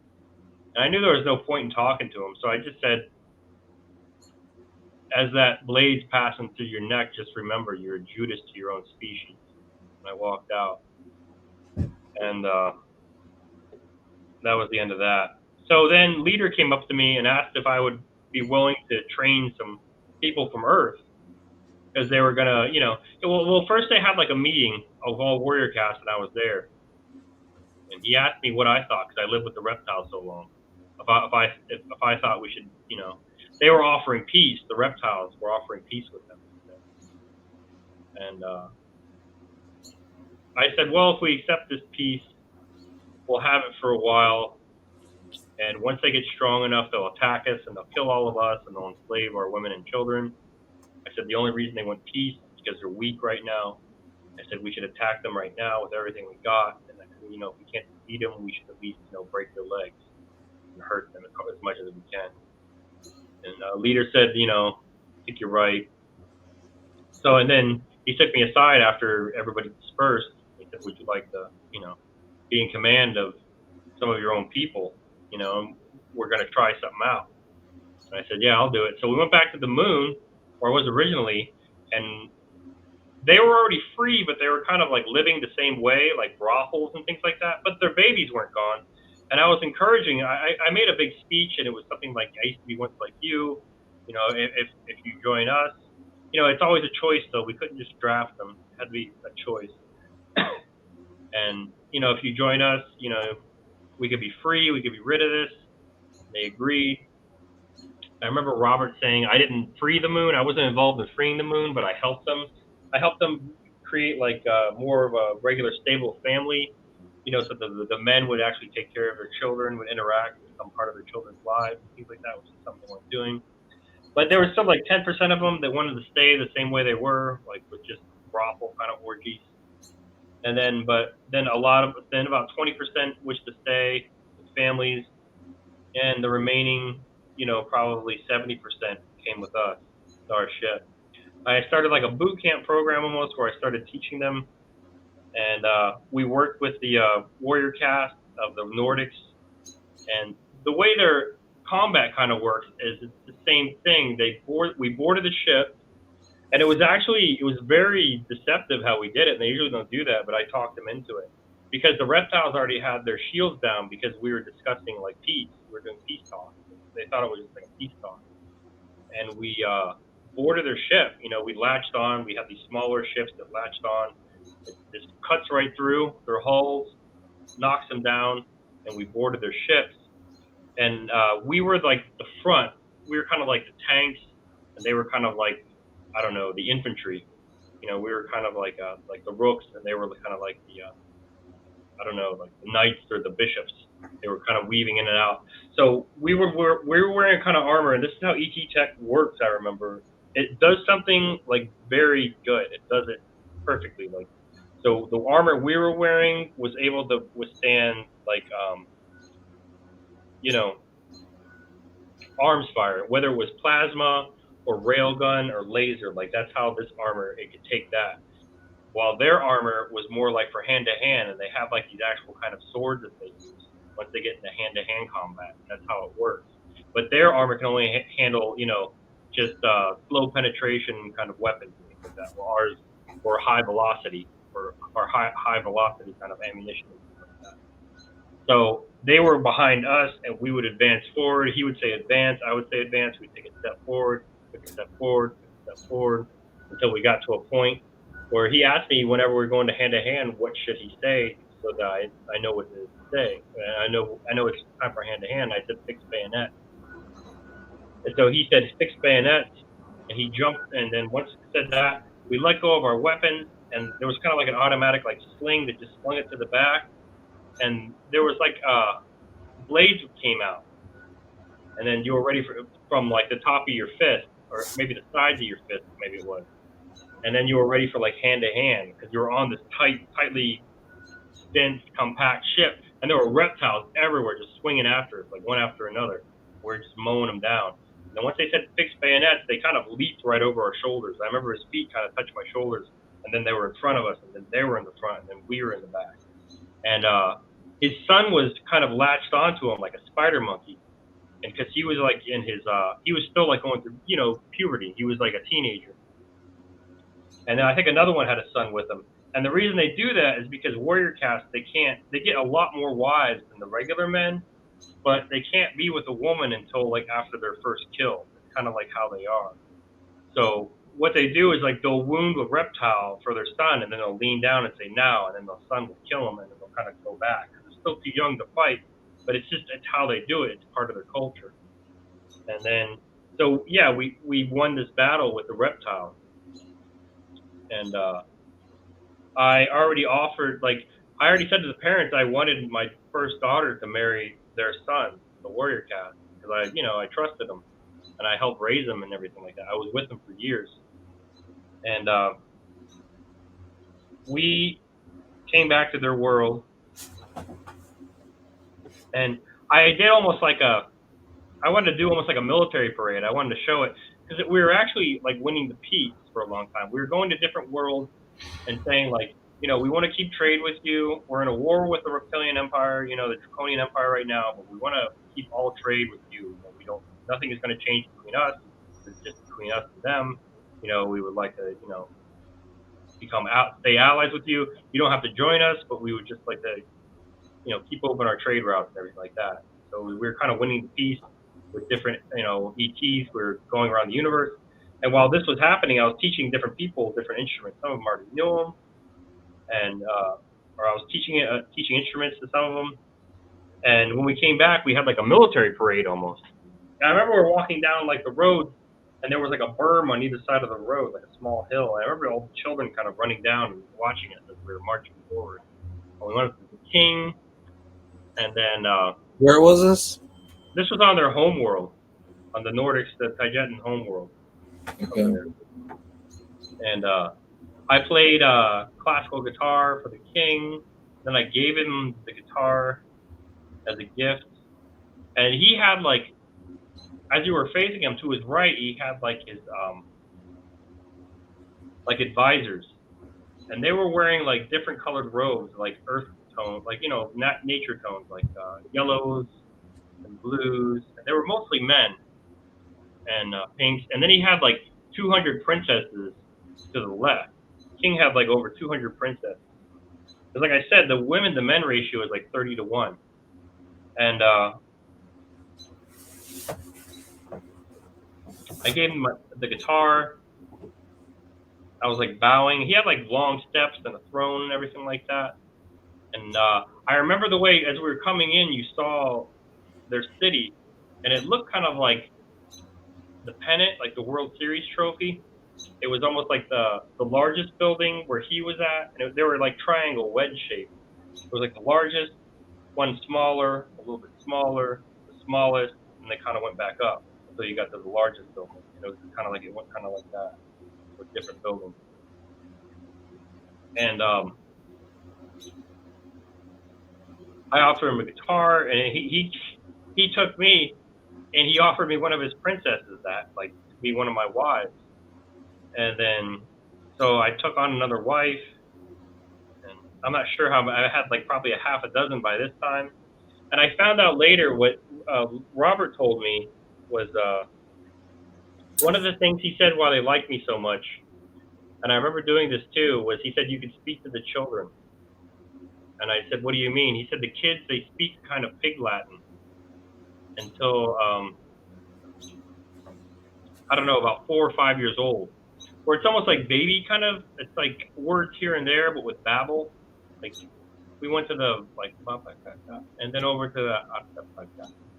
And I knew there was no point in talking to him, so I just said, as that blade's passing through your neck, just remember you're a Judas to your own species. And I walked out. And that was the end of that. So then Leader came up to me and asked if I would be willing to train some people from Earth, because they were gonna, well, first they had like a meeting of all warrior casts, and I was there, and he asked me what I thought, because I lived with the reptiles so long, if I thought we should, they were offering peace. The reptiles were offering peace with them, and I said, well, if we accept this peace, we'll have it for a while, and once they get strong enough, they'll attack us and they'll kill all of us and they'll enslave our women and children. I said the only reason they want peace is because they're weak right now. I said we should attack them right now with everything we got. And I said, if we can't defeat them, we should at least, break their legs and hurt them as much as we can. And the leader said, I think you're right. So, and then he took me aside after everybody dispersed. He said, would you like to, be in command of some of your own people? We're going to try something out. And I said, yeah, I'll do it. So we went back to the moon, where I was originally, and they were already free, but they were kind of like living the same way, like brothels and things like that. But their babies weren't gone. And I was encouraging. I made a big speech, and it was something like, I used to be once like you. If you join us, it's always a choice, though. We couldn't just draft them. It had to be a choice. And, if you join us, we could be free. We could be rid of this. They agreed. I remember Robert saying, I didn't free the moon. I wasn't involved in freeing the moon, but I helped them. I helped them create like more of a regular, stable family, so the men would actually take care of their children, would interact, become part of their children's lives, and things like that, which is something they weren't doing. But there was still like 10% of them that wanted to stay the same way they were, like with just brothel kind of orgies. And then, then about 20% wished to stay with families, and the remaining, probably 70% came with us, to our ship. I started like a boot camp program almost, where I started teaching them, and we worked with the warrior caste of the Nordics, and the way their combat kind of works is it's the same thing. We boarded the ship, and it was very deceptive how we did it. And they usually don't do that, but I talked them into it because the reptiles already had their shields down because we were discussing like peace. We were doing peace talk. They thought it was just like a peace talk, and we boarded their ship. We latched on. We had these smaller ships that latched on. It just cuts right through their hulls, knocks them down, and we boarded their ships. And we were like the front. We were kind of like the tanks, and they were kind of like, I don't know, the infantry. We were kind of like the rooks, and they were kind of like the I don't know, like the knights or the bishops. They were kind of weaving in and out. So we were wearing kind of armor, and this is how ET Tech works. I remember it does something like very good. It does it perfectly. Like, so the armor we were wearing was able to withstand like arms fire, whether it was plasma or railgun or laser. Like, that's how this armor, it could take that. While their armor was more like for hand to hand, and they have like these actual kind of swords that they use once they get into hand to hand combat. That's how it works. But their armor can only handle, just slow penetration kind of weapons and things like that. While ours were high velocity or high velocity kind of ammunition and things like that. So they were behind us, and we would advance forward. He would say advance, I would say advance. We'd take a step forward, took a step forward, took a step forward, until we got to a point where he asked me whenever we were going to hand, what should he say, so that I know what to say. And I know it's time for hand to hand. I said fix bayonet. And so he said fix bayonet, and he jumped. And then once he said that, we let go of our weapons, and there was kind of like an automatic like sling that just slung it to the back, and there was like blades came out, and then you were ready from like the top of your fist, or maybe the sides of your fist, maybe it was. And then you were ready for like hand to hand, because you were on this tightly dense, compact ship, and there were reptiles everywhere just swinging after us, like one after another. We're just mowing them down. And then once they said fix bayonets, they kind of leaped right over our shoulders. I remember his feet kind of touched my shoulders, and then they were in front of us, and then they were in the front, and then we were in the back. And his son was kind of latched onto him like a spider monkey, and because he was like in his, he was still like going through, puberty. He was like a teenager. And then I think another one had a son with him. And the reason they do that is because warrior caste, they get a lot more wives than the regular men, but they can't be with a woman until like after their first kill. It's kind of like how they are. So what they do is like they'll wound a reptile for their son, and then they'll lean down and say now, and then the son will kill him, and then they'll kind of go back. They're still too young to fight, but it's how they do it. It's part of their culture. And then, so yeah, we won this battle with the reptile. And I already offered, like, I already said to the parents I wanted my first daughter to marry their son, the warrior caste, because I trusted them and I helped raise them and everything like that. I was with them for years, and we came back to their world, and I did almost like I wanted to do almost like a military parade. I wanted to show it because we were actually like winning the peace for a long time. We were going to different worlds and saying like, we want to keep trade with you. We're in a war with the Reptilian Empire, the Draconian Empire right now, but we want to keep all trade with you. We don't, nothing is going to change between us. It's just between us and them. We would like to, stay allies with you. You don't have to join us, but we would just like to, keep open our trade routes and everything like that. So we were kind of winning the peace with different, ETs. We were going around the universe. And while this was happening, I was teaching different people different instruments. Some of them already knew them, and or I was teaching instruments to some of them. And when we came back, we had like a military parade almost. And I remember we were walking down like the road, and there was like a berm on either side of the road, like a small hill. And I remember all the children kind of running down and watching us as we were marching forward. And we went up to the king, and then Where was this? this was on their home world, on the Nordics, the Tijetan home world. Okay. And I played classical guitar for the king. Then I gave him the guitar as a gift. And he had like, as you were facing him to his right, he had like his like advisors, and they were wearing like different colored robes, like earth tones, like nature tones, like yellows and blues. And they wwere mostly men and pinks. And then he had like 200 princesses to the left. King had like over 200 princesses. Because like I said, the women to men ratio is like 30-1. And I gave him the guitar. I was like bowing. He had like long steps and a throne and everything like that. And I remember the way as we were coming in, you saw their city, and it looked kind of like the pennant, like the World Series trophy. It was almost like the largest building where he was at, and they were like triangle wedge shaped. It was like the largest, one smaller, a little bit smaller, the smallest, and they kind of went back up. So you got to the largest building, and it went kind of like that with different buildings. And I offered him a guitar, and he took me, and he offered me one of his princesses that like to be one of my wives. And then so I took on another wife, and I'm not sure how I had like probably a half a dozen by this time. And I found out later what Robert told me was one of the things he said why they liked me so much, and I remember doing this too, was he said you could speak to the children. And I said, what do you mean? He said the kids, they speak kind of pig Latin until, I don't know, about 4 or 5 years old. Where it's almost like baby kind of, it's like words here and there, but with babble. Like we went to the, like, and then over to the,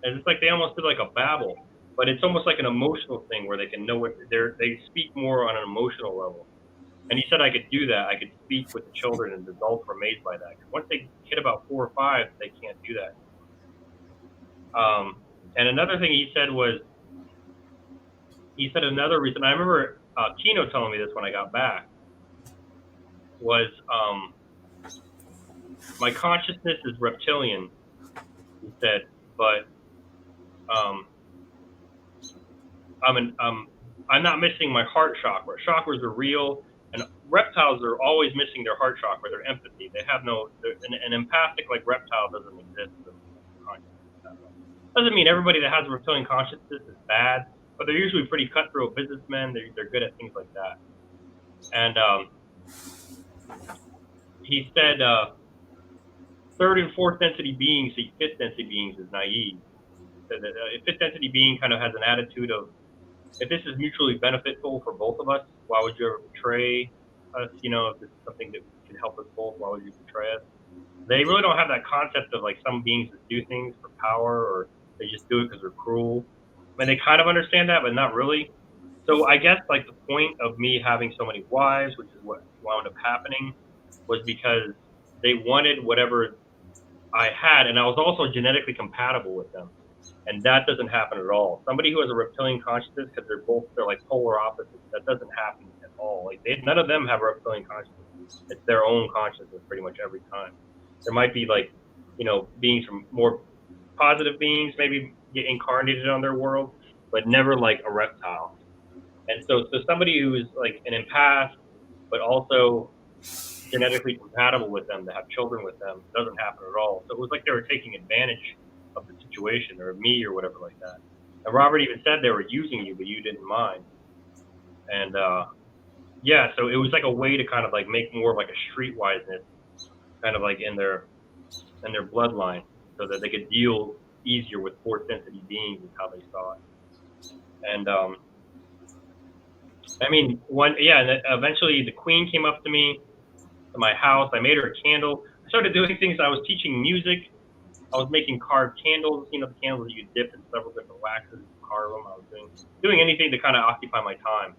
and it's like they almost did like a babble. But it's almost like an emotional thing where they can know what they speak more on an emotional level. And he said I could do that. I could speak with the children, and the adults were amazed by that. Once they hit about 4 or 5, they can't do that. And another thing he said was, another reason, I remember Kino telling me this when I got back, was my consciousness is reptilian, he said, but I'm not missing my heart chakra. Chakras are real. And reptiles are always missing their heart chakra, their empathy. They have an empathic like reptile doesn't exist. Doesn't mean everybody that has a reptilian consciousness is bad, but they're usually pretty cutthroat businessmen. They're good at things like that. And he said third and fourth density beings see fifth density beings as naive. So that a fifth density being kind of has an attitude of, if this is mutually beneficial for both of us, why would you ever betray us? If this is something that can help us both, why would you betray us? They really don't have that concept of like some beings that do things for power, or they just do it because they're cruel. I mean, they kind of understand that, but not really. So I guess like the point of me having so many wives, which is what wound up happening, was because they wanted whatever I had, and I was also genetically compatible with them. And that doesn't happen at all. Somebody who has a reptilian consciousness, because they're like polar opposites, that doesn't happen at all. Like none of them have a reptilian consciousness. It's their own consciousness pretty much every time. There might be like, beings from more positive beings maybe get incarnated on their world, but never like a reptile. And so somebody who is like an empath, but also genetically compatible with them, to have children with them, doesn't happen at all. So it was like they were taking advantage of the situation, or me, or whatever like that. And Robert even said they were using you, but you didn't mind. And yeah, so it was like a way to kind of like make more of like a streetwiseness, kind of like in their bloodline, so that they could deal easier with force density beings, is how they saw it. And I mean, and eventually the queen came up to me, to my house. I made her a candle. I started doing things. I was teaching music. I was making carved candles, the candles that you dip in several different waxes and carve them. I was doing anything to kind of occupy my time.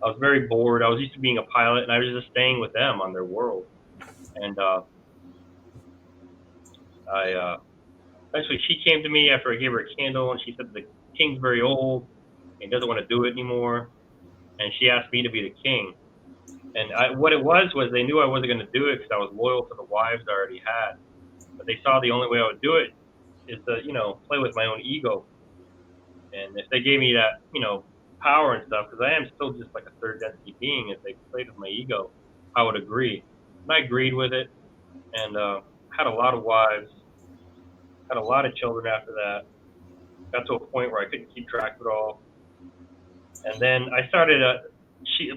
I was very bored. I was used to being a pilot, and I was just staying with them on their world. And eventually she came to me after I gave her a candle, and she said the king's very old and doesn't want to do it anymore. And she asked me to be the king. And what it was they knew I wasn't going to do it because I was loyal to the wives I already had. But they saw the only way I would do it is to, play with my own ego. And if they gave me that, power and stuff, because I am still just like a third density being, if they played with my ego, I would agree. And I agreed with it, and had a lot of wives, had a lot of children after that. Got to a point where I couldn't keep track of it all. And then I started,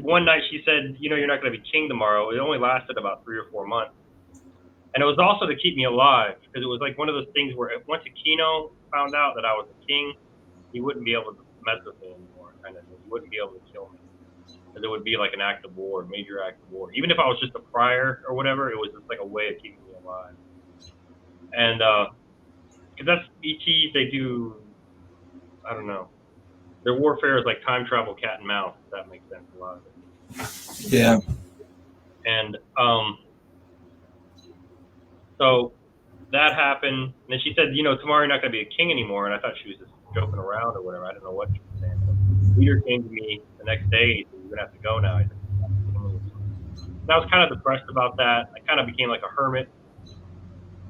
one night she said, you're not going to be king tomorrow. It only lasted about 3 or 4 months. And it was also to keep me alive, because it was like one of those things where once Aquino found out that I was a king, he wouldn't be able to mess with me anymore, kind of thing. He wouldn't be able to kill me, because it would be like an act of war, major act of war. Even if I was just a prior or whatever, it was just like a way of keeping me alive. And because that's ETs, they do, I don't know, their warfare is like time travel, cat and mouse, if that makes sense, a lot of it. Yeah. And so that happened, and then she said, tomorrow you're not going to be a king anymore. And I thought she was just joking around or whatever. I don't know what she was saying. But the leader came to me the next day and said, you're going to have to go now. I said, and I was kind of depressed about that. I kind of became like a hermit.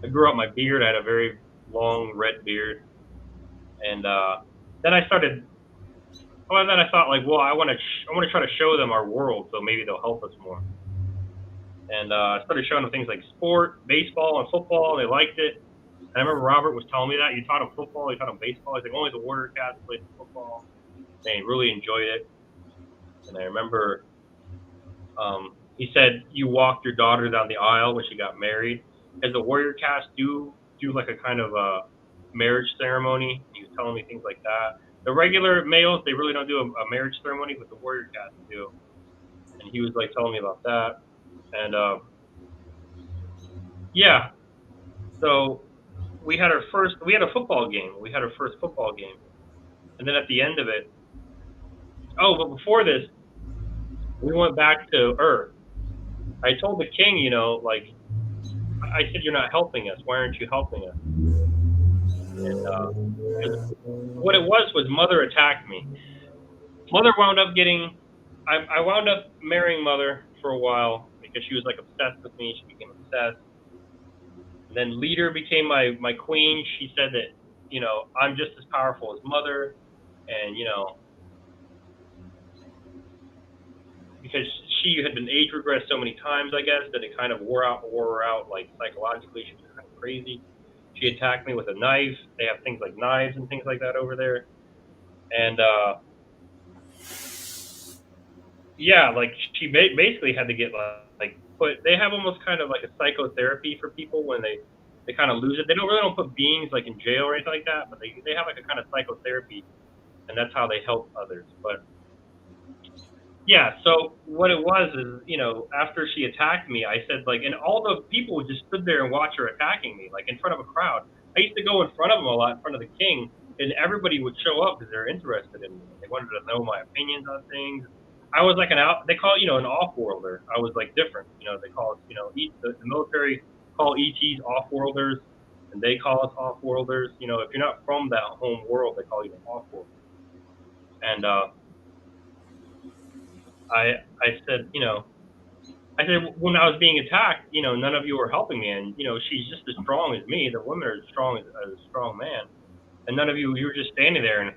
I grew out my beard. I had a very long red beard. And then I started, then I thought, like, well, I want to try to show them our world, so maybe they'll help us more. And I started showing them things like sport, baseball, and football. They liked it. And I remember Robert was telling me that. You taught them football, you taught them baseball. He's like, only the Warrior Cats played football. And he really enjoyed it. And I remember he said you walked your daughter down the aisle when she got married. As the Warrior Cats do like a kind of a marriage ceremony. He was telling me things like that. The regular males, they really don't do a marriage ceremony, but the Warrior Cats do. And he was like telling me about that. And yeah, so we had a football game. We had our first football game. And then at the end of it, but before this, we went back to Earth. I told the king, like, I said, you're not helping us. Why aren't you helping us? And what it was Mother attacked me. Mother wound up I wound up marrying Mother for a while because she was like obsessed with me. She became obsessed. And then Leader became my queen. She said that, I'm just as powerful as Mother. And, because she had been age regressed so many times, I guess, that it kind of wore her out, like, psychologically. She was kind of crazy. She attacked me with a knife. They have things like knives and things like that over there. And, yeah, like, she basically had to get, like, they have almost kind of like a psychotherapy for people when they kind of lose it. They don't put beings, like, in jail or anything like that, but they have, like, a kind of psychotherapy, and that's how they help others. But, yeah, so what it was is, after she attacked me, I said, like, and all the people just stood there and watch her attacking me, like, in front of a crowd. I used to go in front of them a lot, in front of the king, and everybody would show up because they're interested in me. They wanted to know my opinions on things. I was like they call it, an off-worlder. I was like different. They call us, the military call ETs off-worlders, and they call us off-worlders. If you're not from that home world, they call you an off-worlder. And I said, when I was being attacked, none of you were helping me, and she's just as strong as me. The women are as strong as a strong man, and none of you were just standing there and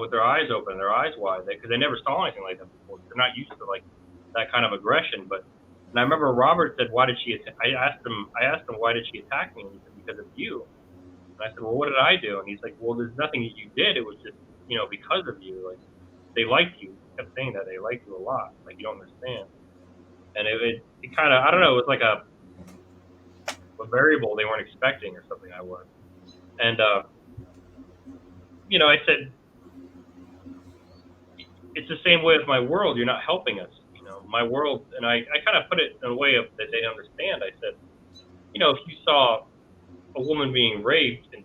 with their eyes open, their eyes wide, because they never saw anything like that before. They're not used to like that kind of aggression. And I remember Robert said, "Why did she?" I asked him, "Why did she attack me?" And he said, "Because of you." And I said, "Well, what did I do?" And he's like, "Well, there's nothing that you did. It was just because of you. Like they liked you." He kept saying that they liked you a lot. Like you don't understand. And it kind of, I don't know, it was like a variable they weren't expecting or something. I was, and I said, it's the same way with my world. You're not helping us. My world, and I kind of put it in a way of that they understand. I said, if you saw a woman being raped and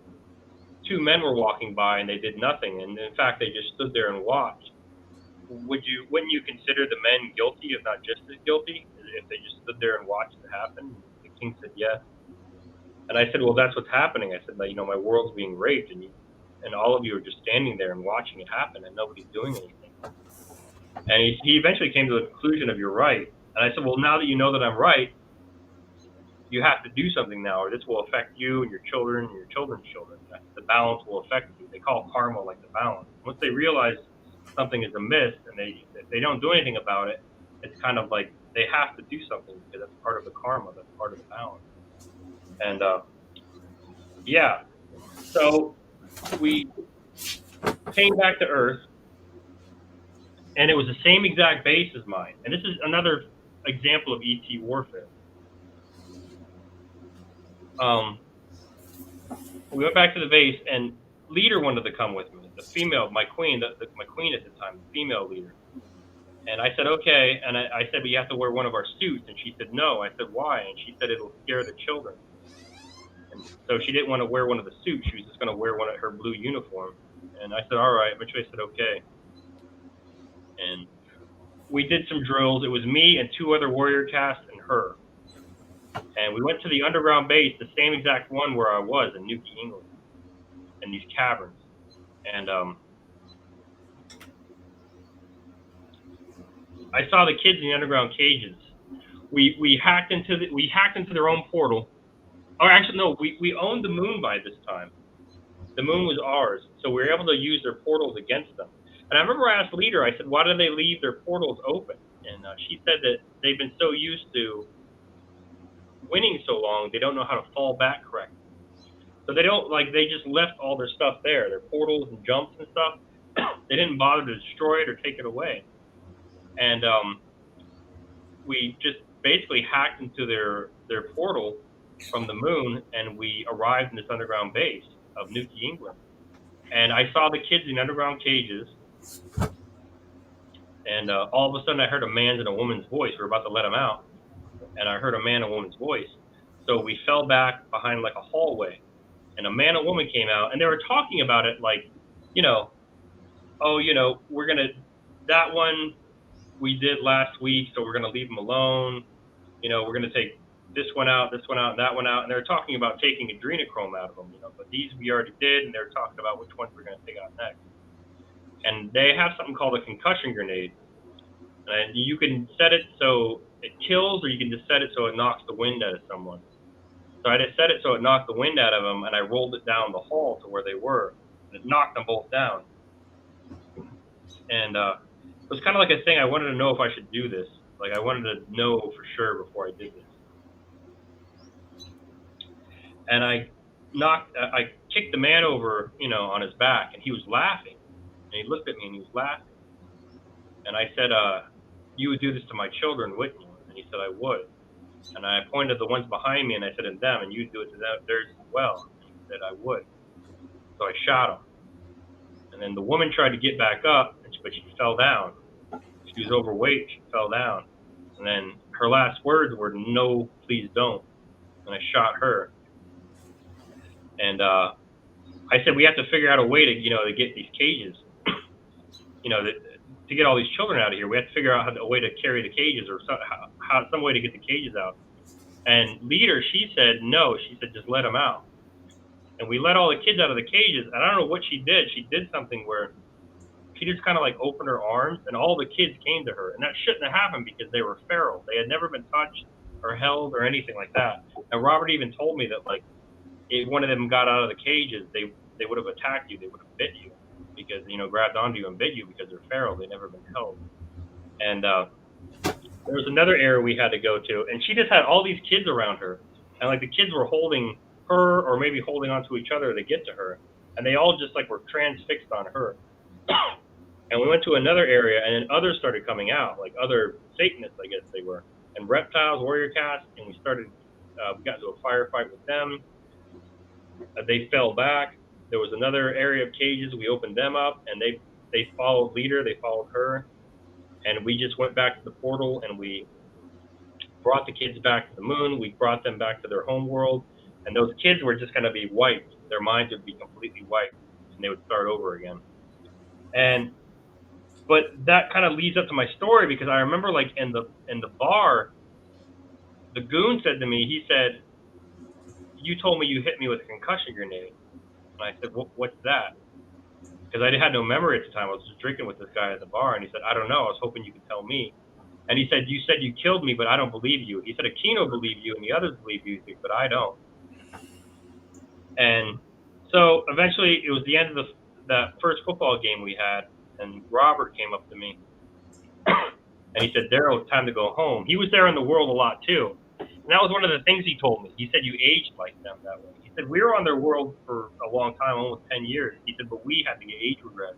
two men were walking by and they did nothing, and in fact they just stood there and watched, wouldn't you consider the men guilty, if not just as guilty, if they just stood there and watched it happen? And the king said yes. And I said, well, that's what's happening. I said, my world's being raped, and all of you are just standing there and watching it happen, and nobody's doing anything. And he eventually came to the conclusion of, you're right. And I said, well, now that you know that I'm right, you have to do something now, or this will affect you and your children and your children's children. The balance will affect you. They call karma like the balance. Once they realize something is amiss and if they don't do anything about it, it's kind of like they have to do something because that's part of the karma, that's part of the balance. And yeah, so we came back to Earth, and it was the same exact base as mine. And this is another example of ET warfare. We went back to the base, and leader wanted to come with me. The female, my queen, my queen at the time, the female leader. And I said, okay. And I said, but you have to wear one of our suits. And she said, no. I said, why? And she said, it'll scare the children. And so she didn't want to wear one of the suits. She was just going to wear one of her blue uniform. And I said, all right. Eventually I said, okay. And we did some drills. It was me and two other warrior casts and her. And we went to the underground base, the same exact one where I was in Newquay, England, in these caverns. And I saw the kids in the underground cages. We hacked into their own portal. Or actually, no, we owned the moon by this time. The moon was ours, so we were able to use their portals against them. And I remember I asked Leader, I said, why do they leave their portals open? And she said that they've been so used to winning so long, they don't know how to fall back correctly. So they just left all their stuff there, their portals and jumps and stuff. They didn't bother to destroy it or take it away. And we just basically hacked into their portal from the moon, and we arrived in this underground base of Newquay, England. And I saw the kids in underground cages, and all of a sudden I heard a man's and a woman's voice. We were about to let them out, and I heard a man and a woman's voice. So we fell back behind like a hallway, and a man and woman came out, and they were talking about it like, we're going to, that one we did last week, so we're going to leave them alone. We're going to take this one out, and that one out. And they're talking about taking adrenochrome out of them, but these we already did, and they're talking about which ones we're going to take out next. And they have something called a concussion grenade. And you can set it so it kills, or you can just set it so it knocks the wind out of someone. So I just set it so it knocked the wind out of them, and I rolled it down the hall to where they were, and it knocked them both down. And it was kind of like a thing. I wanted to know if I should do this. Like I wanted to know for sure before I did this. And I kicked the man over, on his back, and he was laughing. And he looked at me and he was laughing. And I said, you would do this to my children, wouldn't you? And he said, I would. And I pointed the ones behind me and I said, and them, and you'd do it to them, theirs as well. And he said, I would. So I shot him. And then the woman tried to get back up, but she fell down. She was overweight. She fell down. And then her last words were, no, please don't. And I shot her. And I said, we have to figure out a way to, to get these cages. to get all these children out of here. We had to figure out a way to carry the cages, or some way to get the cages out. And leader, she said no. She said just let them out. And we let all the kids out of the cages. And I don't know what she did. She did something where she just kind of like opened her arms, and all the kids came to her. And that shouldn't have happened because they were feral. They had never been touched or held or anything like that. And Robert even told me that like if one of them got out of the cages, they would have attacked you. They would have bit you because, grabbed onto you and bit you because they're feral. They've never been held. And there was another area we had to go to, and she just had all these kids around her, and like the kids were holding her or maybe holding onto each other to get to her, and they all just like were transfixed on her. And we went to another area, and then others started coming out, like other Satanists, I guess they were, and reptiles, warrior cats, and we got into a firefight with them. They fell back. There was another area of cages. We opened them up, and they followed leader. They followed her, and we just went back to the portal, and we brought the kids back to the moon. We brought them back to their home world, and those kids were just going to be wiped. Their minds would be completely wiped, and they would start over again. But that kind of leads up to my story, because I remember like in the bar, the goon said to me, he said, "You told me you hit me with a concussion grenade." And I said, "What's that?" Because I had no memory at the time. I was just drinking with this guy at the bar, and he said, "I don't know. I was hoping you could tell me." And he said, "You said you killed me, but I don't believe you." He said, "Aquino believe you, and the others believe you, but I don't." And so eventually, it was the end of that first football game we had, and Robert came up to me, and he said, "Daryl, it's time to go home." He was there in the world a lot too, and that was one of the things he told me. He said, "You aged like them that way." He said, "We were on their world for a long time, almost 10 years." He said, "But we had to get age regret."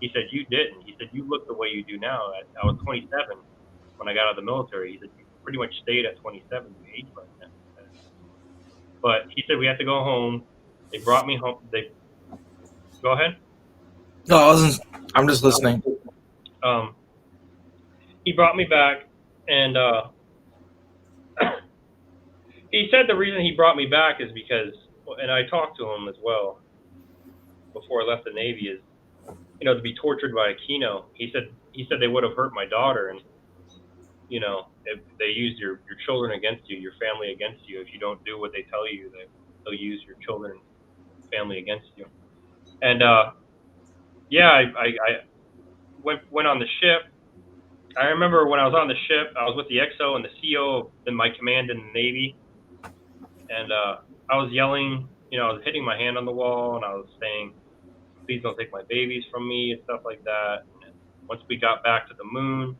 He said, "You didn't." He said, "You look the way you do now." I was 27 when I got out of the military. He said, "You pretty much stayed at 27. You aged like that." But he said, "We have to go home." They brought me home. Go ahead. No, I'm just listening. He brought me back, and he said the reason he brought me back is because, and I talked to him as well before I left the Navy, is, to be tortured by Aquino. He said they would have hurt my daughter, and if they use your children against you, your family against you. If you don't do what they tell you, they'll use your children, family against you. And yeah, I went on the ship. I remember when I was on the ship, I was with the XO and the CO of my command in the Navy, and I was yelling. I was hitting my hand on the wall, and I was saying, "Please don't take my babies from me," and stuff like that. And once we got back to the moon,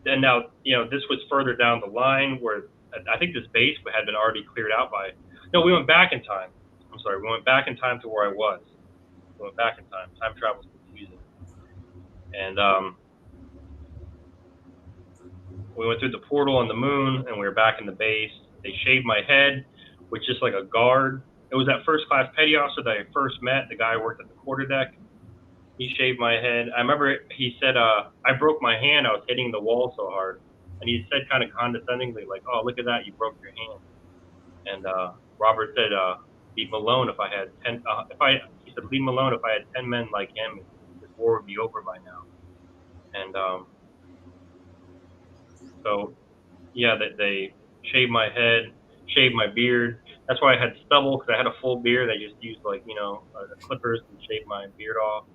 then now, this was further down the line where I think this base had been already cleared out by. No, we went back in time. I'm sorry, we went back in time to where I was. We went back in time. Time travel is confusing. And we went through the portal on the moon, and we were back in the base. They shaved my head with just like a guard. It was that first class petty officer that I first met, the guy who worked at the quarterdeck. He shaved my head. I remember he said, I broke my hand. I was hitting the wall so hard. And he said kind of condescendingly, like, "Oh, look at that. You broke your hand." And Robert said, "Leave him alone if I had 10, he said, leave him alone if I had 10 men like him. This war would be over by now." And so, yeah, they shaved my head, shaved my beard. That's why I had stubble, because I had a full beard. I just used the clippers and shaved my beard off.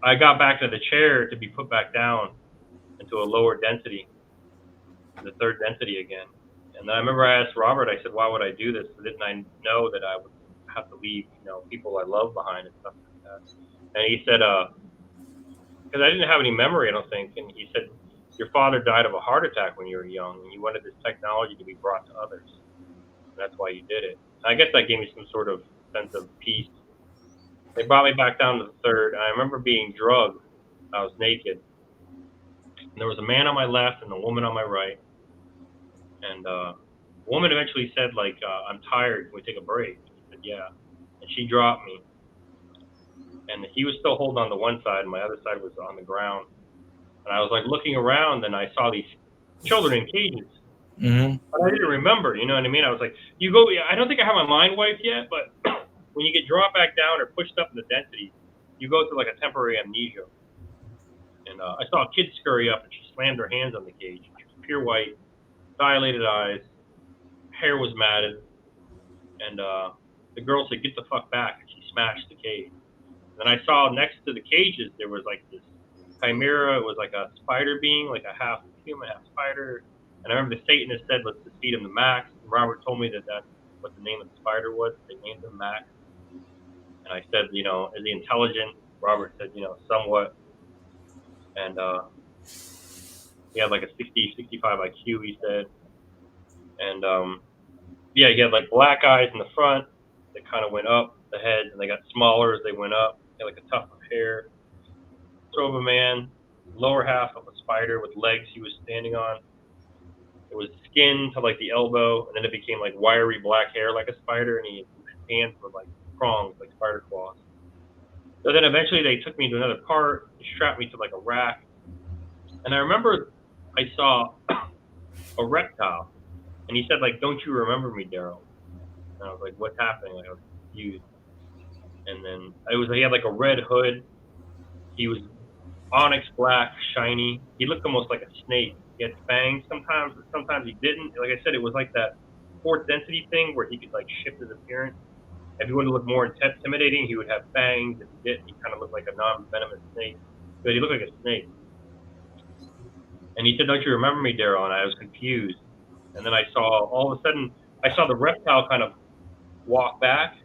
I got back to the chair to be put back down into a lower density, the third density again. And then I remember I asked Robert, I said, "Why would I do this? Didn't I know that I would have to leave, people I love behind and stuff like that?" And he said, because I didn't have any memory, I don't think. And he said, "Your father died of a heart attack when you were young, and you wanted this technology to be brought to others. And that's why you did it." And I guess that gave me some sort of sense of peace. They brought me back down to the third, and I remember being drugged. I was naked. And there was a man on my left and a woman on my right. And the woman eventually said, "I'm tired. Can we take a break?" And he said, "Yeah." And she dropped me. And he was still holding on to one side, and my other side was on the ground. And I was looking around, and I saw these children in cages. Mm-hmm. But I didn't remember, you know what I mean? I was like, you go, I don't think I have my mind wiped yet, but when you get dropped back down or pushed up in the density, you go through like a temporary amnesia. And I saw a kid scurry up, and she slammed her hands on the cage. She was pure white, dilated eyes, hair was matted, and the girl said, "Get the fuck back!" And she smashed the cage. And then I saw next to the cages there was like this chimera. It was like a spider being, like a half human, half spider. And I remember the Satanist said, "Let's just feed him the Max." And Robert told me that that's what the name of the spider was. They named him Max. And I said, is he intelligent? Robert said, somewhat. And he had like a 60, 65 IQ, he said. And yeah, he had like black eyes in the front that kind of went up the heads, and they got smaller as they went up. He had like a tuft of hair. Throw of a man, lower half of a spider with legs he was standing on. It was skin to like the elbow, and then it became like wiry black hair like a spider, and his hands were like prongs, like spider claws. So then eventually they took me to another part, they strapped me to like a rack, and I remember I saw a reptile, and he said like, "Don't you remember me, Daryl?" And I was like, "What's happening?" Like I was confused. And then he had like a red hood. He was onyx black, shiny. He looked almost like a snake. He had fangs sometimes, but sometimes he didn't. Like I said, it was like that fourth density thing where he could like shift his appearance. If he wanted to look more intimidating, he would have fangs. If he didn't, he kind of looked like a non-venomous snake. But he looked like a snake. And he said, "Don't you remember me, Daryl?" And I was confused. And then I saw, all of a sudden, I saw the reptile kind of walk back,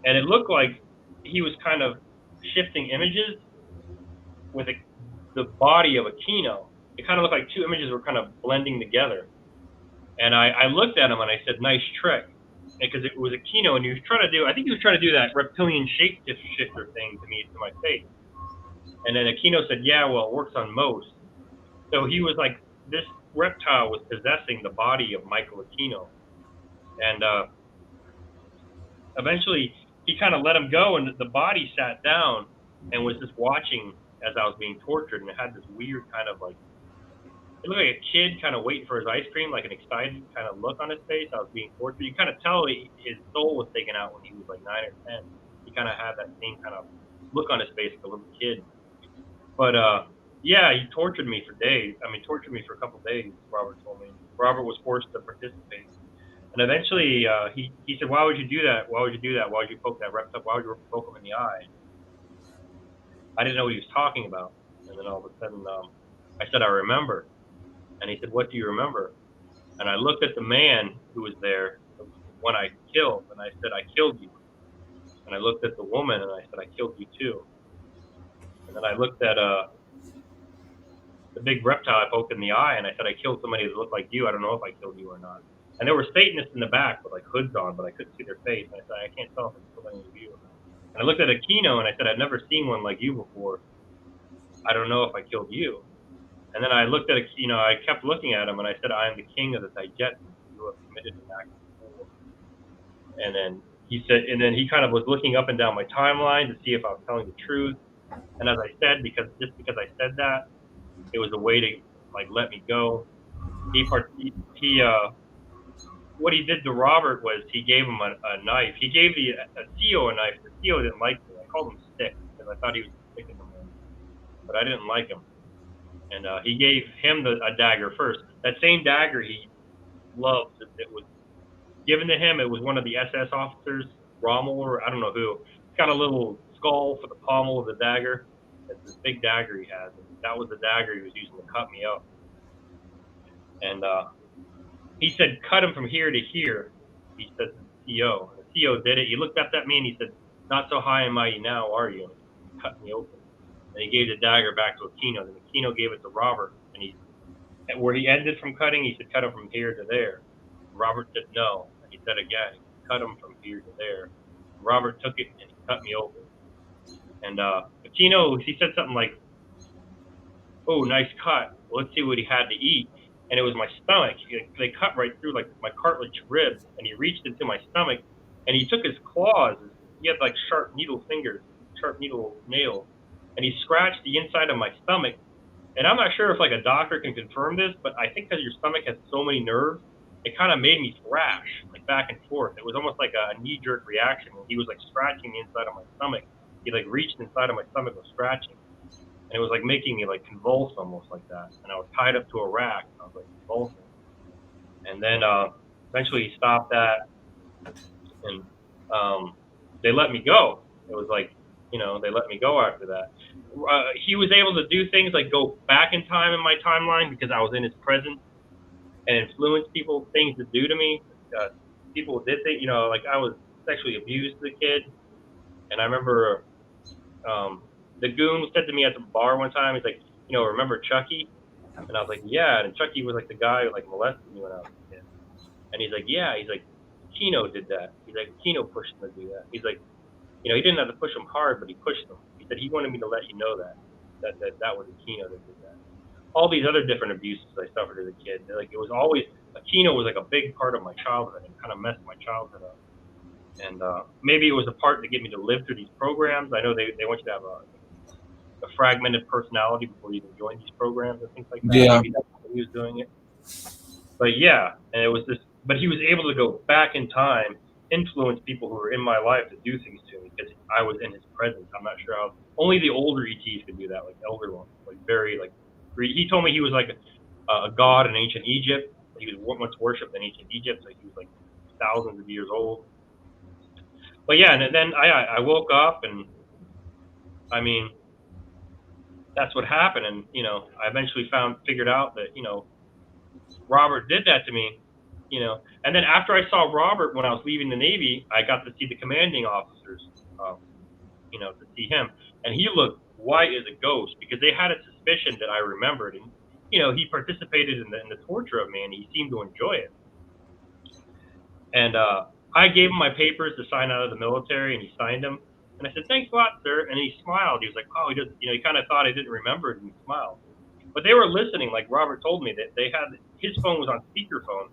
and it looked like he was kind of shifting images with the body of a Kino. It kind of looked like two images were kind of blending together. And I looked at him and I said, "Nice trick." Because it was a Kino, and he was trying to do, I think he was trying to do that reptilian shapeshifter thing to me, to my face. And then Aquino said, "Yeah, well, it works on most." So he was like, this reptile was possessing the body of Michael Aquino. And eventually he kind of let him go, and the body sat down and was just watching as I was being tortured. And it had this weird kind of like, it looked like a kid kind of waiting for his ice cream, like an excited kind of look on his face. I was being tortured. You kind of tell his soul was taken out when he was like 9 or 10. He kind of had that same kind of look on his face like a little kid. But yeah, he tortured me for days. I mean, tortured me for a couple of days. Robert told me. Robert was forced to participate, and eventually he said, "Why would you do that? Why would you do that? Why would you poke that reptile? Why would you poke him in the eye?" I didn't know what he was talking about, and then all of a sudden, I said, "I remember," and he said, "What do you remember?" And I looked at the man who was there, the one I killed, and I said, "I killed you." And I looked at the woman, and I said, "I killed you too." And then I looked at the big reptile I poked in the eye, and I said, "I killed somebody that looked like you. I don't know if I killed you or not." And there were Satanists in the back with like hoods on, but I couldn't see their face. And I said, "I can't tell if I killed any of you or not." And I looked at Aquino and I said, "I've never seen one like you before. I don't know if I killed you." And then I looked at Aquino, I kept looking at him, and I said, "I am the king of the Taijutsu. You have committed an act of war." And then he said, and then he kind of was looking up and down my timeline to see if I was telling the truth. And as I said, because I said that, it was a way to like let me go. He what he did to Robert was he gave him a knife. He gave a CEO a knife. The CEO didn't like me. I called him Stick because I thought he was sticking the man, but I didn't like him. And he gave him a dagger first. That same dagger he loved. It was given to him. It was one of the SS officers, Rommel, or I don't know who. It's got a little skull for the pommel of the dagger. It's this big dagger he has, and that was the dagger he was using to cut me up. And he said, "Cut him from here to here." He said to the CEO. And the CEO did it. He looked up at me and he said, "Not so high and mighty now, are you?" And he cut me open. And he gave the dagger back to Aquino. Then Aquino gave it to Robert. And where he ended from cutting, he said, "Cut him from here to there." And Robert said, "No." And he said again, "Cut him from here to there." And Robert took it and he cut me open. And Aquino, he said something like, "Oh, nice cut. Well, let's see what he had to eat." And it was my stomach. They cut right through like my cartilage ribs, and he reached into my stomach, and he took his claws. He had like sharp needle fingers, sharp needle nails, and he scratched the inside of my stomach. And I'm not sure if like a doctor can confirm this, but I think because your stomach has so many nerves, it kind of made me thrash like back and forth. It was almost like a knee jerk reaction when he was like scratching the inside of my stomach. he like reached inside of my stomach and was scratching, and it was like making me like convulse almost like that. And I was tied up to a rack, and I was like convulsing. And then eventually he stopped that, and they let me go. It was like, they let me go after that. He was able to do things like go back in time in my timeline because I was in his presence and influence people, things to do to me. People did things, like I was sexually abused as a kid. And I remember the goon said to me at the bar one time, he's like, remember Chucky? And I was like, yeah. And Chucky was like the guy who like molested me when I was a kid. And he's like, yeah. He's like, Kino did that. He's like, Kino pushed him to do that. He's like, he didn't have to push him hard, but he pushed him. He said he wanted me to let you know that was Kino that did that. All these other different abuses I suffered as a kid, like it was always Kino was like a big part of my childhood and kind of messed my childhood up. And maybe it was a part to get me to live through these programs. I know they want you to have a fragmented personality before you can join these programs and things like that. Yeah. Maybe that's why he was doing it. But yeah, and it was this. But he was able to go back in time, influence people who were in my life to do things to me because I was in his presence. I'm not sure how. Only the older ETs could do that, like elder ones, like very like. He told me he was like a god in ancient Egypt. He was once worshipped in ancient Egypt, so he was like thousands of years old. But yeah, and then I woke up, and I mean that's what happened, and I eventually figured out that Robert did that to me, and then after I saw Robert when I was leaving the Navy, I got to see the commanding officers, to see him, and he looked white as a ghost because they had a suspicion that I remembered, and he participated in the torture of me, and he seemed to enjoy it, and I gave him my papers to sign out of the military, and he signed them, and I said, "Thanks a lot, sir," and he smiled. He was like, "Oh, he does," he kind of thought I didn't remember it, and he smiled. But they were listening, like Robert told me, that they had his phone was on speakerphone,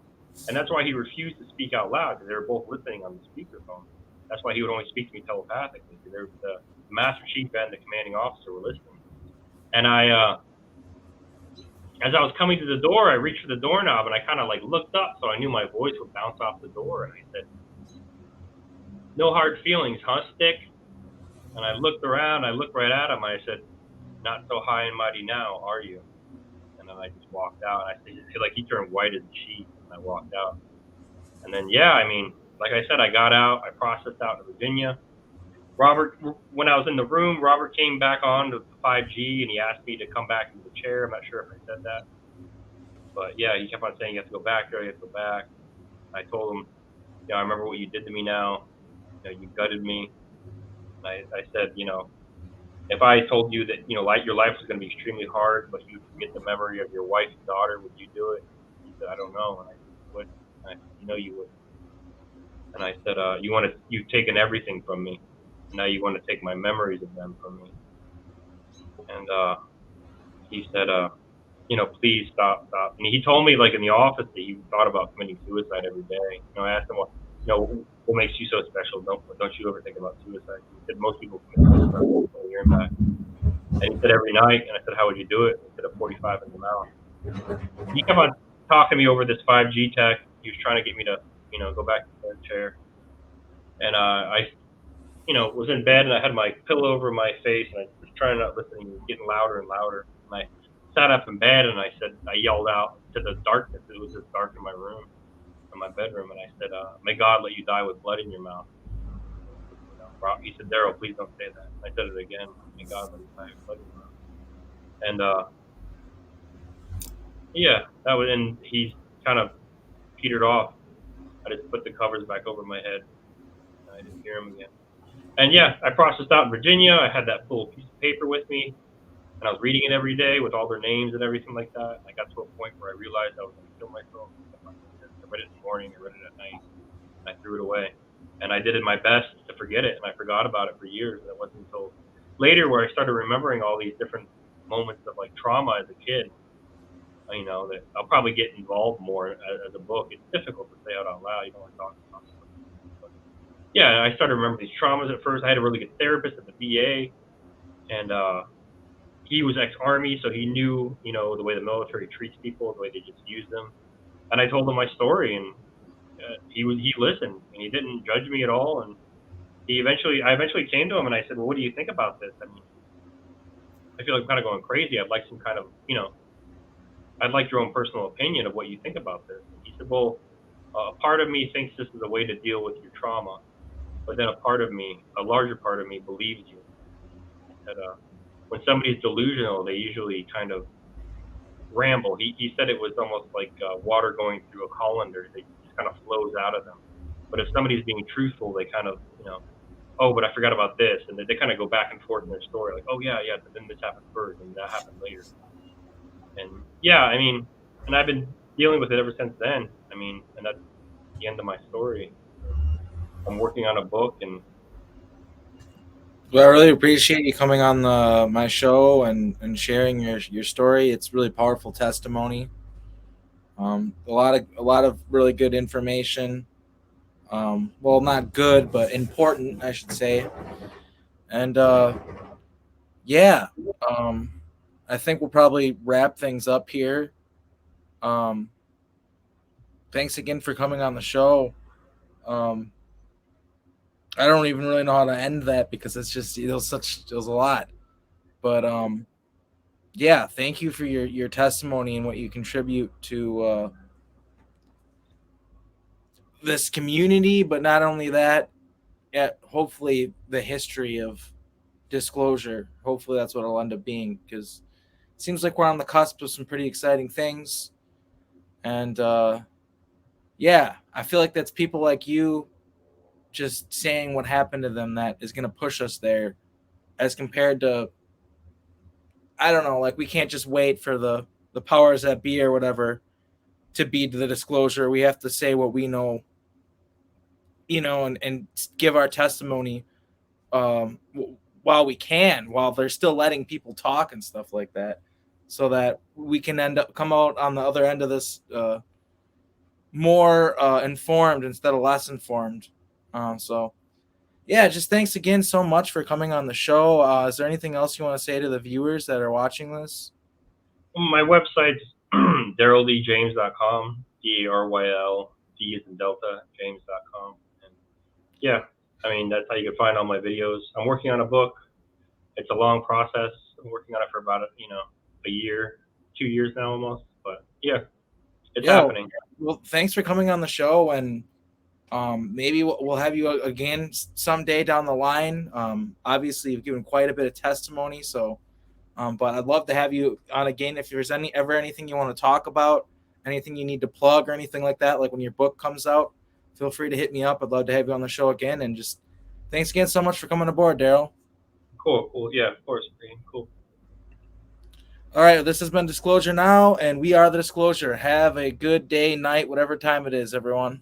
and that's why he refused to speak out loud because they were both listening on the speakerphone. That's why he would only speak to me telepathically because the Master Chief and the commanding officer were listening. And as I was coming to the door, I reached for the doorknob and I kind of like looked up so I knew my voice would bounce off the door, and I said, "No hard feelings, huh, Stick?" And I looked around, I looked right at him, I said, "Not so high and mighty now, are you?" And then I just walked out. I feel like he turned white as a sheet, and I walked out. And then, yeah, I mean, like I said, I got out. I processed out to Virginia. Robert, when I was in the room, Robert came back on to 5G, and he asked me to come back into the chair. I'm not sure if I said that. But, yeah, he kept on saying, "You have to go back there. You have to go back." I told him, "I remember what you did to me now. You gutted me." And I said, if I told you that, like your life was going to be extremely hard, but you'd forget the memory of your wife and daughter, would you do it? He said, "I don't know." And I said, "You would." And I said, "You would." And I said, you've taken everything from me. And now you want to take my memories of them from me." And he said, "Please stop. And he told me, like in the office, that he thought about committing suicide every day. I asked him, what makes you so special? Don't you ever think about suicide? He said, "Most people commit suicide a year and back." And he said, "Every night." And I said, "How would you do it?" He said, "A 45 in the mouth." He kept on talking to me over this 5G tech. He was trying to get me to, go back to the chair. And I, was in bed and I had my pillow over my face and I was trying not listening. It was getting louder and louder. And I sat up in bed and I yelled out to the darkness. It was just dark in my room, in my bedroom. And I said, "May God let you die with blood in your mouth." He said, "Daryl, please don't say that." I said it again. "May God let you die with blood in your mouth." And yeah, that was, and he kind of petered off. I just put the covers back over my head. And I didn't hear him again. And yeah, I processed out in Virginia. I had that full piece of paper with me, and I was reading it every day with all their names and everything like that. I got to a point where I realized I was going to kill myself. I read it in the morning, I read it at night, and I threw it away. And I did my best to forget it, and I forgot about it for years. And it wasn't until later where I started remembering all these different moments of like trauma as a kid. That I'll probably get involved more as a book. It's difficult to say out loud. You don't want to talk about it. But yeah, I started to remember these traumas at first. I had a really good therapist at the VA, and he was ex-Army, so he knew, the way the military treats people, the way they just use them. And I told him my story, and he listened, and he didn't judge me at all. And I eventually came to him and I said, well, what do you think about this? I mean, I feel like I'm kind of going crazy. I'd like some kind of, I'd like your own personal opinion of what you think about this. And he said, well, a part of me thinks this is a way to deal with your trauma, but then a larger part of me believes you. That when somebody's delusional, they usually kind of ramble. He said it was almost like water going through a colander. They just kind of flows out of them. But if somebody's being truthful, they kind of, oh, but I forgot about this, and they kind of go back and forth in their story, like, oh yeah, yeah, but then this happened first, and that happened later, and yeah, I mean, and I've been dealing with it ever since then. I mean, and that's the end of my story. I'm working on a book, and you Well, I know, really appreciate you coming on my show and sharing your story. It's really powerful testimony. A lot of really good information. Well, not good, but important, I should say. And yeah, um, I think we'll probably wrap things up here. Um, Thanks again for coming on the show. Um, I don't even really know how to end that because it was a lot. But yeah, thank you for your testimony and what you contribute to this community. But not only that, yeah, hopefully the history of disclosure. Hopefully that's what it'll end up being because it seems like we're on the cusp of some pretty exciting things. And yeah, I feel like that's people like you just saying what happened to them that is going to push us there as compared to, I don't know, like we can't just wait for the powers that be or whatever to be the disclosure. We have to say what we know, and give our testimony um, while we can, while they're still letting people talk and stuff like that, so that we can come out on the other end of this more informed instead of less informed. So yeah, just thanks again so much for coming on the show. Is there anything else you want to say to the viewers that are watching this? my website's DarylDJames.com, DARYL, D is in Delta, James.com, and yeah, I mean that's how you can find all my videos. I'm working on a book. It's a long process. I'm working on it for about a year, 2 years now almost. But yeah, it's Yeah. happening. Well, thanks for coming on the show, and maybe we'll have you again someday down the line. Obviously, you've given quite a bit of testimony, so but I'd love to have you on again if there's anything you want to talk about, anything you need to plug or anything like that. Like when your book comes out, feel free to hit me up. I'd love to have you on the show again. And just thanks again so much for coming aboard, Daryl. Cool, cool. Yeah, of course. Cool. All right, this has been Disclosure Now, and we are the Disclosure. Have a good day, night, whatever time it is, everyone.